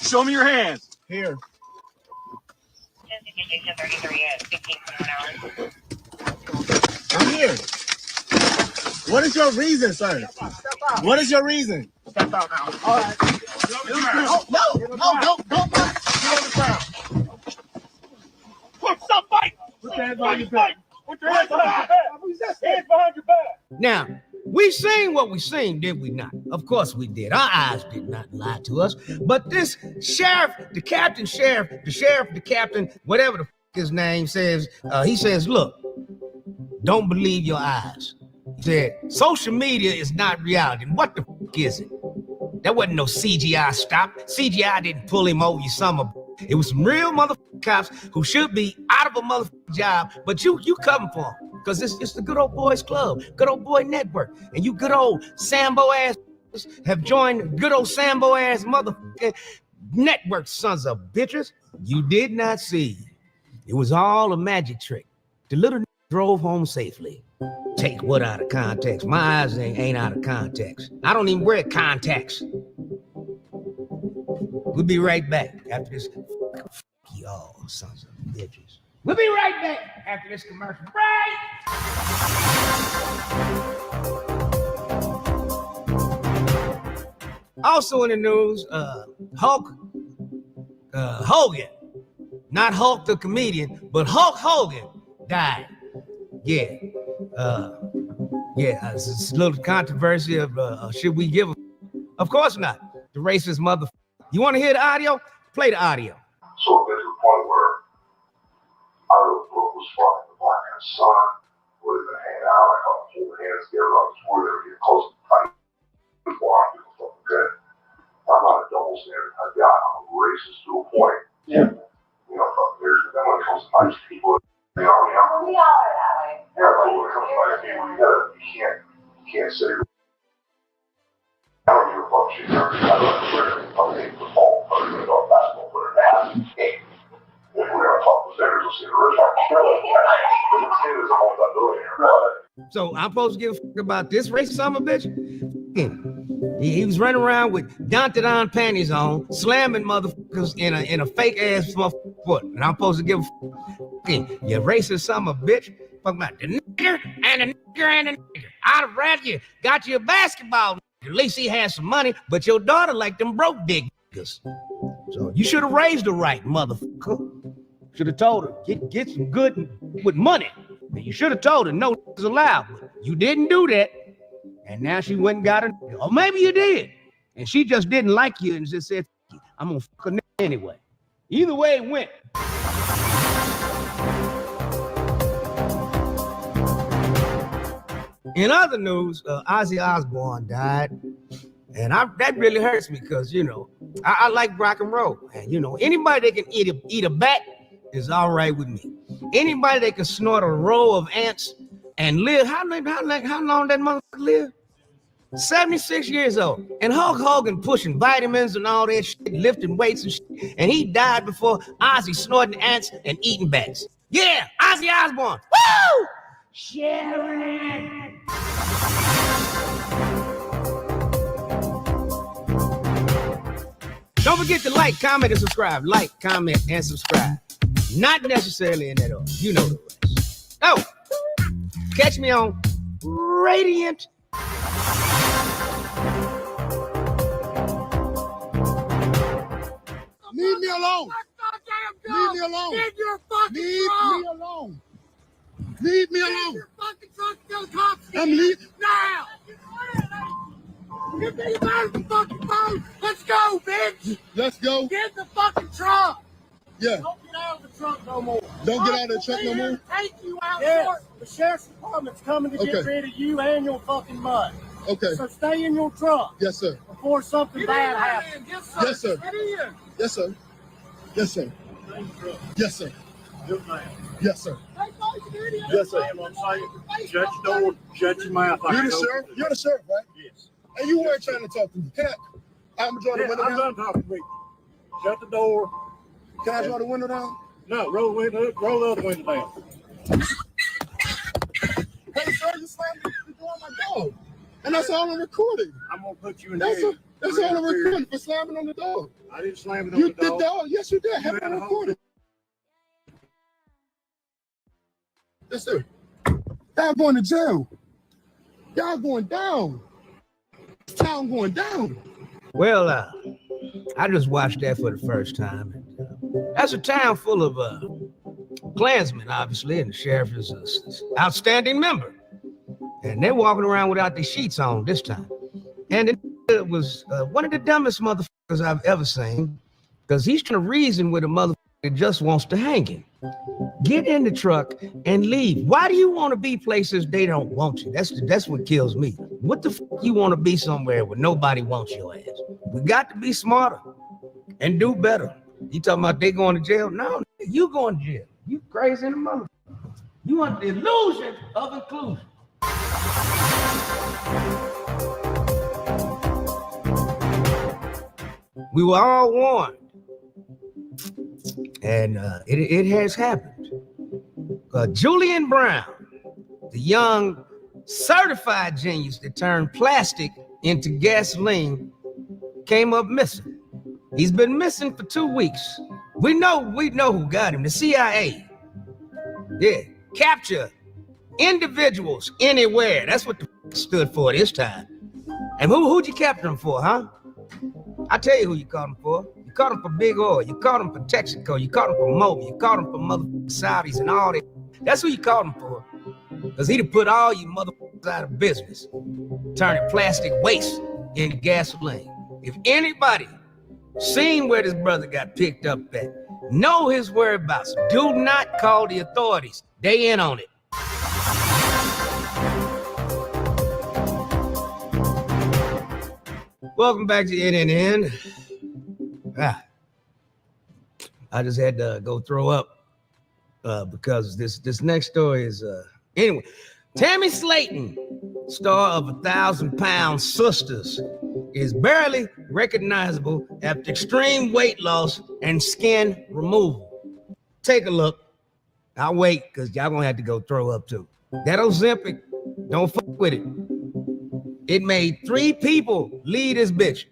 Show me your hands. Here. I'm here. What is your reason, sir? Step out. What is your reason? Step out now. All right. No, don't. Get on the ground. Put somebody. Put your hands behind your back. Put your hands behind your back. Hands behind your back. Now, we seen what we seen, did we not? Of course we did. Our eyes did not lie to us. But this sheriff, the captain, whatever the his name says, he says, look, don't believe your eyes. He said, social media is not reality. What the is it? That wasn't no CGI stop. CGI didn't pull him over, you summer. It was some real motherfucking cops who should be out of a motherfucking job, but you coming for them. Because it's the good old boys club, good old boy network. And you good old Sambo ass have joined good old Sambo ass motherfucking network, sons of bitches. You did not see. It was all a magic trick. The little drove home safely. Take what out of context? My eyes ain't out of context. I don't even wear contacts. We'll be right back after this. Y'all, sons of bitches. We'll be right back after this commercial break. Also in the news, Hulk Hogan, not Hulk the comedian, but Hulk Hogan died. Yeah, it's a little controversy of should we give a... Of course not. The racist mother. You want to hear the audio? Play the audio. So there's a point where I wrote a book was fucking the black man's son, would have been hanging out, I caught them holding hands together on the tour, they were getting close to the fight. People fucking good. I'm not a double standard type guy, I'm a racist to a point. Yeah. You know, fuck, then when it comes to fighting people, you know, we all are that way. Yeah, like when it comes to fighting people, you can't say, I don't give a fuck shit, I don't care, I'm a football player, I'm a basketball player, that's the game. If we're gonna talk to vendors, let's see the rest of So I'm supposed to give a fuck about this racist son of a bitch? He was running around with Don panties on, slamming motherfuckers in a fake ass motherfucking foot. And I'm supposed to give a fuck. You racist son of a bitch. Fuck about the nigger and the nigger and the nigger. I'd have rather you got you a basketball. At least he has some money, but your daughter like them broke dick niggas. So you should have raised her right, motherfucker. Should have told her, get some good with money. And you should have told her, no is allowed. But you didn't do that. And now she went and got her. Or maybe you did. And she just didn't like you and just said, I'm gonna fuck her anyway. Either way it went. In other news, Ozzy Osbourne died. And that really hurts me because, you know, I like rock and roll. And, you know, anybody that can eat a bat is all right with me. Anybody that can snort a row of ants and live, how long that motherfucker live? 76 years old. And Hulk Hogan pushing vitamins and all that shit, lifting weights and shit. And he died before Ozzy snorting ants and eating bats. Yeah, Ozzy Osbourne. Woo! Sharon! Don't forget to like, comment, and subscribe. Like, comment, and subscribe. Not necessarily in that order. You know the rest. Oh, catch me on Radiant. Leave me alone. Leave me alone. Get your fucking truck. Leave me alone. Leave me alone. Get your fucking truck. Tell the cops. I'm leaving now. Get me out of the fucking phone. Let's go, bitch. Let's go. Get in the fucking truck. Yeah. Don't get out of the truck no more. Don't get out of the truck no more? Take you out. Yes. The sheriff's department's coming to get rid of you and your fucking money. Okay. So stay in your truck. Yes, sir. Before something bad happens. Yes, sir. Get in. Yes, sir. Yes, sir. Yes, sir. Yes, sir. Yes, sir. Shut your door. Shut your mouth. You're the sheriff? You're the sheriff, right? Yes. And you weren't trying to talk to me. I'm drawing the window down? I'm done talking to me. Shut the door. Can I draw the window down? No, roll the other window down. Hey, sir, you slammed the door on my dog. And that's all I'm recording. I'm going to put you in jail. That's all I'm recording for slamming on the dog. I didn't slam it on the dog. You did, dog. Yes, you did. Have it on recording. Yes, sir. Y'all going to jail. Y'all going down. Town going down. Well, I just watched that for the first time. That's a town full of Klansmen, obviously, and the sheriff is an outstanding member. And they're walking around without their sheets on this time. And it was one of the dumbest motherfuckers I've ever seen, because he's trying to reason with a motherfucker that just wants to hang him. Get in the truck and leave. Why do you want to be places they don't want you? That's what kills me. What the fuck you want to be somewhere where nobody wants your ass? We got to be smarter and do better. You talking about they going to jail? No, you going to jail. You crazy in the mother. You want the illusion of inclusion. We were all warned, and it has happened. Julian Brown, the young certified genius that turned plastic into gasoline, came up missing. He's been missing for 2 weeks. We know who got him, the CIA. Yeah, capture individuals anywhere. That's what the stood for this time. And who'd you capture him for, huh? I tell you who you caught him for. You caught him for Big Oil. You caught him for Texaco. You caught him for Mobil. You caught him for motherfucking Saudis and all that. That's who you caught him for. Because he'd have put all you motherfuckers out of business, turning plastic waste into gasoline. If anybody seen where this brother got picked up at, know his whereabouts, do not call the authorities. They in on it. Welcome back to NNN. I just had to go throw up because this next story is anyway. Tammy Slayton, star of 1,000 Pound Sisters, is barely recognizable after extreme weight loss and skin removal. Take a look. I'll wait because y'all gonna have to go throw up too. That Ozempic, don't fuck with it. It made 3 people leave this bitch.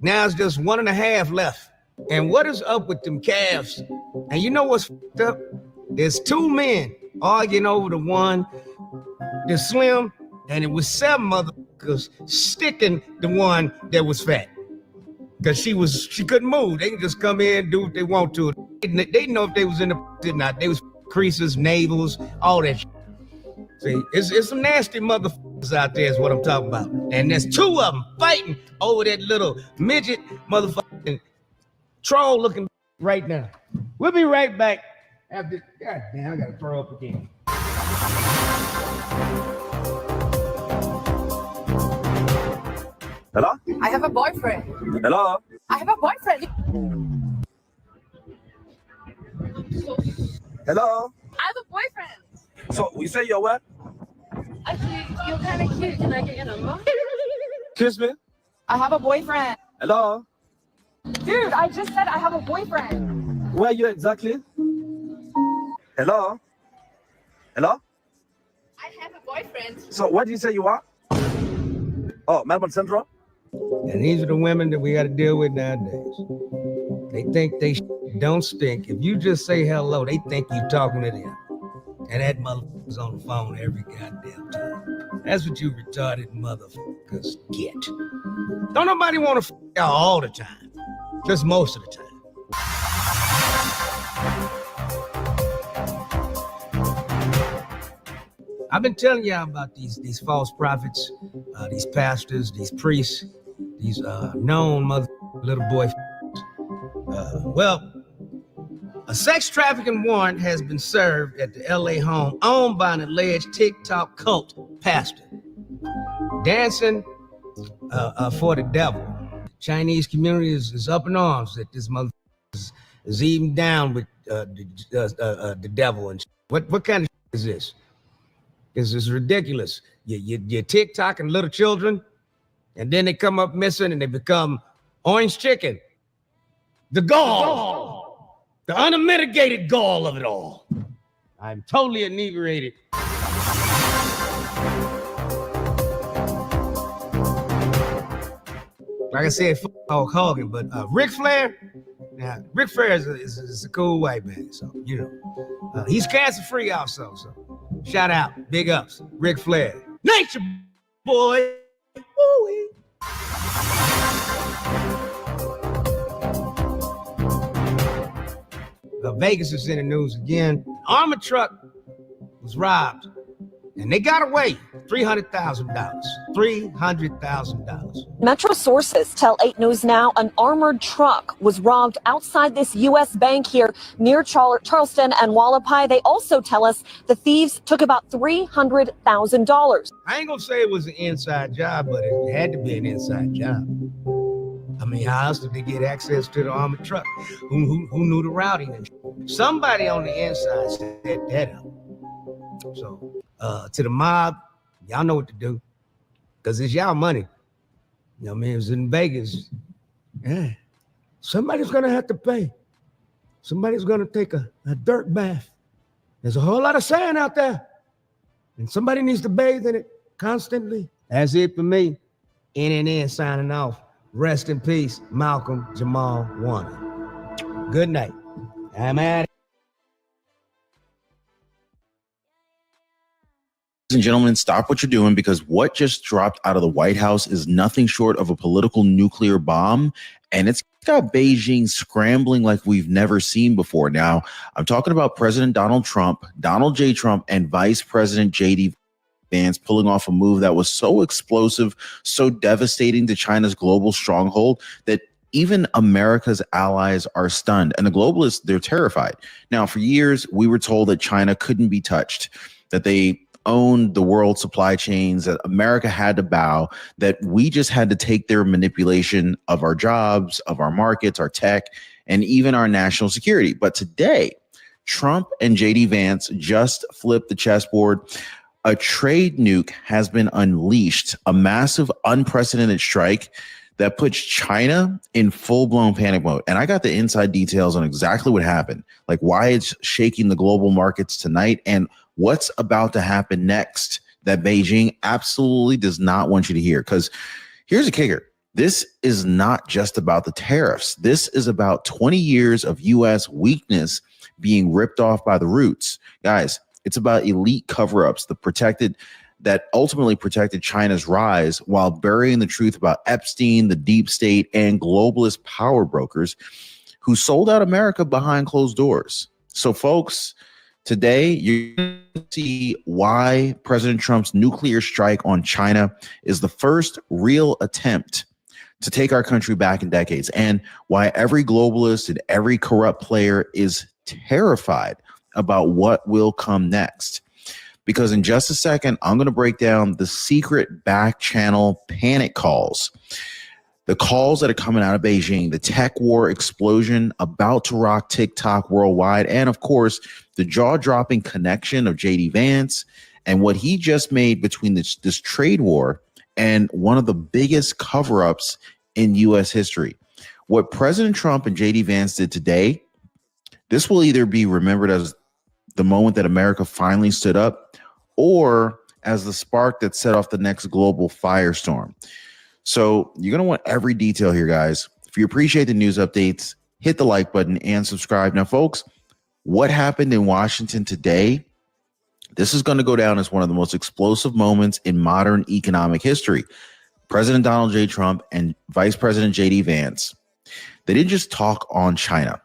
Now it's just 1.5 left. And what is up with them calves? And you know what's fucked up? There's 2 men arguing over the one that's slim, and it was 7 motherfuckers sticking the one that was fat. Because she couldn't move. They can just come in and do what they want to. They didn't know if they was in the or not. They was creases, navels, all that shit. See, it's some nasty motherfuckers out there is what I'm talking about. And there's 2 of them fighting over that little midget motherfucking troll looking right now. We'll be right back after. God damn, I gotta throw up again. Hello? I have a boyfriend. Hello? I have a boyfriend. Hello? I have a boyfriend. So, we say you're what? Actually, you're kind of cute. Can I get your number? Kiss me? I have a boyfriend. Hello? Dude, I just said I have a boyfriend. Where are you exactly? Hello? Hello? I have a boyfriend. So, where do you say you are? Oh, Melbourne Central? And these are the women that we got to deal with nowadays. They think they don't stink. If you just say hello, they think you talking to them. And that motherfucker's on the phone every goddamn time. That's what you retarded motherfuckers get. Don't nobody want to fuck y'all all the time. Just most of the time. I've been telling y'all about these false prophets, these pastors, these priests, these known little boy. Well, a sex trafficking warrant has been served at the LA home owned by an alleged TikTok cult pastor. Dancing for the devil. The Chinese community is up in arms that this motherfucker is even down with the devil. And what kind of is this? This is ridiculous. You're TikToking little children, and then they come up missing and they become orange chicken. The gall. The unmitigated gall of it all. I'm totally inebriated. Like I said, Hulk Hogan, but Ric Flair, now Ric Flair is a cool white man, so you know he's cancer free also. So shout out, big ups, Ric Flair, Nature Boy. Woo-wee. Vegas is in the news again. Armored truck was robbed, and they got away. $300,000. $300,000. Metro sources tell 8 News Now an armored truck was robbed outside this U.S. bank here near Charleston and Wallapai. They also tell us the thieves took about $300,000. I ain't gonna say it was an inside job, but it had to be an inside job. I mean, how else did they get access to the armored truck? Who knew the routing? And somebody on the inside set that up. So, to the mob, y'all know what to do, because it's y'all money. You know what I mean? It was in Vegas. Yeah. Somebody's going to have to pay. Somebody's going to take a dirt bath. There's a whole lot of sand out there, and somebody needs to bathe in it constantly. That's it for me. NNN signing off. Rest in peace, Malcolm Jamal Warner. Good night. I'm out. Ladies and gentlemen, stop what you're doing, because what just dropped out of the White House is nothing short of a political nuclear bomb, and it's got Beijing scrambling like we've never seen before. Now, I'm talking about President Donald Trump, Donald J. Trump, and Vice President J.D. Vance pulling off a move that was so explosive, so devastating to China's global stronghold that even America's allies are stunned. And the globalists, they're terrified. Now, for years, we were told that China couldn't be touched, that they owned the world supply chains, that America had to bow, that we just had to take their manipulation of our jobs, of our markets, our tech, and even our national security. But today, Trump and J.D. Vance just flipped the chessboard. A trade nuke has been unleashed, a massive, unprecedented strike that puts China in full-blown panic mode. And I got the inside details on exactly what happened, like why it's shaking the global markets tonight and what's about to happen next that Beijing absolutely does not want you to hear. Because here's a kicker. This is not just about the tariffs. This is about 20 years of U.S. weakness being ripped off by the roots. Guys, it's about elite cover-ups that ultimately protected China's rise while burying the truth about Epstein, the deep state, and globalist power brokers who sold out America behind closed doors. So, folks, today you're going to see why President Trump's nuclear strike on China is the first real attempt to take our country back in decades, and why every globalist and every corrupt player is terrified about what will come next. Because in just a second, I'm going to break down the secret back channel panic calls, the calls that are coming out of Beijing, the tech war explosion about to rock TikTok worldwide, and of course, the jaw-dropping connection of J.D. Vance and what he just made between this trade war and one of the biggest cover-ups in U.S. history. What President Trump and J.D. Vance did today, this will either be remembered as the moment that America finally stood up, or as the spark that set off the next global firestorm. So you're going to want every detail here, guys. If you appreciate the news updates, hit the like button and subscribe. Now, folks, what happened in Washington today, this is going to go down as one of the most explosive moments in modern economic history. President Donald J. Trump and Vice President J.D. Vance, they didn't just talk on China.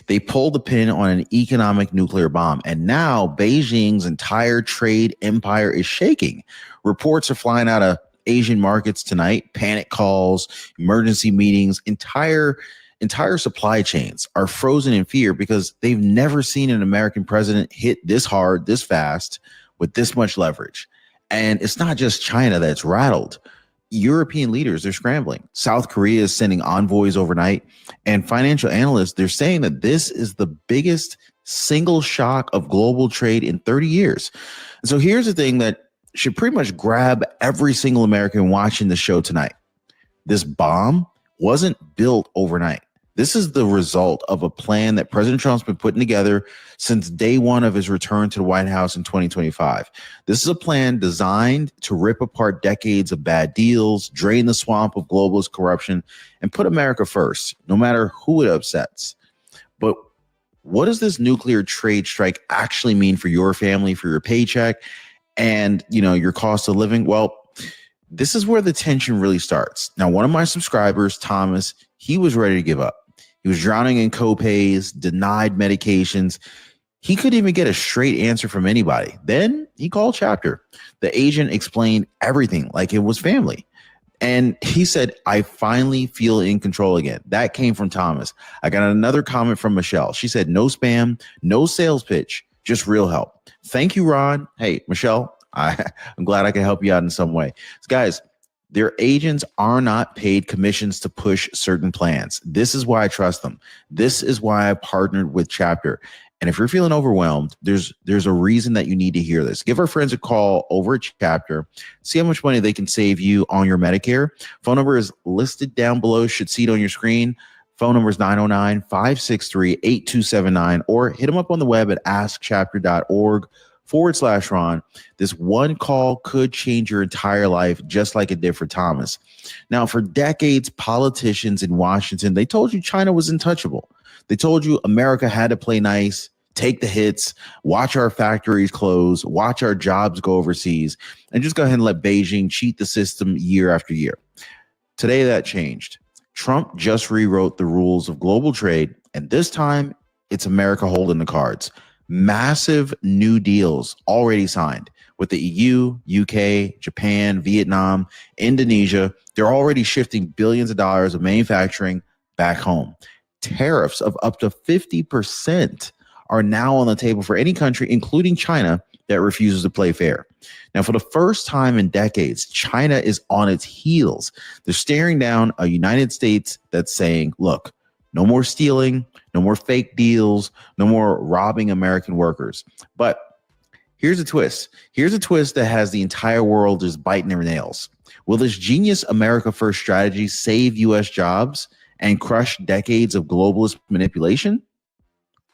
They pulled the pin on an economic nuclear bomb, and now Beijing's entire trade empire is shaking. Reports are flying out of Asian markets tonight. Panic calls, emergency meetings, entire supply chains are frozen in fear because they've never seen an American president hit this hard, this fast, with this much leverage. And it's not just China that's rattled. European leaders, they're scrambling. South Korea is sending envoys overnight, and financial analysts, they're saying that this is the biggest single shock of global trade in 30 years. And so here's the thing that should pretty much grab every single American watching the show tonight. This bomb wasn't built overnight. This is the result of a plan that President Trump's been putting together since day one of his return to the White House in 2025. This is a plan designed to rip apart decades of bad deals, drain the swamp of globalist corruption, and put America first, no matter who it upsets. But what does this nuclear trade strike actually mean for your family, for your paycheck, and your cost of living? Well, this is where the tension really starts. Now, one of my subscribers, Thomas, he was ready to give up. He was drowning in copays, denied medications. He couldn't even get a straight answer from anybody. Then he called Chapter. The agent explained everything like it was family. And he said, I finally feel in control again. That came from Thomas. I got another comment from Michelle. She said, no spam, no sales pitch, just real help. Thank you, Ron. Hey, Michelle, I'm glad I can help you out in some way. So guys, their agents are not paid commissions to push certain plans. This is why I trust them. This is why I partnered with Chapter. And if you're feeling overwhelmed, there's a reason that you need to hear this. Give our friends a call over at Chapter. See how much money they can save you on your Medicare. Phone number is listed down below. Should see it on your screen. Phone number is 909-563-8279, or hit them up on the web at askchapter.org/Ron. This one call could change your entire life, just like it did for Thomas. Now, for decades, politicians in Washington, they told you China was untouchable. They told you America had to play nice, take the hits, watch our factories close, watch our jobs go overseas, and just go ahead and let Beijing cheat the system year after year. Today, that changed. Trump just rewrote the rules of global trade, and this time, it's America holding the cards. Massive new deals already signed with the EU, UK, Japan, Vietnam, Indonesia. They're already shifting billions of dollars of manufacturing back home. Tariffs of up to 50% are now on the table for any country, including China, that refuses to play fair. Now, for the first time in decades, China is on its heels. They're staring down a United States that's saying, look, no more stealing, no more fake deals, no more robbing American workers. But here's a twist. Here's a twist that has the entire world just biting their nails. Will this genius America First strategy save U.S. jobs and crush decades of globalist manipulation?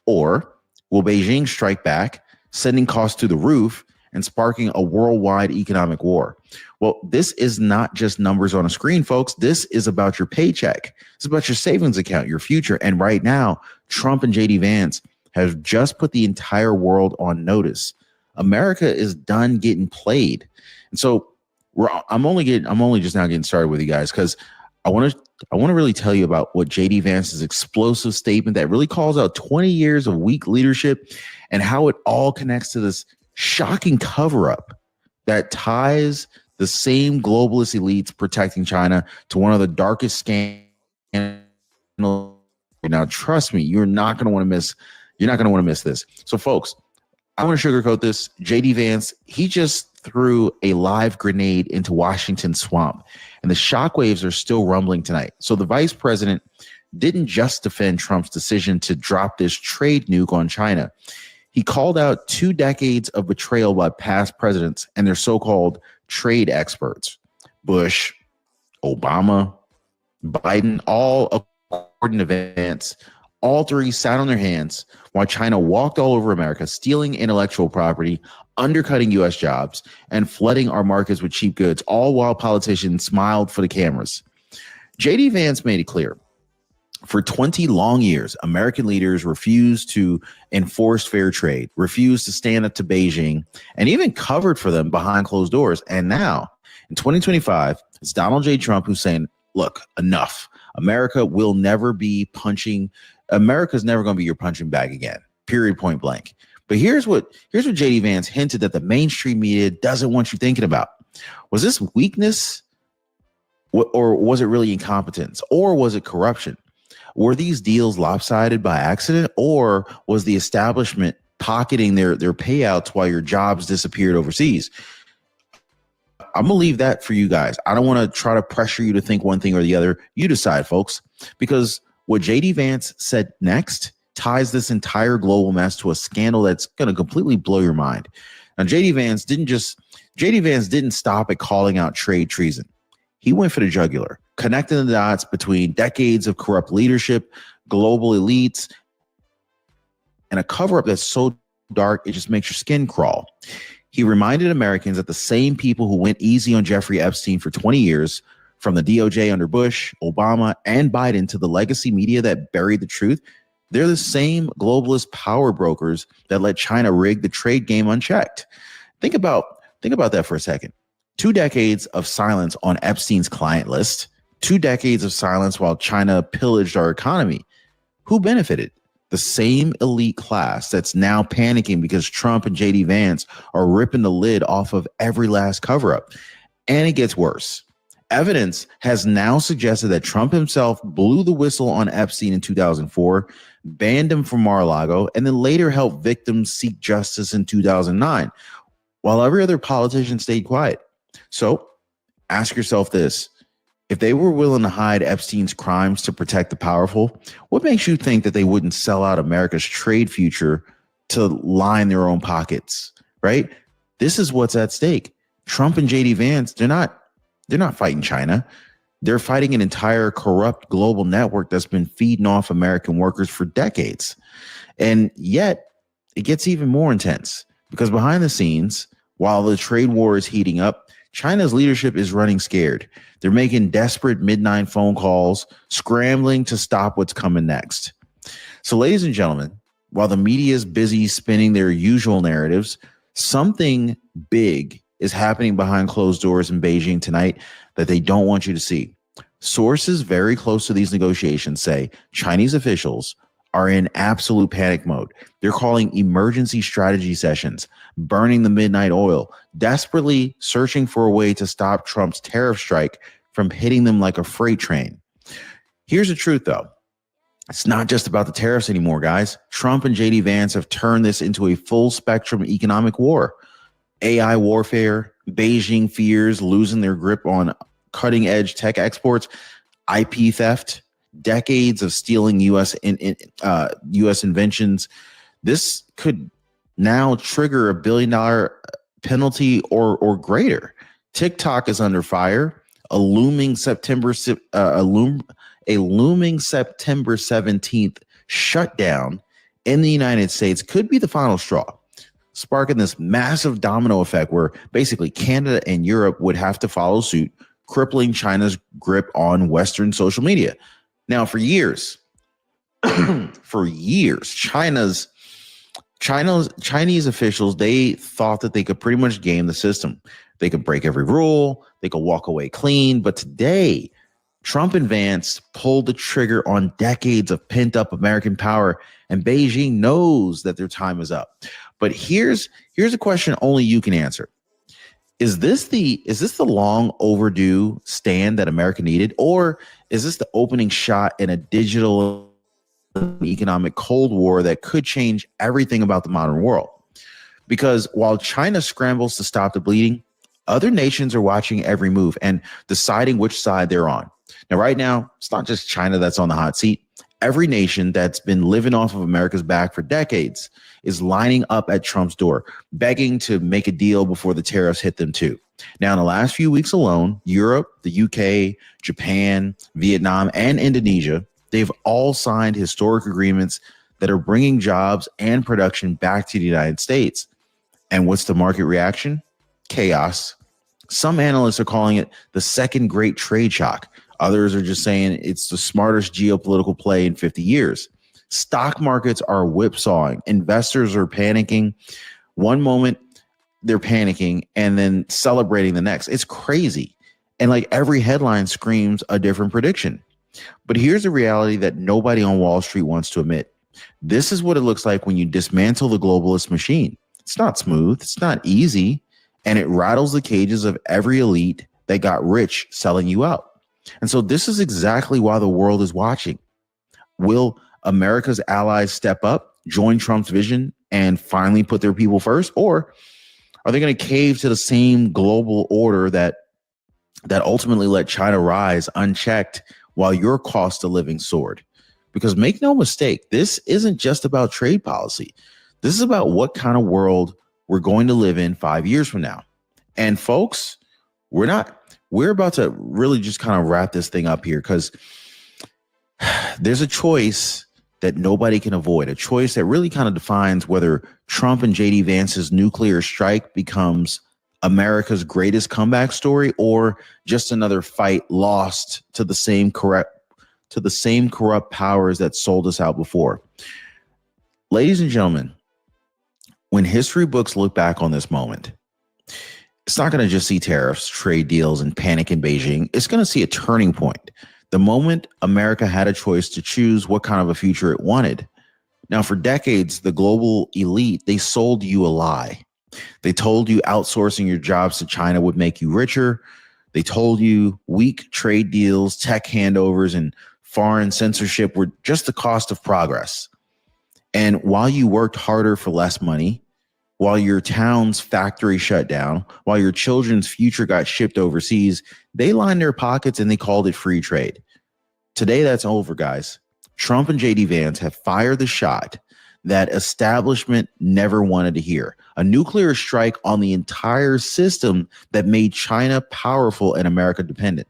Or will Beijing strike back, sending costs to the roof and sparking a worldwide economic war? Well, this is not just numbers on a screen, folks. This is about your paycheck. It's about your savings account, your future. And right now, Trump and JD Vance have just put the entire world on notice. America is done getting played. And so I'm only just now getting started with you guys, because I want to really tell you about what JD Vance's explosive statement that really calls out 20 years of weak leadership and how it all connects to this shocking cover-up that ties the same globalist elites protecting China to one of the darkest scandals. Now, trust me, you're not going to want to miss this. So, folks, I want to sugarcoat this. JD Vance, he just threw a live grenade into Washington's swamp, and the shockwaves are still rumbling tonight. So the vice president didn't just defend Trump's decision to drop this trade nuke on China. He called out 2 decades of betrayal by past presidents and their so-called trade experts. Bush, Obama, Biden, all according to Vance, all 3 sat on their hands while China walked all over America, stealing intellectual property, undercutting U.S. jobs, and flooding our markets with cheap goods, all while politicians smiled for the cameras. JD Vance made it clear. For 20 long years, American leaders refused to enforce fair trade, refused to stand up to Beijing, and even covered for them behind closed doors. And now, in 2025, it's Donald J. Trump who's saying, look, enough. America's never going to be your punching bag again, period, point blank. But here's what JD Vance hinted that the mainstream media doesn't want you thinking about. Was this weakness, or was it really incompetence, or was it corruption? Were these deals lopsided by accident, or was the establishment pocketing their payouts while your jobs disappeared overseas? I'm going to leave that for you guys. I don't want to try to pressure you to think one thing or the other. You decide, folks, because what JD Vance said next ties this entire global mess to a scandal that's going to completely blow your mind. Now, JD Vance didn't stop at calling out trade treason. He went for the jugular, connecting the dots between decades of corrupt leadership, global elites, and a cover-up that's so dark it just makes your skin crawl. He reminded Americans that the same people who went easy on Jeffrey Epstein for 20 years, from the DOJ under Bush, Obama, and Biden to the legacy media that buried the truth, they're the same globalist power brokers that let China rig the trade game unchecked. Think about that for a second. 2 decades of silence on Epstein's client list, 2 decades of silence while China pillaged our economy. Who benefited? The same elite class that's now panicking because Trump and JD Vance are ripping the lid off of every last cover-up. And it gets worse. Evidence has now suggested that Trump himself blew the whistle on Epstein in 2004, banned him from Mar-a-Lago, and then later helped victims seek justice in 2009, while every other politician stayed quiet. So ask yourself this. If they were willing to hide Epstein's crimes to protect the powerful, what makes you think that they wouldn't sell out America's trade future to line their own pockets, right? This is what's at stake. Trump and JD Vance, they're not fighting China. They're fighting an entire corrupt global network that's been feeding off American workers for decades. And yet it gets even more intense because behind the scenes, while the trade war is heating up, China's leadership is running scared. They're making desperate midnight phone calls, scrambling to stop what's coming next. So, ladies and gentlemen, while the media is busy spinning their usual narratives, something big is happening behind closed doors in Beijing tonight that they don't want you to see. Sources very close to these negotiations say Chinese officials are in absolute panic mode. They're calling emergency strategy sessions, burning the midnight oil, desperately searching for a way to stop Trump's tariff strike from hitting them like a freight train. Here's the truth, though. It's not just about the tariffs anymore, guys. Trump and JD Vance have turned this into a full spectrum economic war. AI warfare, Beijing fears losing their grip on cutting edge tech exports, IP theft, decades of stealing U.S. inventions. This could now trigger $1 billion penalty or greater. TikTok is under fire. A looming September 17th shutdown in the United States could be the final straw, sparking this massive domino effect where basically Canada and Europe would have to follow suit, crippling China's grip on Western social media. Now, for years, Chinese officials, they thought that they could pretty much game the system. They could break every rule. They could walk away clean. But today, Trump and Vance pulled the trigger on decades of pent-up American power, and Beijing knows that their time is up. But here's a question only you can answer. Is this the long overdue stand that America needed, or is this the opening shot in a digital economic Cold War that could change everything about the modern world? Because while China scrambles to stop the bleeding, other nations are watching every move and deciding which side they're on. Now, right now, it's not just China that's on the hot seat. Every nation that's been living off of America's back for decades is lining up at Trump's door, begging to make a deal before the tariffs hit them too. Now, in the last few weeks alone, Europe, the UK, Japan, Vietnam, and Indonesia, they've all signed historic agreements that are bringing jobs and production back to the United States. And what's the market reaction? Chaos. Some analysts are calling it the second great trade shock. Others are just saying it's the smartest geopolitical play in 50 years. Stock markets are whipsawing. Investors are panicking. One moment they're panicking and then celebrating the next. It's crazy. And like every headline screams a different prediction. But here's the reality that nobody on Wall Street wants to admit. This is what it looks like when you dismantle the globalist machine. It's not smooth. It's not easy. And it rattles the cages of every elite that got rich selling you out. And so this is exactly why the world is watching. Will America's allies step up, join Trump's vision, and finally put their people first? Or are they going to cave to the same global order that ultimately let China rise unchecked while your cost of living soared? Because make no mistake, this isn't just about trade policy. This is about what kind of world we're going to live in 5 years from now. And folks, we're about to really just kind of wrap this thing up here, because there's a choice that nobody can avoid, a choice that really kind of defines whether Trump and JD Vance's nuclear strike becomes America's greatest comeback story or just another fight lost to the same corrupt powers that sold us out before. Ladies and gentlemen, when history books look back on this moment, it's not going to just see tariffs, trade deals, and panic in Beijing. It's going to see a turning point. The moment America had a choice to choose what kind of a future it wanted. Now, for decades, the global elite, they sold you a lie. They told you outsourcing your jobs to China would make you richer. They told you weak trade deals, tech handovers, and foreign censorship were just the cost of progress. And while you worked harder for less money, while your town's factory shut down, while your children's future got shipped overseas, they lined their pockets and they called it free trade. Today, that's over, guys. Trump and JD Vance have fired the shot that establishment never wanted to hear. A nuclear strike on the entire system that made China powerful and America dependent.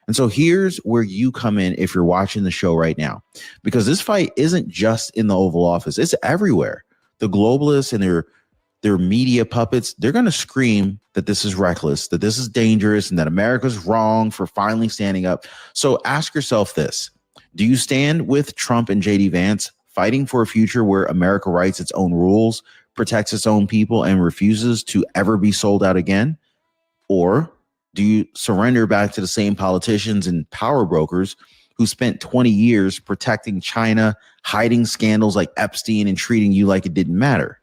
And so here's where you come in if you're watching the show right now, because this fight isn't just in the Oval Office. It's everywhere. The globalists and their media puppets, they're going to scream that this is reckless, that this is dangerous, and that America's wrong for finally standing up. So ask yourself this. Do you stand with Trump and JD Vance fighting for a future where America writes its own rules, protects its own people, and refuses to ever be sold out again? Or do you surrender back to the same politicians and power brokers who spent 20 years protecting China, hiding scandals like Epstein, and treating you like it didn't matter?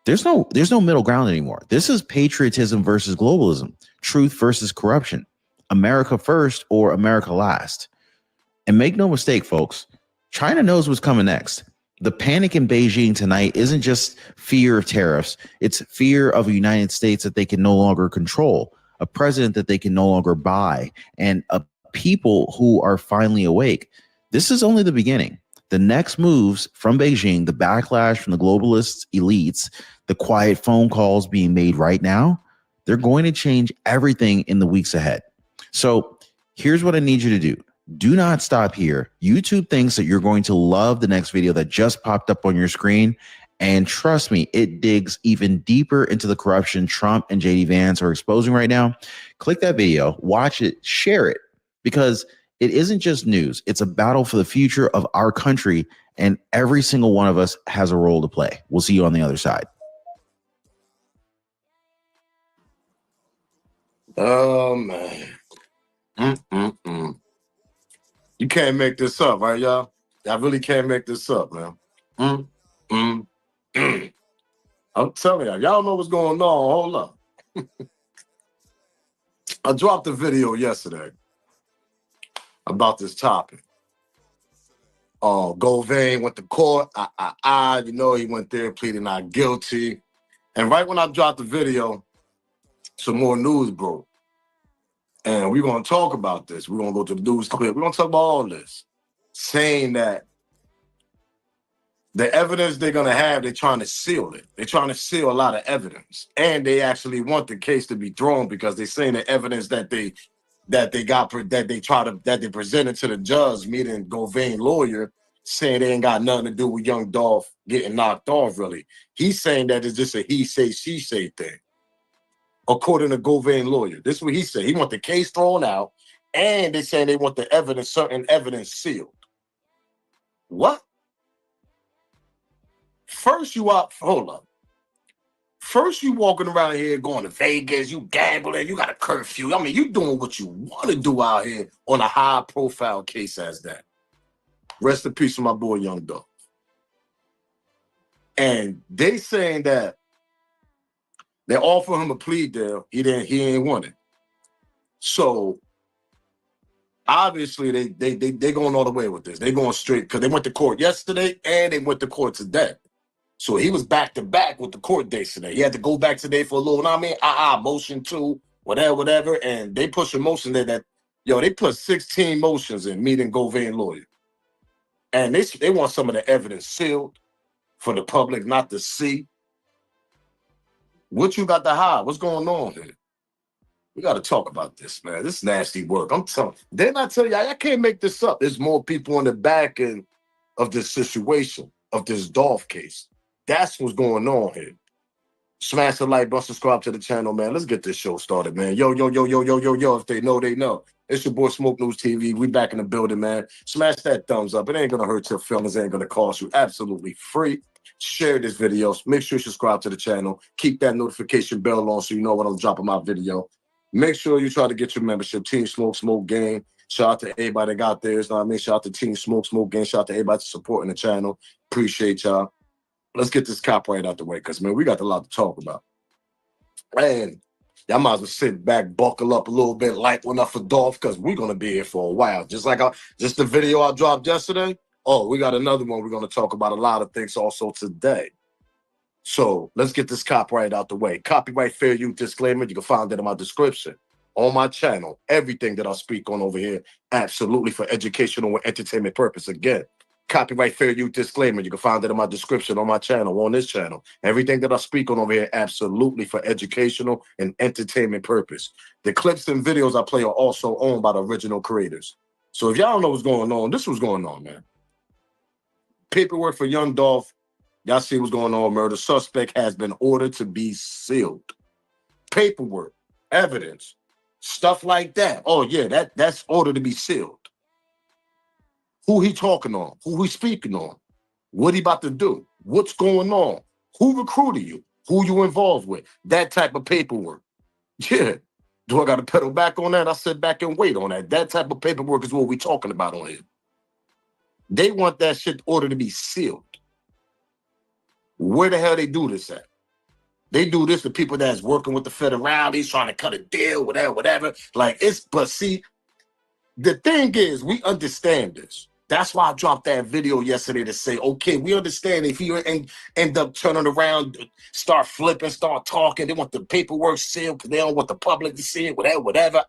There's no middle ground anymore. This is patriotism versus globalism, truth versus corruption, America first or America last. And make no mistake, folks, China knows what's coming next. The panic in Beijing tonight isn't just fear of tariffs. It's fear of a United States that they can no longer control, a president that they can no longer buy, and a people who are finally awake. This is only the beginning. The next moves from Beijing, the backlash from the globalist elites, the quiet phone calls being made right now, they're going to change everything in the weeks ahead. So here's what I need you to do. Do not stop here. YouTube thinks that you're going to love the next video that just popped up on your screen. And trust me, it digs even deeper into the corruption Trump and JD Vance are exposing right now. Click that video, watch it, share it, because it isn't just news. It's a battle for the future of our country, and every single one of us has a role to play. We'll see you on the other side. Oh, man. You can't make this up, right, y'all? Y'all really can't make this up, man. I'm telling y'all know what's going on. Hold up. I dropped a video yesterday about this topic. Govain went to court. He went there pleading not guilty. And right when I dropped the video, some more news broke. And we're going to talk about this. We're going to go to the news clip. We're going to talk about all this. Saying that the evidence they're going to have, they're trying to seal it. They're trying to seal a lot of evidence. And they actually want the case to be thrown because they're saying the evidence that they presented to the judge, meeting Govain lawyer, saying they ain't got nothing to do with young Dolph getting knocked off, really. He's saying that it's just a he say, she say thing. According to Govain lawyer. This is what he said. He want the case thrown out, and they're saying they want the evidence, certain evidence sealed. What? First you walking around here going to Vegas, you gambling, you got a curfew. I mean, you doing what you want to do out here on a high profile case as that. Rest in peace to my boy Young Dolph. And they saying that they offer him a plea deal. He ain't want it. So obviously they going all the way with this. They going straight because they went to court yesterday and they went to court today. So he was back to back with the court dates today. He had to go back today for a little, motion 2, whatever. And they push a motion there that, they put 16 motions in, meeting Govain lawyer. And they want some of the evidence sealed for the public not to see. What you got to hide? What's going on here? We got to talk about this, man. This is nasty work. I'm telling you. Didn't I tell you? I can't make this up. There's more people on the back end of this situation, of this Dolph case. That's what's going on here. Smash the like button, subscribe to the channel, man. Let's get this show started, man. Yo. If they know, they know. It's your boy Smoke News TV. We back in the building, man. Smash that thumbs up. It ain't gonna hurt your feelings. It ain't gonna cost you. Absolutely free. Share this video. Make sure you subscribe to the channel. Keep that notification bell on so you know when I'm dropping my video. Make sure you try to get your membership. Team Smoke Gang. Shout out to everybody that got theirs. Know what I mean? Shout out to Team Smoke Gang. Shout out to everybody supporting the channel. Appreciate y'all. Let's get this copyright out the way, because, man, we got a lot to talk about. And y'all might as well sit back, buckle up a little bit, light one up for Dolph, because we're going to be here for a while. Just the video I dropped yesterday. Oh, we got another one. We're going to talk about a lot of things also today. So let's get this copyright out the way. Copyright fair use disclaimer. You can find that in my description. On my channel, everything that I speak on over here, absolutely for educational and entertainment purpose. Again, copyright fair use disclaimer. You can find it in my description on my channel, on this channel. Everything that I speak on over here, absolutely for educational and entertainment purpose. The clips and videos I play are also owned by the original creators. So if y'all don't know what's going on, this is what's going on, man. Paperwork for young Dolph. Y'all see what's going on. Murder suspect has been ordered to be sealed. Paperwork, evidence, stuff like that. Oh yeah, that's ordered to be sealed. Who he talking on? Who he speaking on? What he about to do? What's going on? Who recruited you? Who you involved with? That type of paperwork. Yeah. Do I got to pedal back on that? I sit back and wait on that. That type of paperwork is what we talking about on here. They want that shit ordered to be sealed. Where the hell they do this at? They do this to people that's working with the federalities, trying to cut a deal, whatever. But see, the thing is, we understand this. That's why I dropped that video yesterday to say, okay, we understand if you end up turning around, start flipping, start talking, they want the paperwork sealed because they don't want the public to see it, whatever.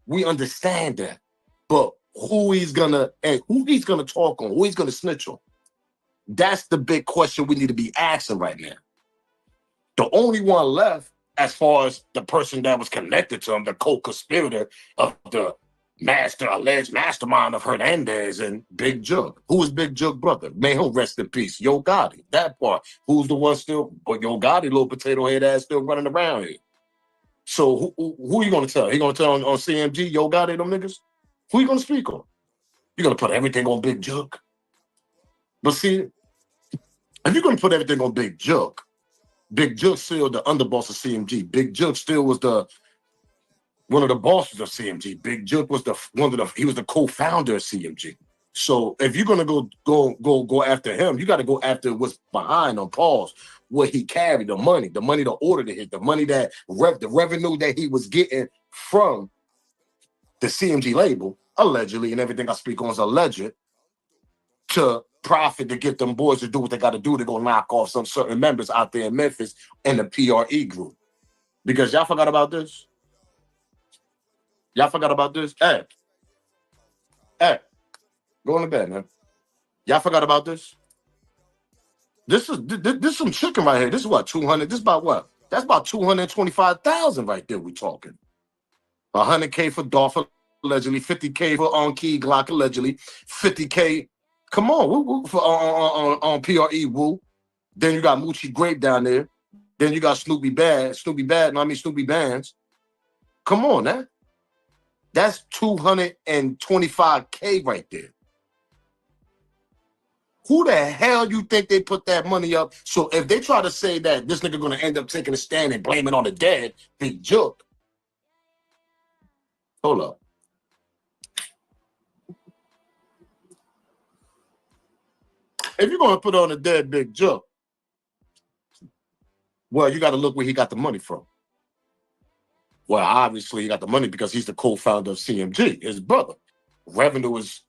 We understand that. But who he's gonna talk on, who he's gonna snitch on? That's the big question we need to be asking right now. The only one left, as far as the person that was connected to him, the co-conspirator of the alleged mastermind of Hernandez and Big Jug. Who is Big Jug brother? May he rest in peace. Yo Gotti, that part. Who's the one still? But Yo Gotti, little potato head ass, still running around here. So who you gonna tell? He gonna tell on CMG, Yo Gotti, them niggas? Who you gonna speak on? You gonna put everything on Big Jug? But see, if you're gonna put everything on Big Jug still the underboss of CMG. Big Jug still was one of the bosses of CMG. Big Jug was he was the co-founder of CMG. So if you're gonna go after him, you got to go after what's behind on pause, what he carried, the money, the order to hit, the money that the revenue that he was getting from the CMG label, allegedly, and everything I speak on is alleged, to profit to get them boys to do what they got to do to go knock off some certain members out there in Memphis and the PRE group. Because y'all forgot about this. Y'all forgot about this. Hey, go on to bed, man. Y'all forgot about this. This is some chicken right here. This is what, 200? This is about what? That's about 225,000 right there. We talking 100K for Dolph allegedly, 50K for On Key Glock allegedly, 50K. Come on, for on PRE, woo. Then you got Moochie Grape down there. Then you got Snoopy Bands. Come on, man. That's 225K right there. Who the hell you think they put that money up? So if they try to say that this nigga gonna end up taking a stand and blaming on the dead, Big Jug. Hold up. If you're going to put on a dead Big Jug, well, you got to look where he got the money from. Well, obviously, he got the money because he's the co-founder of CMG, his brother. Revenue's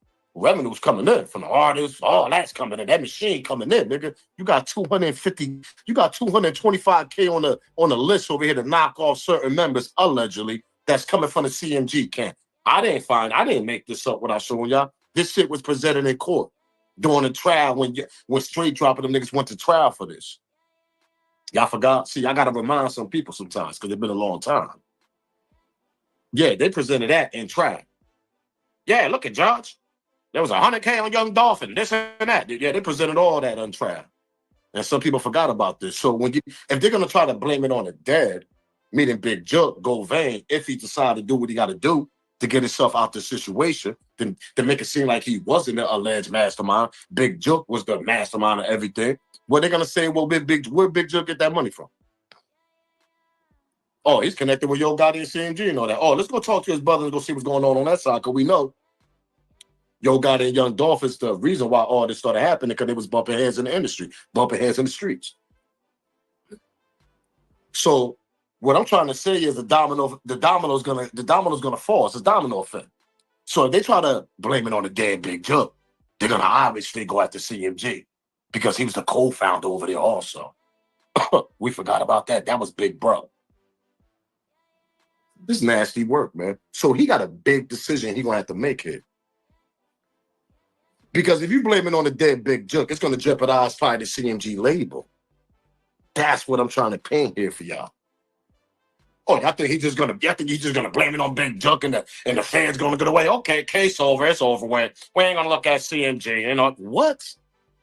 coming in from the artists. All that's coming in. That machine coming in, nigga. You got 225K on the list over here to knock off certain members, allegedly, that's coming from the CMG camp. I didn't make this up when I showed y'all. This shit was presented in court during the trial when Straight Dropping them niggas went to trial for this. Y'all forgot? See, I got to remind some people sometimes because it's been a long time. Yeah, they presented that in trial. Yeah, look at Judge. There was $100K on Young Dolphin, this and that. Yeah, they presented all that on trial. And some people forgot about this. So if they're gonna try to blame it on the dead, meaning Big Jook, Govain, if he decided to do what he got to do to get himself out the situation, then to make it seem like he wasn't the alleged mastermind, Big Jook was the mastermind of everything. What they're gonna say? Well, where Big Jook get that money from? Oh, he's connected with Yo Gotti and CMG and all that. Oh, let's go talk to his brother and go see what's going on that side, because we know Yo Gotti and Young Dolph is the reason why all this started happening, because they was bumping heads in the industry, bumping heads in the streets. So what I'm trying to say is the domino's gonna fall. It's a domino effect. So if they try to blame it on the dead Big Jook, they're gonna obviously go after CMG because he was the co-founder over there also. We forgot about that. That was Big Bro. This is nasty work, man. So he got a big decision he gonna have to make here. Because if you blame it on the dead Big Jook, it's gonna jeopardize probably the CMG label. That's what I'm trying to paint here for y'all. Oh, I think he's just gonna blame it on Big Jook and the fans gonna get away. Okay, case over, it's over with. We ain't gonna look at CMG. You know what?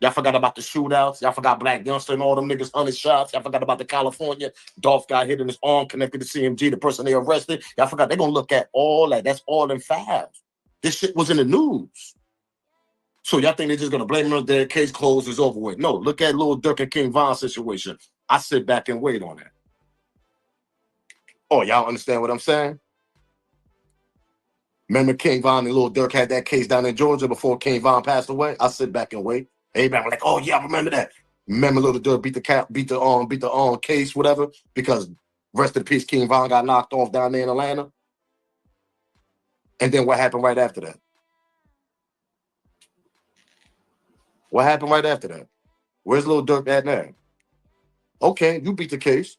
Y'all forgot about the shootouts. Y'all forgot Black Youngster and all them niggas 100 shots. Y'all forgot about the California. Dolph got hit in his arm connected to CMG, the person they arrested. Y'all forgot. They're gonna look at all that. That's all in files. This shit was in the news. So y'all think they're just gonna blame it on their case closed, is over with? No, look at Lil Durk and King Von situation. I sit back and wait on that. Oh, y'all understand what I'm saying? Remember King Von and Lil Durk had that case down in Georgia before King Von passed away? I sit back and wait. Everybody like, oh yeah, I remember that. Remember Lil Durk beat the case, whatever, because rest in peace, King Von got knocked off down there in Atlanta. And then what happened right after that? What happened right after that? Where's Lil Durk at now? Okay, you beat the case.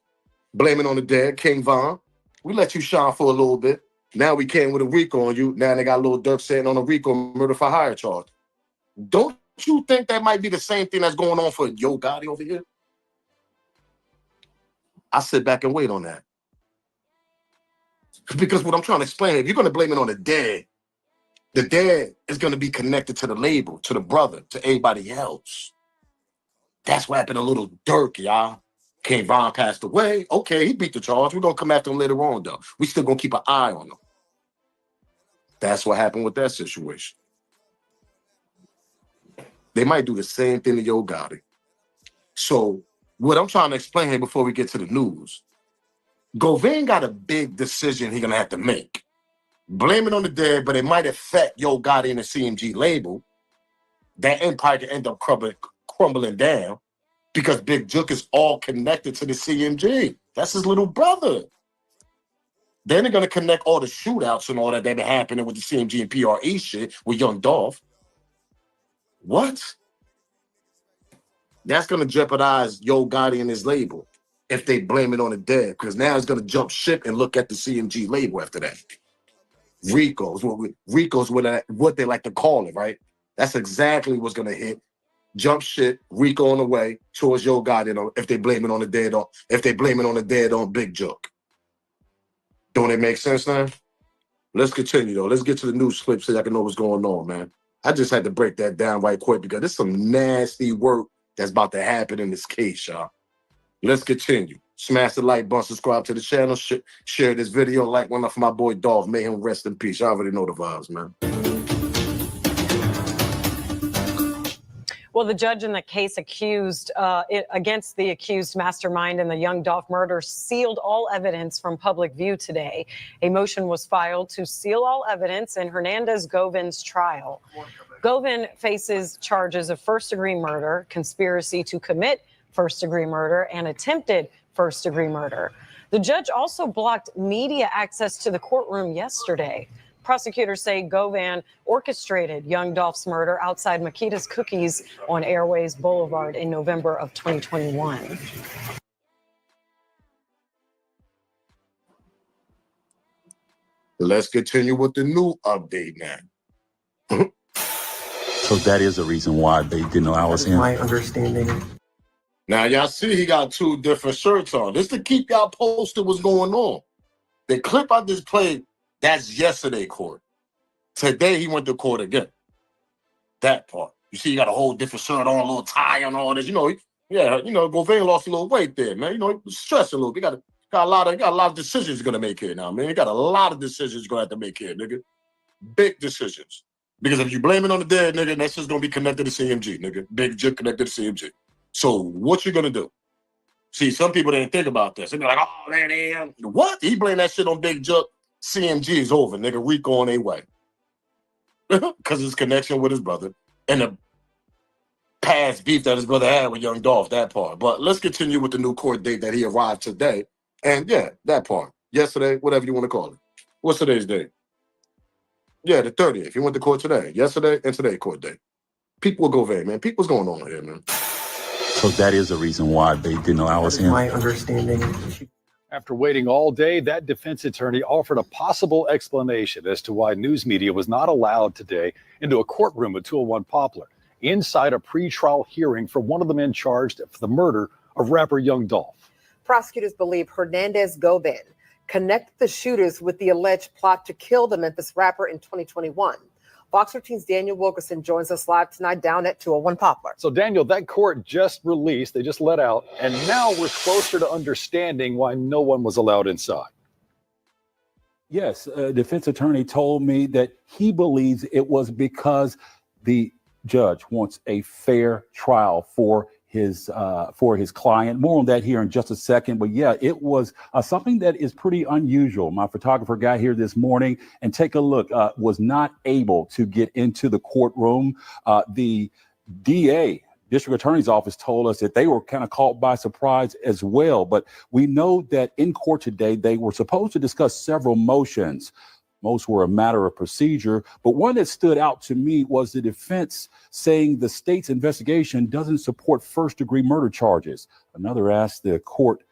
Blame it on the dead, King Von. We let you shine for a little bit. Now we came with a RICO on you. Now they got Lil Durk sitting on a RICO murder for hire charge. Don't you think that might be the same thing that's going on for Yo Gotti over here? I sit back and wait on that. Because what I'm trying to explain, if you're going to blame it on the dead is going to be connected to the label, to the brother, to everybody else. That's what happened to Lil Durk, y'all. King Von passed away. Okay, he beat the charge. We're going to come after him later on, though. We still going to keep an eye on him. That's what happened with that situation. They might do the same thing to Yo Gotti. So what I'm trying to explain here before we get to the news, Govain got a big decision he's going to have to make. Blame it on the dead, but it might affect Yo Gotti and the CMG label. That empire can end up crumbling down because Big Jook is all connected to the CMG. That's his little brother. Then they're going to connect all the shootouts and all that been happening with the CMG and PRE shit with Young Dolph. What? That's going to jeopardize Yo Gotti and his label if they blame it on the dead, because now it's going to jump ship and look at the CMG label after that. RICO's what they like to call it, right? That's exactly what's going to hit. Jump shit, RICO on the way towards Yo Gotti if they blame it on the dead, or if they blame it on the dead on Big Jook. Don't it make sense now? Let's continue though. Let's get to the news clip so y'all can know what's going on, man. I just had to break that down right quick because there's some nasty work that's about to happen in this case, y'all. Let's continue. Smash the like button, subscribe to the channel, share this video, like one of my boy Dolph. May him rest in peace. Y'all already know the vibes, man. Well, the judge in the case against the accused mastermind in the Young Dolph murder sealed all evidence from public view today. A motion was filed to seal all evidence in Hernandez Govin's trial. Govin faces charges of first-degree murder, conspiracy to commit first-degree murder, and attempted first-degree murder. The judge also blocked media access to the courtroom yesterday. Prosecutors say Govin orchestrated Young Dolph's murder outside Makita's Cookies on Airways Boulevard in November of 2021. Let's continue with the new update now. So that is the reason why they didn't allow us in. My understanding. Now, y'all see he got two different shirts on. This to keep y'all posted what's going on. The clip I just played That's yesterday court. Today he went to court again. That part. You see, you got a whole different shirt on, a little tie and all this. Govain lost a little weight there, man. He was stressing a little. He got a lot of decisions he's gonna make here now, man. He got a lot of decisions he's gonna have to make here, nigga. Big decisions. Because if you blame it on the dead, nigga, that's just gonna be connected to CMG, nigga. Big J connected to CMG. So what you gonna do? See, some people didn't think about this. They be like, oh man, what? He blame that shit on Big J. CMG is over, nigga. Rico on their way. Because his connection with his brother and the past beef that his brother had with Young Dolph, that part. But let's continue with the new court date that he arrived today. And yeah, that part. Yesterday, whatever you want to call it. What's today's date? Yeah, the 30th. He went to court today. Yesterday and today, court date. People will go there, man. What's going on here, man? So that is the reason why they didn't allow us in. My understanding. After waiting all day, that defense attorney offered a possible explanation as to why news media was not allowed today into a courtroom at 201 Poplar, inside a pretrial hearing for one of the men charged for the murder of rapper Young Dolph. Prosecutors believe Hernandez Govan connected the shooters with the alleged plot to kill the Memphis rapper in 2021. Fox 13's Daniel Wilkerson joins us live tonight down at 201 Poplar. So, Daniel, that court just released, they just let out, and now we're closer to understanding why no one was allowed inside. Yes, a defense attorney told me that he believes it was because the judge wants a fair trial for his client. More on that here in just a second. But yeah, it was something that is pretty unusual. My photographer got here this morning and take a look, was not able to get into the courtroom. The DA, District Attorney's Office, told us that they were kind of caught by surprise as well. But we know that in court today, they were supposed to discuss several motions. Most were a matter of procedure, but one that stood out to me was the defense saying the state's investigation doesn't support first-degree murder charges. Another asked the court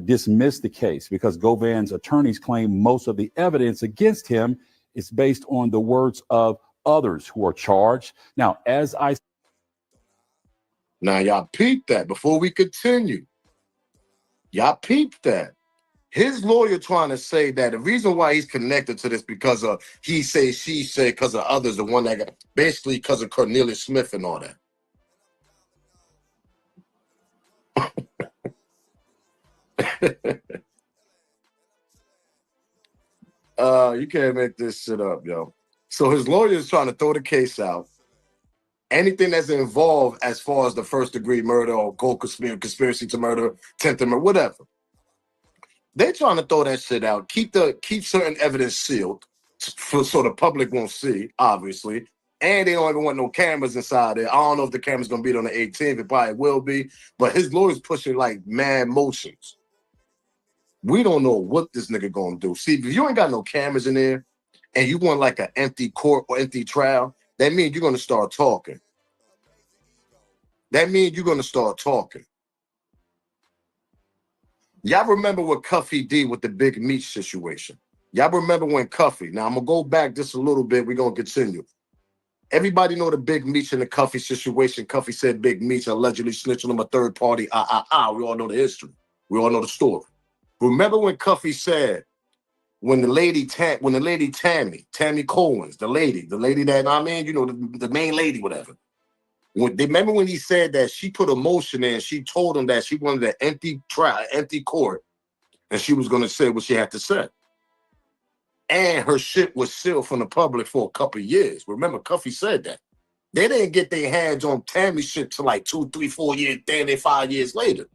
dismiss the case because Govan's attorneys claim most of the evidence against him is based on the words of others who are charged. Now, y'all peep that before we continue. Y'all peep that. His lawyer trying to say that the reason why he's connected to this because of he say, she say, because of others, the one that got basically because of Cornelius Smith and all that. You can't make this shit up, yo. So his lawyer is trying to throw the case out. Anything that's involved as far as the first degree murder or conspiracy to murder, attempt to murder, whatever. They're trying to throw that shit out, keep certain evidence sealed so the public won't see, obviously. And they don't even want no cameras inside there. I don't know if the camera's gonna be on the 18th, it probably will be, but his lawyer's pushing like mad motions. We don't know what this nigga gonna do. See, if you ain't got no cameras in there and you want like an empty court or empty trial, that means you're gonna start talking. Y'all remember what Cuffy did with the Big Meech situation? Y'all remember when Cuffy, now I'm going to go back just a little bit. We're going to continue. Everybody know the Big Meech and the Cuffy situation. Cuffy said Big Meech allegedly snitched on him a third party. We all know the history. We all know the story. Remember when Cuffy said, when the lady Tammy Cohen's, the lady that, I mean, you know, the main lady, whatever. Remember when he said that she put a motion in, she told him that she wanted an empty trial, empty court, and she was going to say what she had to say. And her shit was sealed from the public for a couple of years. Remember, Cuffy said that. They didn't get their hands on Tammy's shit till like 2, 3, 4 years, then 5 years later.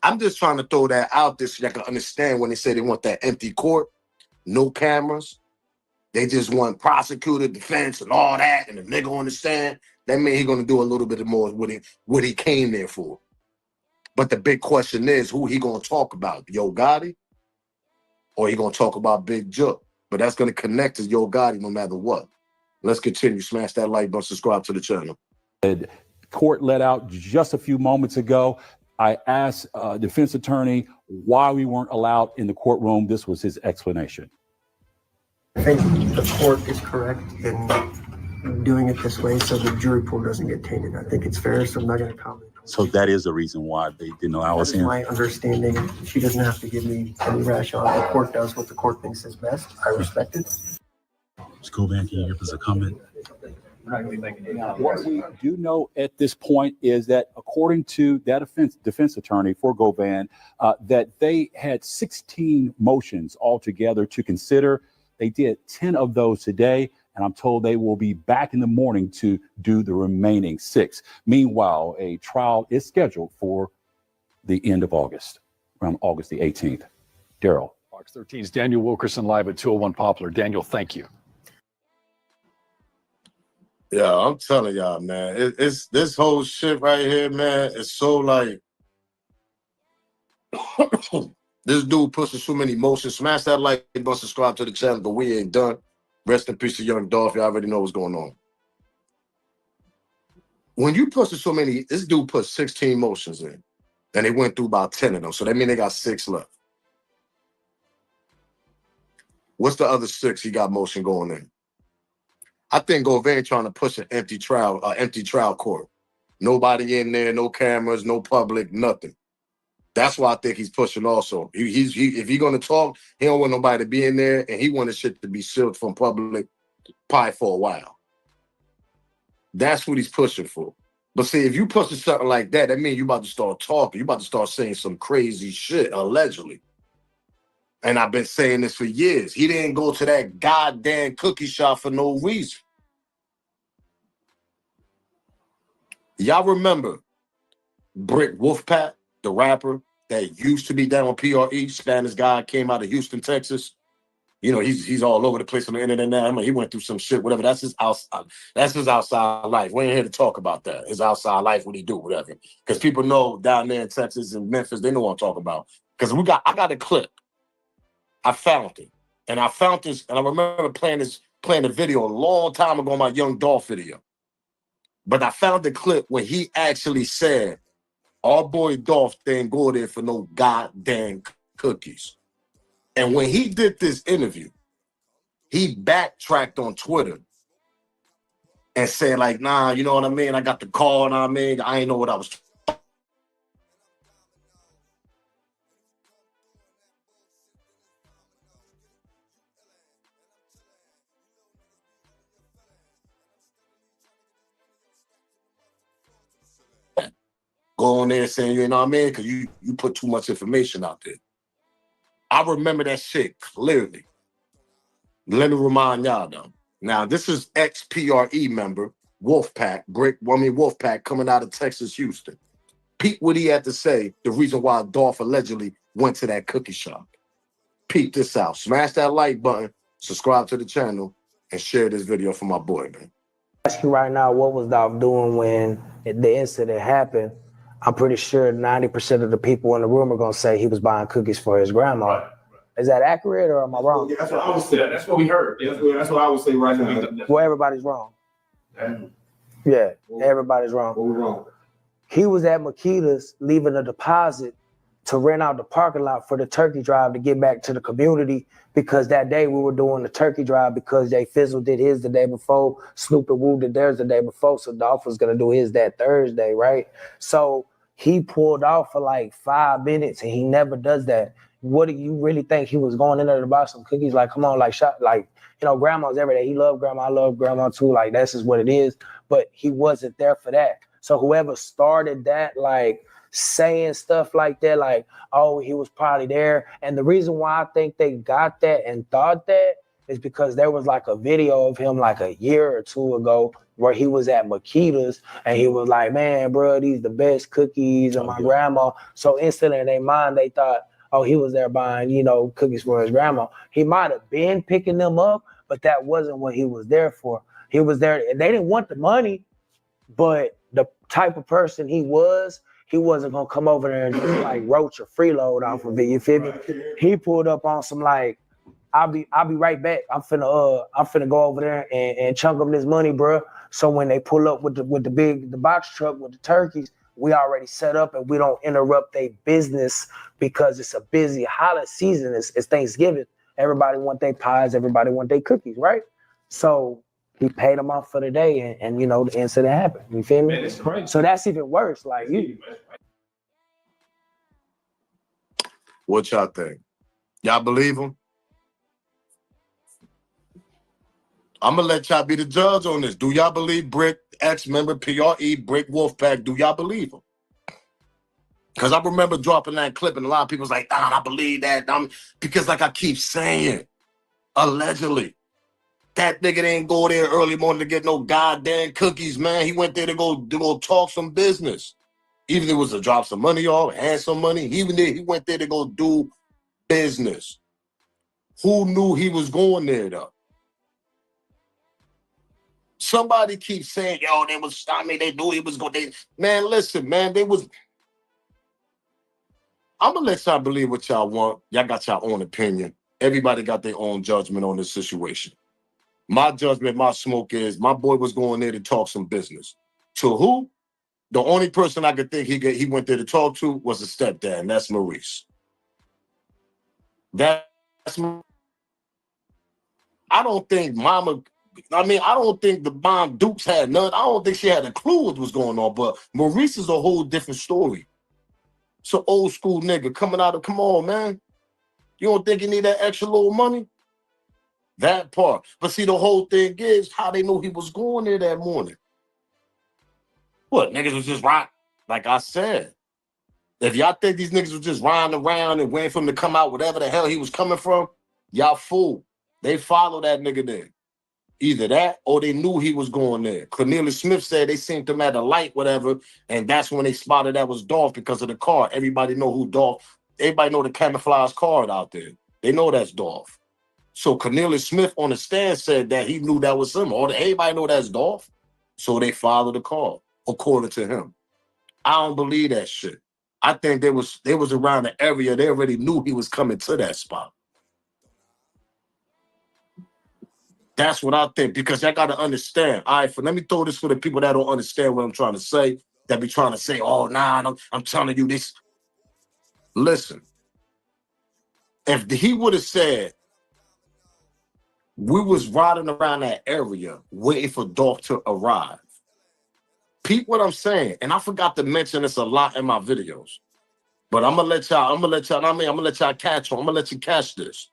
I'm just trying to throw that out there so you can understand when they say they want that empty court, no cameras. They just want prosecutor, defense, and all that, and the nigga on the stand. That means he's gonna do a little bit more what he came there for. But the big question is, who he gonna talk about? Yo Gotti? Or he gonna talk about Big Jook? But that's gonna connect to Yo Gotti no matter what. Let's continue. Smash that like button, subscribe to the channel. Court let out just a few moments ago. I asked defense attorney why we weren't allowed in the courtroom. This was his explanation. I think the court is correct in doing it this way so the jury pool doesn't get tainted. I think it's fair, so I'm not going to comment. So that is the reason why they didn't allow us That is in. my understanding. She doesn't have to give me any rationale. The court does what the court thinks is best. I respect it. Just go back and give us a comment. What we do know at this point is that according to that defense attorney for Govan, that they had 16 motions altogether to consider. They did 10 of those today, and I'm told they will be back in the morning to do the remaining 6. Meanwhile, a trial is scheduled for the end of August, around August the 18th. Daryl. Fox 13's Daniel Wilkerson live at 201 Poplar. Daniel, thank you. Yeah, I'm telling y'all, man. It's this whole shit right here, man. It's so like this dude pushing so many emotions. Smash that like button, subscribe to the channel, but we ain't done. Rest in peace to Young Dolph. You already know what's going on. When you push so many, this dude put 16 motions in, and they went through about 10 of them. So that means they got 6 left. What's the other 6 he got motion going in? I think Govan trying to push an empty trial court. Nobody in there, no cameras, no public, nothing. That's why I think he's pushing also. If he's gonna talk, he don't want nobody to be in there, and he wanted shit to be sealed from public probably for a while. That's what he's pushing for. But see, if you pushing something like that, that means you about to start talking. You about to start saying some crazy shit, allegedly. And I've been saying this for years. He didn't go to that goddamn cookie shop for no reason. Y'all remember Brick Wolfpack, the rapper that used to be down on PRE, Spanish guy, came out of Houston, Texas. You know, he's all over the place on the internet now. I mean, he went through some shit, whatever. That's his outside life. We ain't here to talk about that. His outside life, what he do, whatever. Because people know down there in Texas and Memphis, they know what I'm talking about. Because I got a clip. I found it. And I found this, and I remember playing the video a long time ago on my Young Dolph video. But I found the clip where he actually said, our boy Dolph didn't go there for no goddamn cookies. And when he did this interview, he backtracked on Twitter and said, like, nah, you know what I mean? I got the call, and I ain't know what I was going there saying, you know what I mean? Because you put too much information out there. I remember that shit clearly. Let me remind y'all, though. Now, this is ex-PRE member, Wolfpack, coming out of Texas, Houston. Peep what he had to say, the reason why Dolph allegedly went to that cookie shop. Peep this out. Smash that like button, subscribe to the channel, and share this video for my boy, man. Ask you right now, what was Dolph doing when the incident happened? I'm pretty sure 90% of the people in the room are going to say he was buying cookies for his grandma. Right. Is that accurate or am I wrong? Yeah, that's what I would say. That's what we heard. That's what I would say right now. Well, everybody's wrong. Yeah, everybody's wrong. What was wrong? He was at Makita's leaving a deposit to rent out the parking lot for the turkey drive to get back to the community, because that day we were doing the turkey drive because Jay Fizzle did his the day before, Snoop and Woo did theirs the day before, so Dolph was going to do his that Thursday, right? So he pulled off for like 5 minutes and he never does that. What do you really think he was going in there to buy some cookies? Like, come on, like, grandma's every day. He loved grandma. I love grandma too. Like, that's just what it is. But he wasn't there for that. So whoever started that, like, saying stuff like that, like, oh, he was probably there. And the reason why I think they got that and thought that is because there was like a video of him like a year or two ago where he was at Makita's and he was like, man, bro, these the best cookies of my grandma. So instantly in their mind, they thought, oh, he was there buying, cookies for his grandma. He might have been picking them up, but that wasn't what he was there for. He was there, and they didn't want the money, but the type of person he wasn't gonna come over there and just like roach or freeload off of it. You feel me? He pulled up on some like, I'll be right back. I'm finna go over there and chunk them this money, bro. So when they pull up with the box truck with the turkeys, we already set up and we don't interrupt their business because it's a busy holiday season. It's Thanksgiving. Everybody want their pies. Everybody want their cookies, right? So He paid him off for the day, and you know the incident happened. You feel me? Man, it's crazy. So that's even worse. Like you, What y'all think? Y'all believe him? I'm gonna let y'all be the judge on this. Do y'all believe Brick, ex-member PRE, Brick Wolfpack? Do y'all believe him? Because I remember dropping that clip, and a lot of people was like, "I believe that." Because like I keep saying, allegedly, that nigga didn't go there early morning to get no goddamn cookies, man. He went there to go talk some business. Even if it was to drop some money off, hand some money, he went there to go do business. Who knew he was going there though? Somebody keeps saying, yo, they knew he was going. Man, listen, man, I'm gonna let y'all believe what y'all want. Y'all got your own opinion. Everybody got their own judgment on this situation. My judgment, my smoke is my boy was going there to talk some business. To who? The only person I could think he went there to talk to was his stepdad, and that's Maurice. I don't think I don't think the mom Dukes had none. I don't think she had a clue what was going on, but Maurice is a whole different story. It's an old school nigga coming out of, come on, man. You don't think you need that extra little money? That part. But see, the whole thing is how they knew he was going there that morning. What, niggas was just riding? Like I said, if y'all think these niggas was just riding around and waiting for him to come out, whatever the hell he was coming from, y'all fool. They followed that nigga there. Either that or they knew he was going there. Cornelius Smith said they seen him at a light, whatever, and that's when they spotted that was Dolph because of the car. Everybody know who Dolph. Everybody know the camouflage card out there. They know that's Dolph. So Cornelius Smith on the stand said that he knew that was him. Everybody know that's Dolph. So they followed the car, according to him. I don't believe that shit. I think they was around the area. They already knew he was coming to that spot. That's what I think, because y'all got to understand. All right, let me throw this for the people that don't understand what I'm trying to say, that be trying to say, oh, nah, I'm telling you this. Listen, if he would have said, we was riding around that area waiting for Dolph to arrive. Peep what I'm saying. And I forgot to mention this a lot in my videos. But I'm gonna let y'all catch on. I'm gonna let you catch this.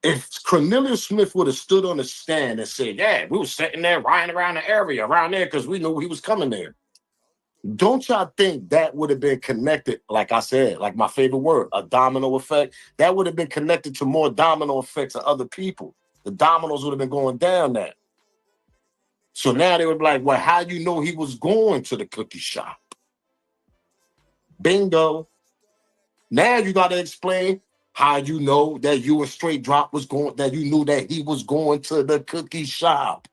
If Cornelius Smith would have stood on the stand and said, yeah, we was sitting there riding around the area around there because we knew he was coming there. Don't y'all think that would have been connected, like I said, like my favorite word, a domino effect? That would have been connected to more domino effects of other people. The dominoes would have been going down there. So now they would be like, well, how you know he was going to the cookie shop? Bingo. Now you got to explain how you know that you and Straight Drop was going, that you knew that he was going to the cookie shop.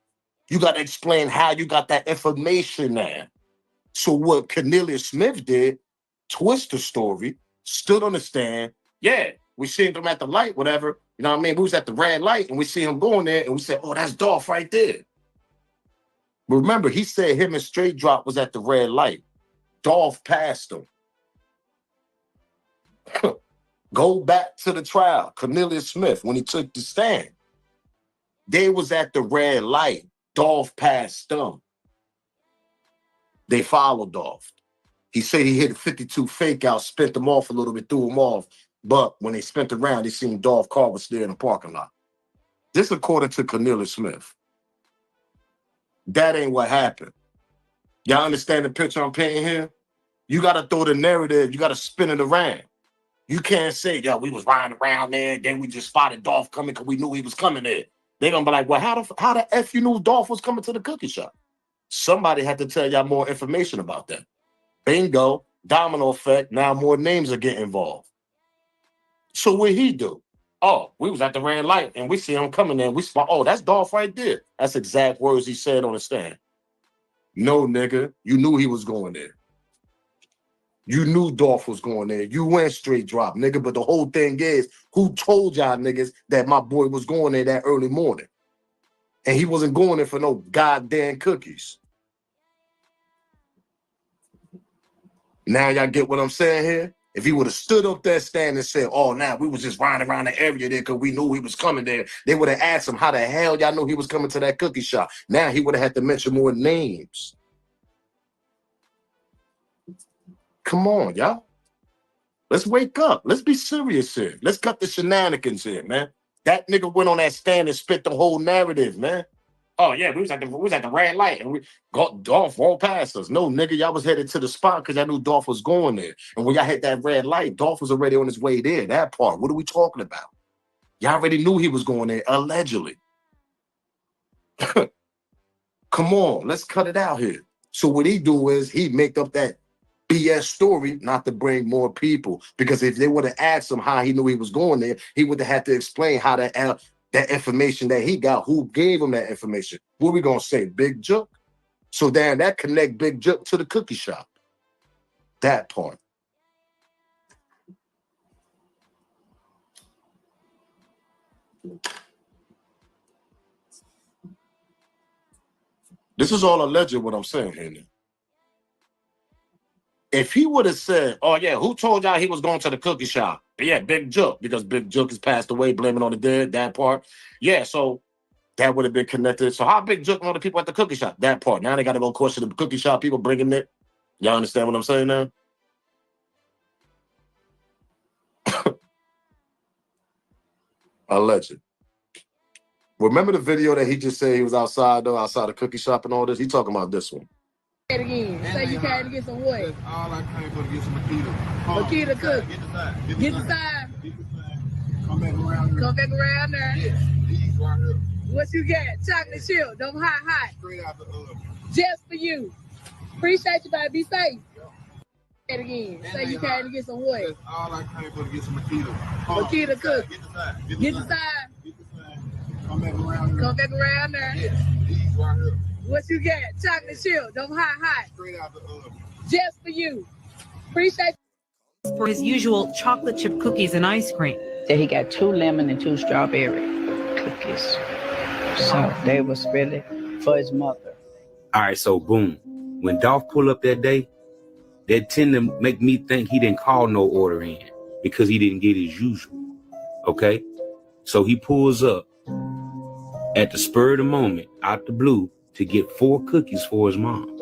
You got to explain how you got that information there. So what Cornelius Smith did, twist the story, stood on the stand. Yeah, we seen him at the light, whatever. You know what I mean? We was at the red light and we see him going there and we said, oh, that's Dolph right there. But remember, he said him and Straight Drop was at the red light. Dolph passed him. Go back to the trial. Cornelius Smith, when he took the stand, they was at the red light. Dolph passed them. They followed Dolph. He said he hit a 52 fake out, spent them off a little bit, threw them off. But when they spent around, they seen Dolph car was there in the parking lot. This according to Cornelius Smith. That ain't what happened. Y'all understand the picture I'm painting here? You got to throw the narrative. You got to spin it around. You can't say, yo, we was riding around there, then we just spotted Dolph coming because we knew he was coming there. They're going to be like, well, how the F you knew Dolph was coming to the cookie shop? Somebody had to tell y'all more information about that. Bingo, domino effect, now more names are getting involved. So what he do? Oh, we was at the red light and we see him coming there. We spot, oh, that's Dolph right there. That's exact words he said on the stand. No, nigga, you knew he was going there. You knew Dolph was going there. You went Straight Drop, nigga. But the whole thing is, who told y'all niggas that my boy was going there that early morning? And he wasn't going there for no goddamn cookies. Now y'all get what I'm saying here? If he would have stood up there standing and said, oh, now we was just riding around the area there because we knew he was coming there, they would have asked him, how the hell y'all knew he was coming to that cookie shop? Now he would have had to mention more names. Come on, y'all. Let's wake up. Let's be serious here. Let's cut the shenanigans here, man. That nigga went on that stand and spit the whole narrative, man. Oh yeah, we was at the red light and we got Dolph all past us. No, nigga, y'all was headed to the spot because I knew Dolph was going there. And when y'all hit that red light, Dolph was already on his way there. That part. What are we talking about? Y'all already knew he was going there, allegedly. Come on, let's cut it out here. So what he do is he make up that BS story not to bring more people. Because if they would have asked him how he knew he was going there, he would have had to explain how that information that he got, who gave him that information. What are we gonna say, Big Jook? So damn, that connect Big Jook to the cookie shop. That part. This is all alleged what I'm saying here now. If he would have said, oh yeah, who told y'all he was going to the cookie shop? Yeah, Big Jook, because Big Jook has passed away, blaming on the dead, that part. Yeah, so that would have been connected. So how Big Jook know the people at the cookie shop? That part. Now they got to go question the cookie shop people bringing it. Y'all understand what I'm saying now? Alleged. Remember the video that he just said he was outside the cookie shop and all this? He talking about this one. It again. Say you came to get some what? That's all I came for, to get some Makita. Makita cook. Get the side. Get the side. Come back around here. Come back around there. Yes, these right here. What you got? Chocolate chip. Them hot. Straight out the oven. Just for you. Appreciate you, baby. Be safe. It again. Say you came to get some what? That's all I came for, to get some Makita. Makita cook. Get the side. Get the side. Get the side. Come back around here. Come back around there. Yes, these right here. What you got? Chocolate chip. Them hot. Straight out the oven. Just for you. Appreciate you. For his usual chocolate chip cookies and ice cream. That he got 2 lemon and 2 strawberry cookies. So they was really for his mother. All right, so boom. When Dolph pull up that day, that tend to make me think he didn't call no order in because he didn't get his usual. Okay? So he pulls up at the spur of the moment, out the blue, to get 4 cookies for his mom.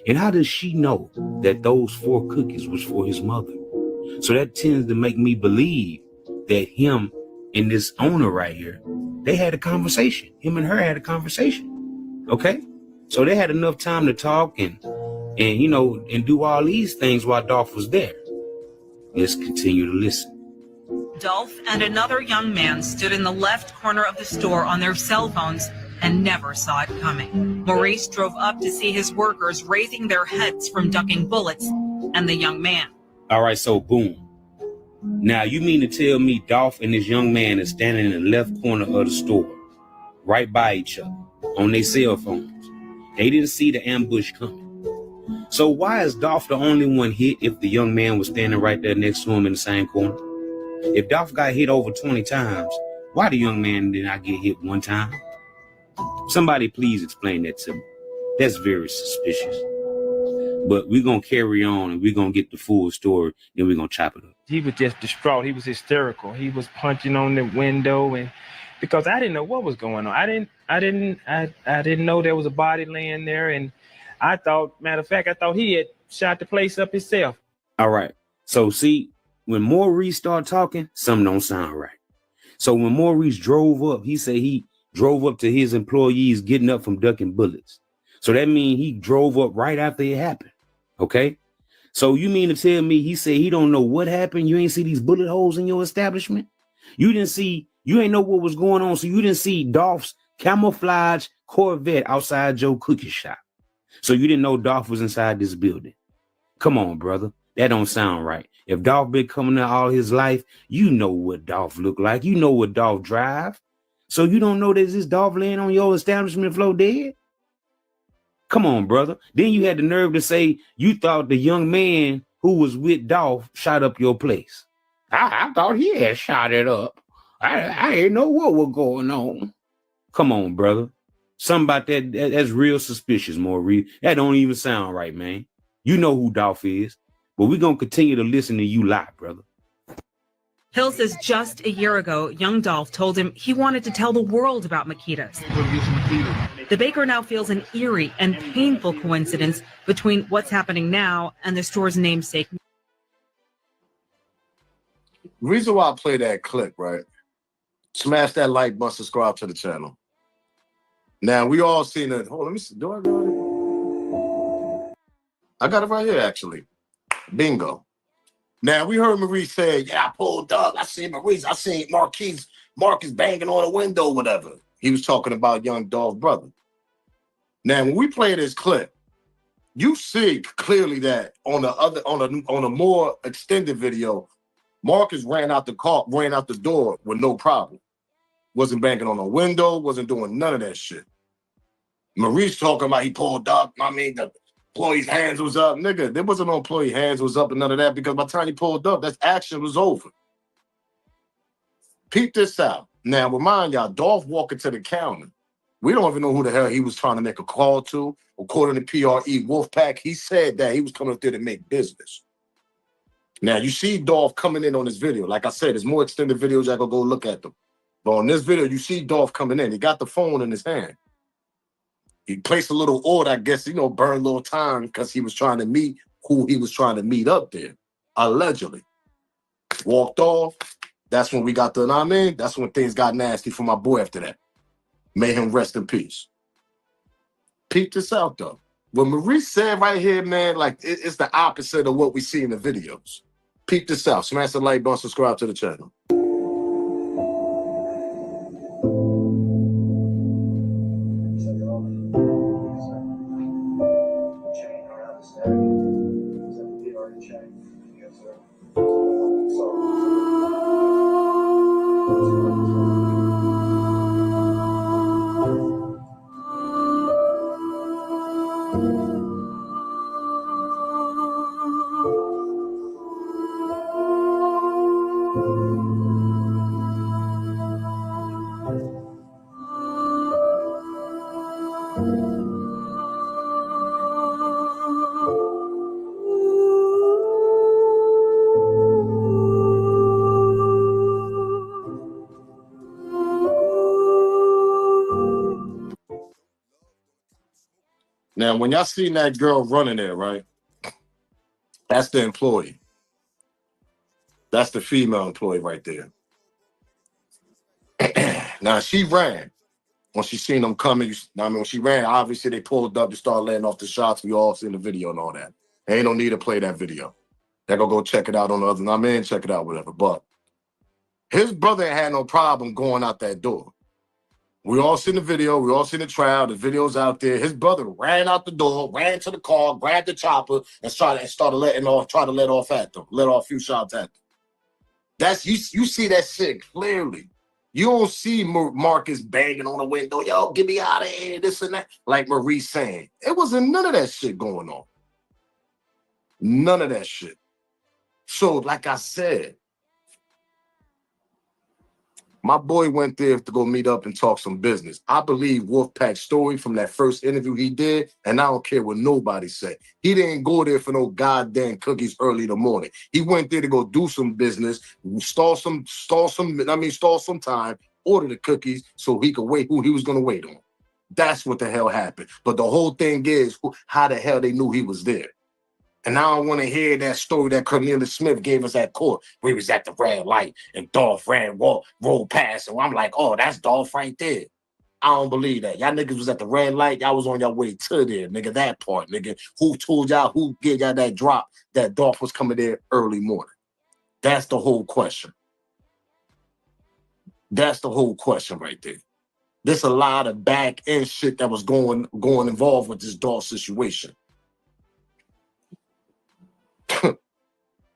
And how does she know that those 4 cookies was for his mother? So that tends to make me believe that him and this owner right here, they had a conversation. Him and her had a conversation. Okay? So they had enough time to talk and do all these things while Dolph was there. Let's continue to listen. Dolph and another young man stood in the left corner of the store on their cell phones and never saw it coming. Maurice drove up to see his workers raising their heads from ducking bullets and the young man. All right, so boom. Now, you mean to tell me Dolph and this young man is standing in the left corner of the store, right by each other, on their cell phones. They didn't see the ambush coming. So why is Dolph the only one hit if the young man was standing right there next to him in the same corner? If Dolph got hit over 20 times, why the young man did not get hit 1 time? Somebody please explain that to me. That's very suspicious. But we're going to carry on and we're going to get the full story, then we're going to chop it up. He was just distraught. He was hysterical. He was punching on the window, and because I didn't know what was going on. I didn't know there was a body laying there, and I thought he had shot the place up himself. All right. So see, when Maurice started talking, something don't sound right. So when Maurice drove up, he said he drove up to his employees getting up from ducking bullets. So that means he drove up right after it happened. Okay. So you mean to tell me he said he don't know what happened? You ain't see these bullet holes in your establishment? You ain't know what was going on. So you didn't see Dolph's camouflage Corvette outside your cookie shop. So you didn't know Dolph was inside this building. Come on, brother. That don't sound right. If Dolph been coming there all his life, you know what Dolph look like. You know what Dolph drive. So you don't know that this Dolph laying on your establishment floor dead? Come on, brother. Then you had the nerve to say you thought the young man who was with Dolph shot up your place. I thought he had shot it up. I didn't know what was going on. Come on, brother. Something about that's real suspicious, Maurice. That don't even sound right, man. You know who Dolph is. but we're going to continue to listen to you lie, brother. Hill says just a year ago, young Dolph told him he wanted to tell the world about Makitas. The baker now feels an eerie and painful coincidence between what's happening now and the store's namesake. The reason why I play that clip, right? Smash that like button, subscribe to the channel. Now, we all seen it. Hold on, let me see. Do I got it? I got it right here, actually. Bingo. Now, we heard Marie say, yeah, I pulled up. I seen Maurice. I seen Marcus banging on the window, whatever. He was talking about young Dolph's brother. Now, when we play this clip, you see clearly that on a more extended video, Marcus ran out the door with no problem. Wasn't banging on the window, wasn't doing none of that shit. Maurice talking about he pulled up. I mean, the employee's hands was up. Nigga, there wasn't no employee hands was up and none of that because by the time he pulled up, that action was over. Peep this out. Now, remind y'all, Dolph walking to the counter. We don't even know who the hell he was trying to make a call to. According to PRE Wolfpack, he said that he was coming up there to make business. Now, you see Dolph coming in on this video. Like I said, there's more extended videos. Y'all go look at them. But on this video, you see Dolph coming in. He got the phone in his hand. He placed a little order, I guess, burn a little time because he was trying to meet who he was trying to meet up there, allegedly. Walked off. That's when we got that's when things got nasty for my boy after that. May him rest in peace. Peep this out, though. What Marie said right here, man, like, it's the opposite of what we see in the videos. Peep this out. Smash the like button, subscribe to the channel. Now, when y'all seen that girl running there, right? That's the employee. That's the female employee right there. Now, she ran. When she seen them coming, when she ran, obviously they pulled up to start letting off the shots. We all seen the video and all that. Ain't no need to play that video. They're going to go check it out on the other. Check it out, whatever. But his brother had no problem going out that door. We all seen the video. We all seen the trial. The video's out there. His brother ran out the door, ran to the car, grabbed the chopper, and started let off a few shots at them. That's you see that shit clearly. You don't see Marcus banging on the window, yo, get me out of here, this and that. Like Marie saying. It wasn't none of that shit going on. None of that shit. So, like I said, my boy went there to go meet up and talk some business. I believe Wolfpack's story from that first interview he did, and I don't care what nobody said. He didn't go there for no goddamn cookies early in the morning. He went there to go do some business, stall some time, order the cookies so he could wait who he was going to wait on. That's what the hell happened. But the whole thing is how the hell they knew he was there. And I don't want to hear that story that Cornelius Smith gave us at court, where he was at the red light and Dolph rolled past. And I'm like, oh, that's Dolph right there. I don't believe that. Y'all niggas was at the red light. Y'all was on your way to there, nigga, that part, nigga. Who told y'all, who gave y'all that drop that Dolph was coming there early morning? That's the whole question. That's the whole question right there. There's a lot of back end shit that was going involved with this Dolph situation.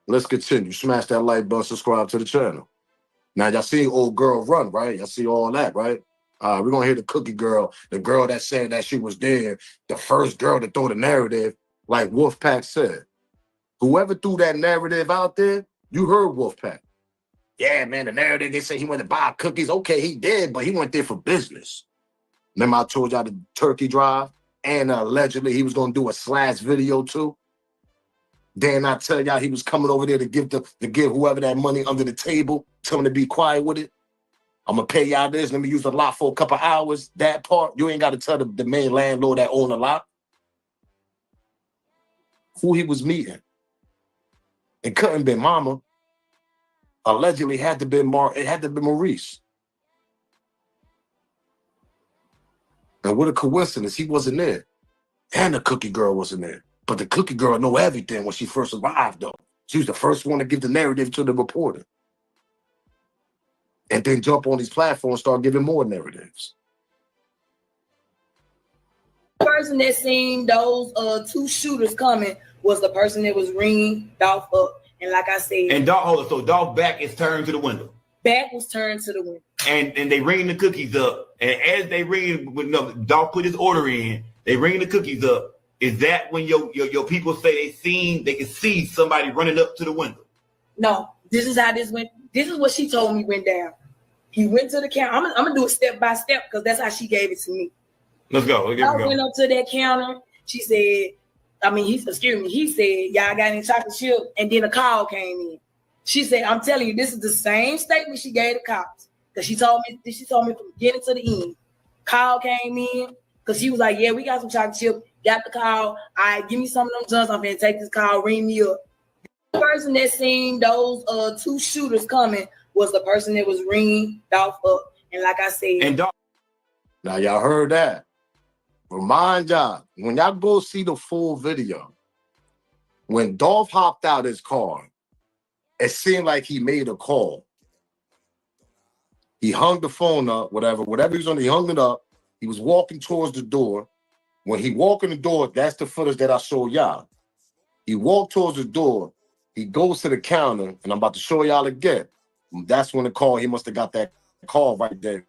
Let's continue. Smash that like button, subscribe to the channel. Now, y'all see old girl run, right? Y'all see all that, right? We're going to hear the cookie girl, the girl that said that she was there, the first girl to throw the narrative, like Wolfpack said. Whoever threw that narrative out there, you heard Wolfpack. Yeah, man, the narrative, they say he went to buy cookies. Okay, he did, but he went there for business. Remember I told y'all the turkey drive? And allegedly he was going to do a slash video too? Then I tell y'all he was coming over there to give whoever that money under the table, tell him to be quiet with it. I'm gonna pay y'all this. Let me use the lot for a couple hours. That part, you ain't got to tell the main landlord that own the lot who he was meeting. It couldn't be Mama. Allegedly had to be it had to be Maurice. And what a coincidence, he wasn't there. And the cookie girl wasn't there. But the cookie girl know everything when she first arrived, though. She was the first one to give the narrative to the reporter. And then jump on these platforms, start giving more narratives. The person that seen those two shooters coming was the person that was ringing Dolph up. And like I said, And Dolph, so Dolph back is turned to the window. Back was turned to the window. And they ring the cookies up. And as they ring, Dolph put his order in, they ring the cookies up. Is that when your people say they can see somebody running up to the window? No, this is how this went. This is what she told me went down. He went to the counter. I'm gonna do it step by step because that's how she gave it to me. Let's go. I went up to that counter. She said, he said, y'all got any chocolate chip? And then a call came in. She said, I'm telling you, this is the same statement she gave the cops. Because she told me from beginning to the end. Call came in because she was like, yeah, we got some chocolate chip. Got the call. All right, give me some of them guns. I'm gonna take this call, ring me up. The person that seen those two shooters coming was the person that was ringing Dolph up. And like I said, now y'all heard that. Remind y'all, when y'all go see the full video, when Dolph hopped out his car, it seemed like he made a call. He hung the phone up, whatever he was on, he hung it up. He was walking towards the door. When he walked in the door, that's the footage that I showed y'all. He walked towards the door. He goes to the counter, and I'm about to show y'all again. That's when the call, he must have got that call right there.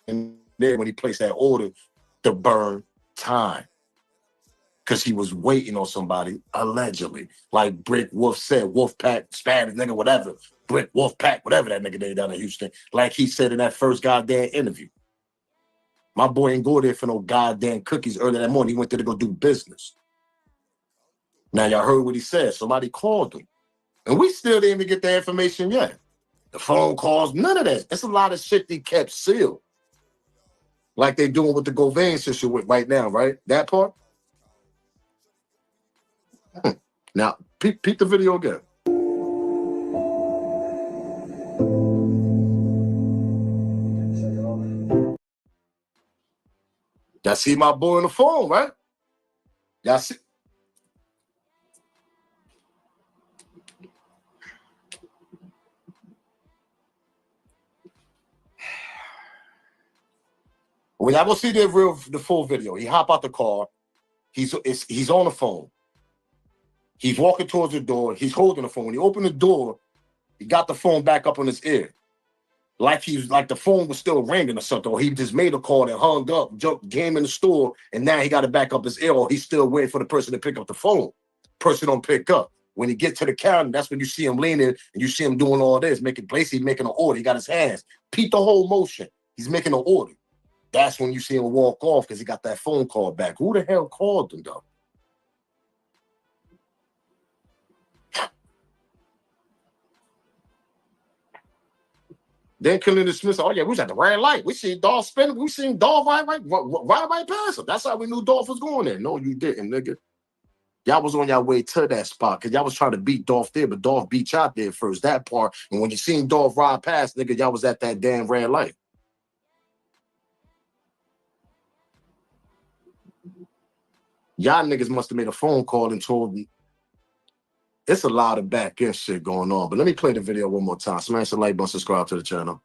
And then when he placed that order to burn time. Because he was waiting on somebody, allegedly. Like Brick Wolf said, Wolfpack, Spanish nigga, whatever. Brick Wolfpack, whatever that nigga did down in Houston. Like he said in that first goddamn interview. My boy ain't go there for no goddamn cookies early that morning. He went there to go do business. Now y'all heard what he said. Somebody called him. And we still didn't even get the information yet. The phone calls, none of that. It's a lot of shit they kept sealed. Like they doing with the Govain situation right now, right? That part? Now, peep the video again. Y'all see my boy on the phone, right? Y'all see? When y'all go see the full video, he hop out the car. He's on the phone. He's walking towards the door. He's holding the phone. When he opened the door, he got the phone back up on his ear. Like the phone was still ringing or something, or he just made a call and hung up, came in the store, and now he got it back up his ear, or he's still waiting for the person to pick up the phone. Person don't pick up. When he get to the counter, that's when you see him leaning and you see him doing all this, making an order. He got his hands. Peep the whole motion. He's making an order. That's when you see him walk off because he got that phone call back. Who the hell called him, though? Then Killer Smith, oh yeah, we was at the red light. We seen Dolph spinning. We seen Dolph right past him. That's how we knew Dolph was going there. No, you didn't, nigga. Y'all was on your way to that spot because y'all was trying to beat Dolph there, but Dolph beat y'all there first, that part. And when you seen Dolph ride past, nigga, y'all was at that damn red light. Y'all niggas must have made a phone call and told me. It's a lot of back end shit going on. But let me play the video one more time. Smash the like button, subscribe to the channel.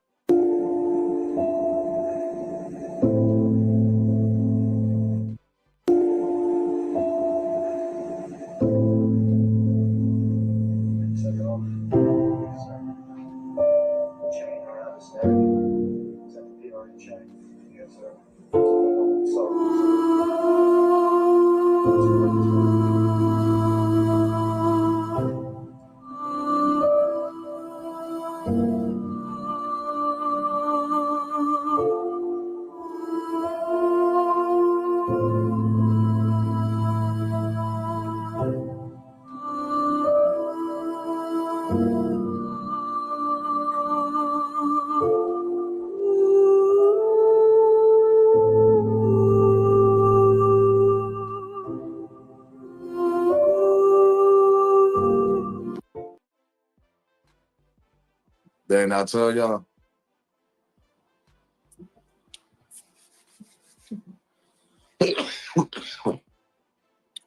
Then I tell y'all.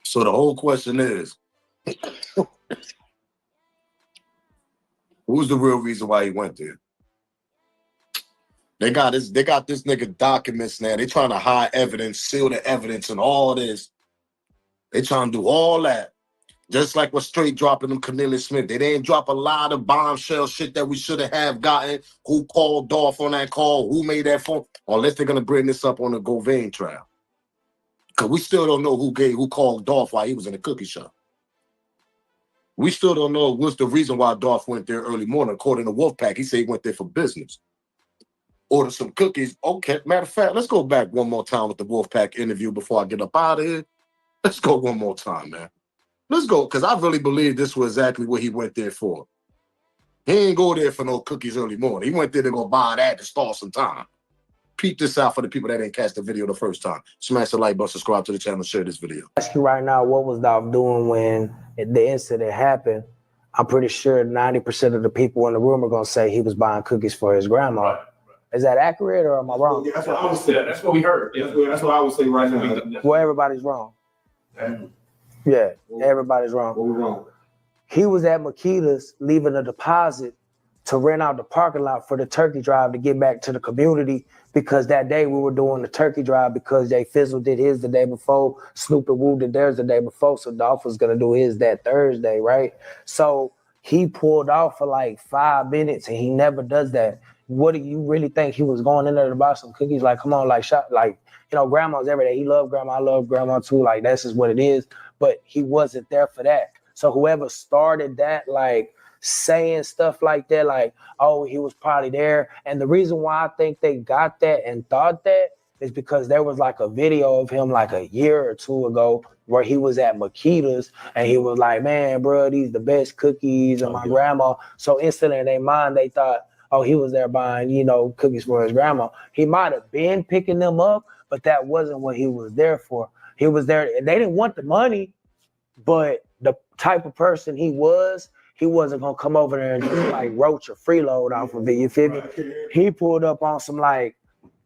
So the whole question is, who's the real reason why he went there? They got this nigga documents now. They trying to hide evidence, seal the evidence, and all this. They trying to do all that. Just like we're straight dropping them Cornelius Smith. They didn't drop a lot of bombshell shit that we should have gotten. Who called Dolph on that call? Who made that phone? Unless they're gonna bring this up on the Govain trial. Because we still don't know who called Dolph while he was in the cookie shop. We still don't know what's the reason why Dolph went there early morning. According to Wolfpack, he said he went there for business. Ordered some cookies. Okay, matter of fact, let's go back one more time with the Wolfpack interview before I get up out of here. Let's go one more time, man. Let's go, because I really believe this was exactly what he went there for. He ain't go there for no cookies early morning. He went there to go buy that to stall some time. Peep this out for the people that didn't catch the video the first time. Smash the like button, subscribe to the channel, share this video. Ask you right now, what was Dolph doing when the incident happened? I'm pretty sure 90% of the people in the room are gonna say he was buying cookies for his grandma. Is that accurate or am I wrong? Yeah, that's what I would say. That's what we heard. That's what I would say right now. Well, everybody's wrong. Yeah, everybody's wrong. What we wrong? He was at Makita's leaving a deposit to rent out the parking lot for the turkey drive to get back to the community, because that day we were doing the turkey drive because Jay Fizzle did his the day before, Snoop and Woo did theirs the day before, so Dolph was gonna do his that Thursday, right? So he pulled off for like 5 minutes and he never does that. What do you really think he was going in there to buy some cookies? Like, come on, like shop, like, you know, grandma's every day. He loved grandma, I love grandma too. Like, that's just what it is. But he wasn't there for that. So whoever started that, like saying stuff like that, like, oh, he was probably there. And the reason why I think they got that and thought that is because there was like a video of him like a year or two ago where he was at Makita's and he was like, man, bro, these the best cookies and my grandma. So instantly in their mind, they thought, oh, he was there buying, you know, cookies for his grandma. He might have been picking them up, but that wasn't what he was there for. He was there, and they didn't want the money, but the type of person he wasn't gonna come over there and just like roach or freeload off of it. You feel me? He pulled up on some like,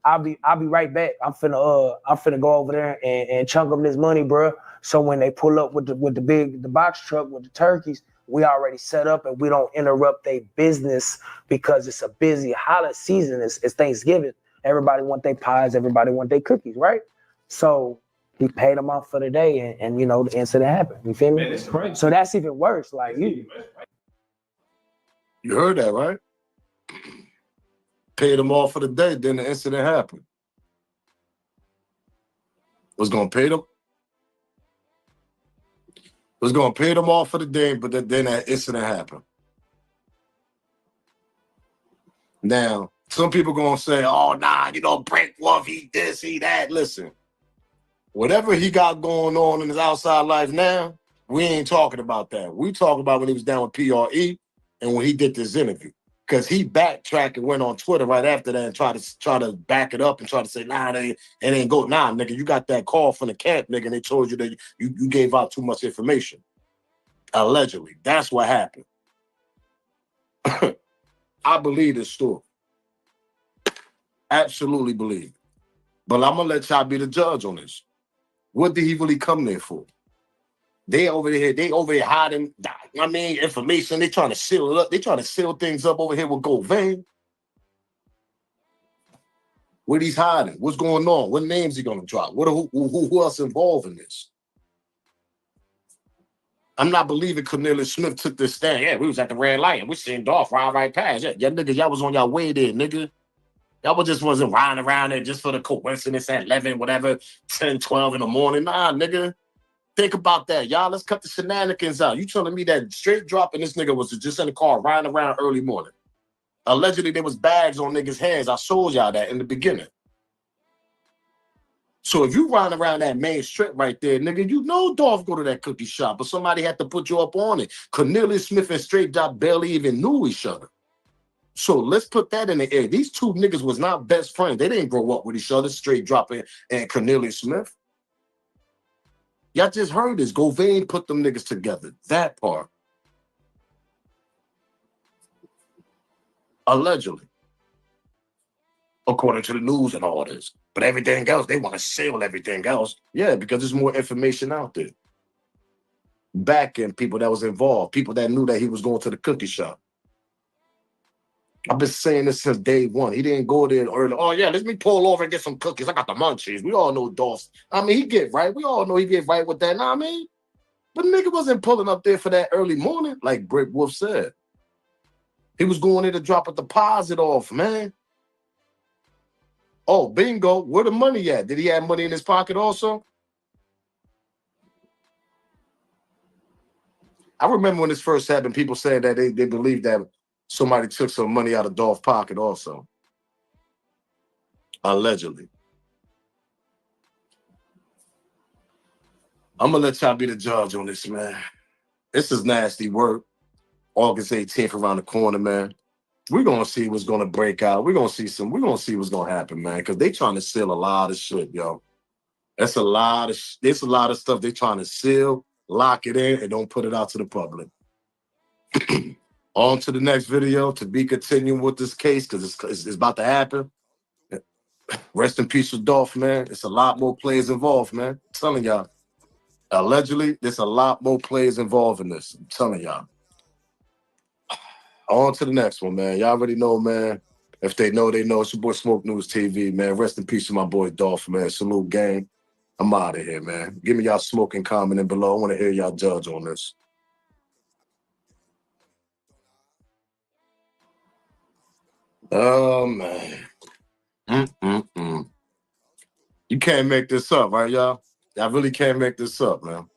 I'll be right back. I'm finna go over there and chunk them this money, bro. So when they pull up with the box truck with the turkeys, we already set up and we don't interrupt their business because it's a busy holiday season. It's Thanksgiving. Everybody want their pies. Everybody want their cookies, right? So he paid them off for the day, and you know the incident happened. You feel me? Man, it's crazy. So that's even worse. Like you heard that, right? Paid them off for the day, then the incident happened. Was gonna pay them off for the day, but then that incident happened. Now, some people gonna say, oh nah, you know, Brent Wolf, he this, he that. Listen. Whatever he got going on in his outside life now, we ain't talking about that. We talking about when he was down with PRE and when he did this interview. Because he backtracked and went on Twitter right after that and tried to back it up and try to say, nah, it ain't go. Nah, nigga, you got that call from the camp, nigga, and they told you that you gave out too much information. Allegedly. That's what happened. I believe this story. Absolutely believe it. But I'm going to let y'all be the judge on this. What did he really come there for? They over here hiding, information. They trying to seal it up. They trying to seal things up over here with Govain. What he's hiding? What's going on? What names he gonna drop? Who else involved in this? I'm not believing Cornelius Smith took this stand. Yeah, we was at the red light and we seen Dolph ride right past. Yeah, niggas, y'all was on y'all way there, nigga. Y'all just wasn't riding around there just for the coincidence at 11, whatever, 10, 12 in the morning. Nah, nigga. Think about that. Y'all, let's cut the shenanigans out. You telling me that straight dropping this nigga was just in the car riding around early morning. Allegedly, there was bags on niggas' heads. I showed y'all that in the beginning. So if you run around that main strip right there, nigga, you know Dolph go to that cookie shop, but somebody had to put you up on it. Cornelius Smith and Straight Drop barely even knew each other. So let's put that in the air. These two niggas was not best friends. They didn't grow up with each other, Straight Drop and Cornelius Smith. Y'all just heard this. Govain put them niggas together. That part. Allegedly. According to the news and all this. But everything else, they want to seal everything else. Yeah, because there's more information out there. Backing people that was involved, people that knew that he was going to the cookie shop. I've been saying this since day one. He didn't go there early. Oh, yeah, let me pull over and get some cookies. I got the munchies. We all know Dolph. I mean, he get right. We all know he get right with that. Know what I mean? But nigga wasn't pulling up there for that early morning, like Brick Wolf said. He was going there to drop a deposit off, man. Oh, bingo. Where the money at? Did he have money in his pocket also? I remember when this first happened, people said that they believed that somebody took some money out of Dolph's pocket also. Allegedly. I'm going to let y'all be the judge on this, man. This is nasty work. August 18th around the corner, man. We're going to see what's going to break out. We're going to see what's going to happen, man, because they trying to seal a lot of shit, yo. There's a lot of stuff they trying to seal, lock it in, and don't put it out to the public. On to the next video to be continuing with this case because it's about to happen. Rest in peace with Dolph, man. It's a lot more players involved, man. I'm telling y'all. Allegedly, there's a lot more players involved in this. I'm telling y'all. On to the next one, man. Y'all already know, man. If they know, they know. It's your boy Smoke News TV, man. Rest in peace to my boy Dolph, man. Salute, gang. I'm out of here, man. Give me y'all smoking comment below. I want to hear y'all judge on this. Oh, man. You can't make this up, right, y'all? Y'all really can't make this up, man.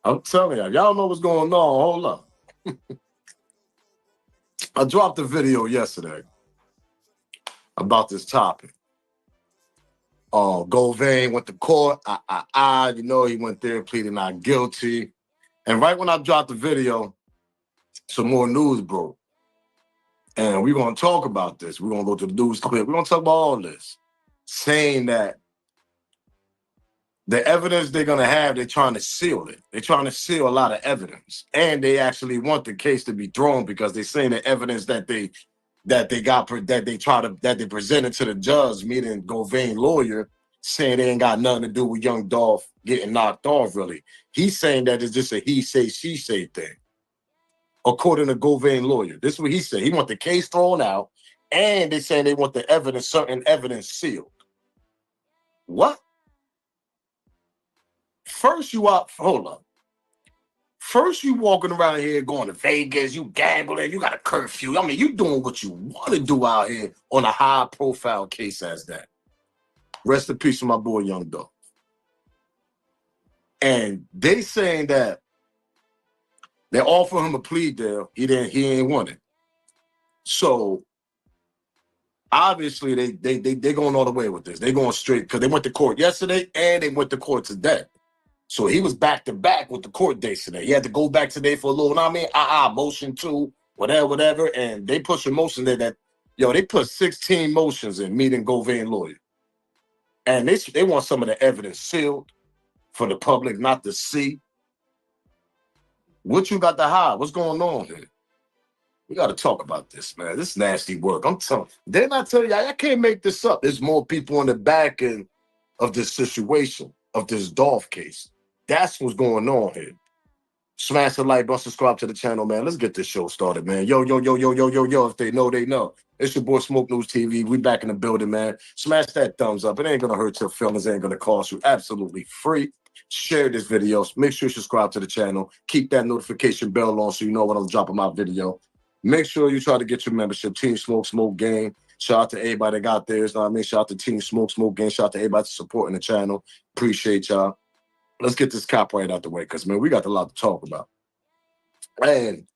I'm telling y'all know what's going on. Hold up. I dropped a video yesterday about this topic. Govain went to court. You know, he went there pleading not guilty. And right when I dropped the video, some more news broke. And we're going to talk about this. We're going to go to the news clip. We're going to talk about all this. Saying that the evidence they're going to have, they're trying to seal it. They're trying to seal a lot of evidence. And they actually want the case to be thrown because they're saying the evidence that they presented to the judge, meaning Govain lawyer, saying they ain't got nothing to do with young Dolph getting knocked off, really. He's saying that it's just a he say, she say thing. According to Govain lawyer. This is what he said. He want the case thrown out, and they're saying they want the evidence, certain evidence sealed. What? First you walking around here going to Vegas, you gambling, you got a curfew. I mean, you doing what you want to do out here on a high-profile case as that. Rest in peace to my boy Young Dolph. And they saying that they offer him a plea deal. He ain't want it. So obviously they going all the way with this. They going straight because they went to court yesterday and they went to court today. So he was back to back with the court dates today. He had to go back today for a little, motion 2, whatever. And they push a motion there that, they put 16 motions in, meeting Govain lawyer. And they want some of the evidence sealed for the public not to see. What you got to hide? What's going on here? We got to talk about this, man. This is nasty work. I'm telling you. Didn't I tell y'all, I can't make this up. There's more people on the back end of this situation, of this Dolph case. That's what's going on here. Smash the like button, subscribe to the channel, man. Let's get this show started, man. Yo. If they know, they know. It's your boy Smoke News TV. We back in the building, man. Smash that thumbs up. It ain't going to hurt your feelings. It ain't going to cost you. Absolutely free. Share this video. Make sure you subscribe to the channel. Keep that notification bell on so you know when I'm dropping my video. Make sure you try to get your membership. Team Smoke Gang. Shout out to everybody that got theirs. Shout out to Team Smoke Gang. Shout out to everybody supporting the channel. Appreciate y'all. Let's get this copyright out the way because, man, we got a lot to talk about. And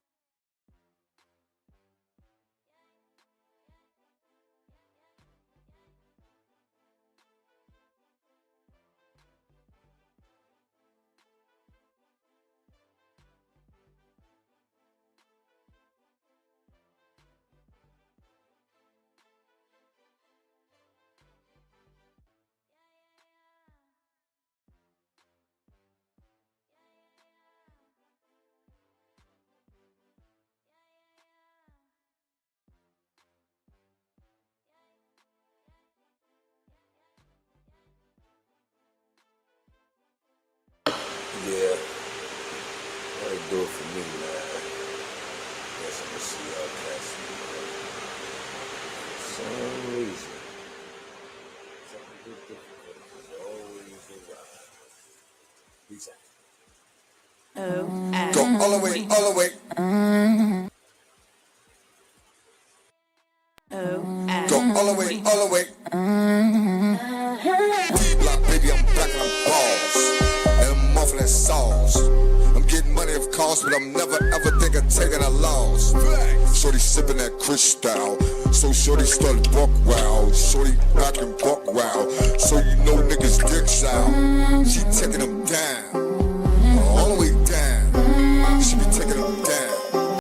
do it for me, man. Guess I'm gonna see y'all cats. For some reason, something difficult is always around. Peace out. Go all the way, all the way. Go all the way, all the way. D-block, baby, I'm back and I'm boss. And I'm off of that sauce. I'm getting money, of course, but I'm never ever think of taking a loss. Shorty sipping that crystal. So shorty started buck wild. Shorty back and buck wild. So you know niggas dicks out. She taking them down. All the way down. She be taking them down.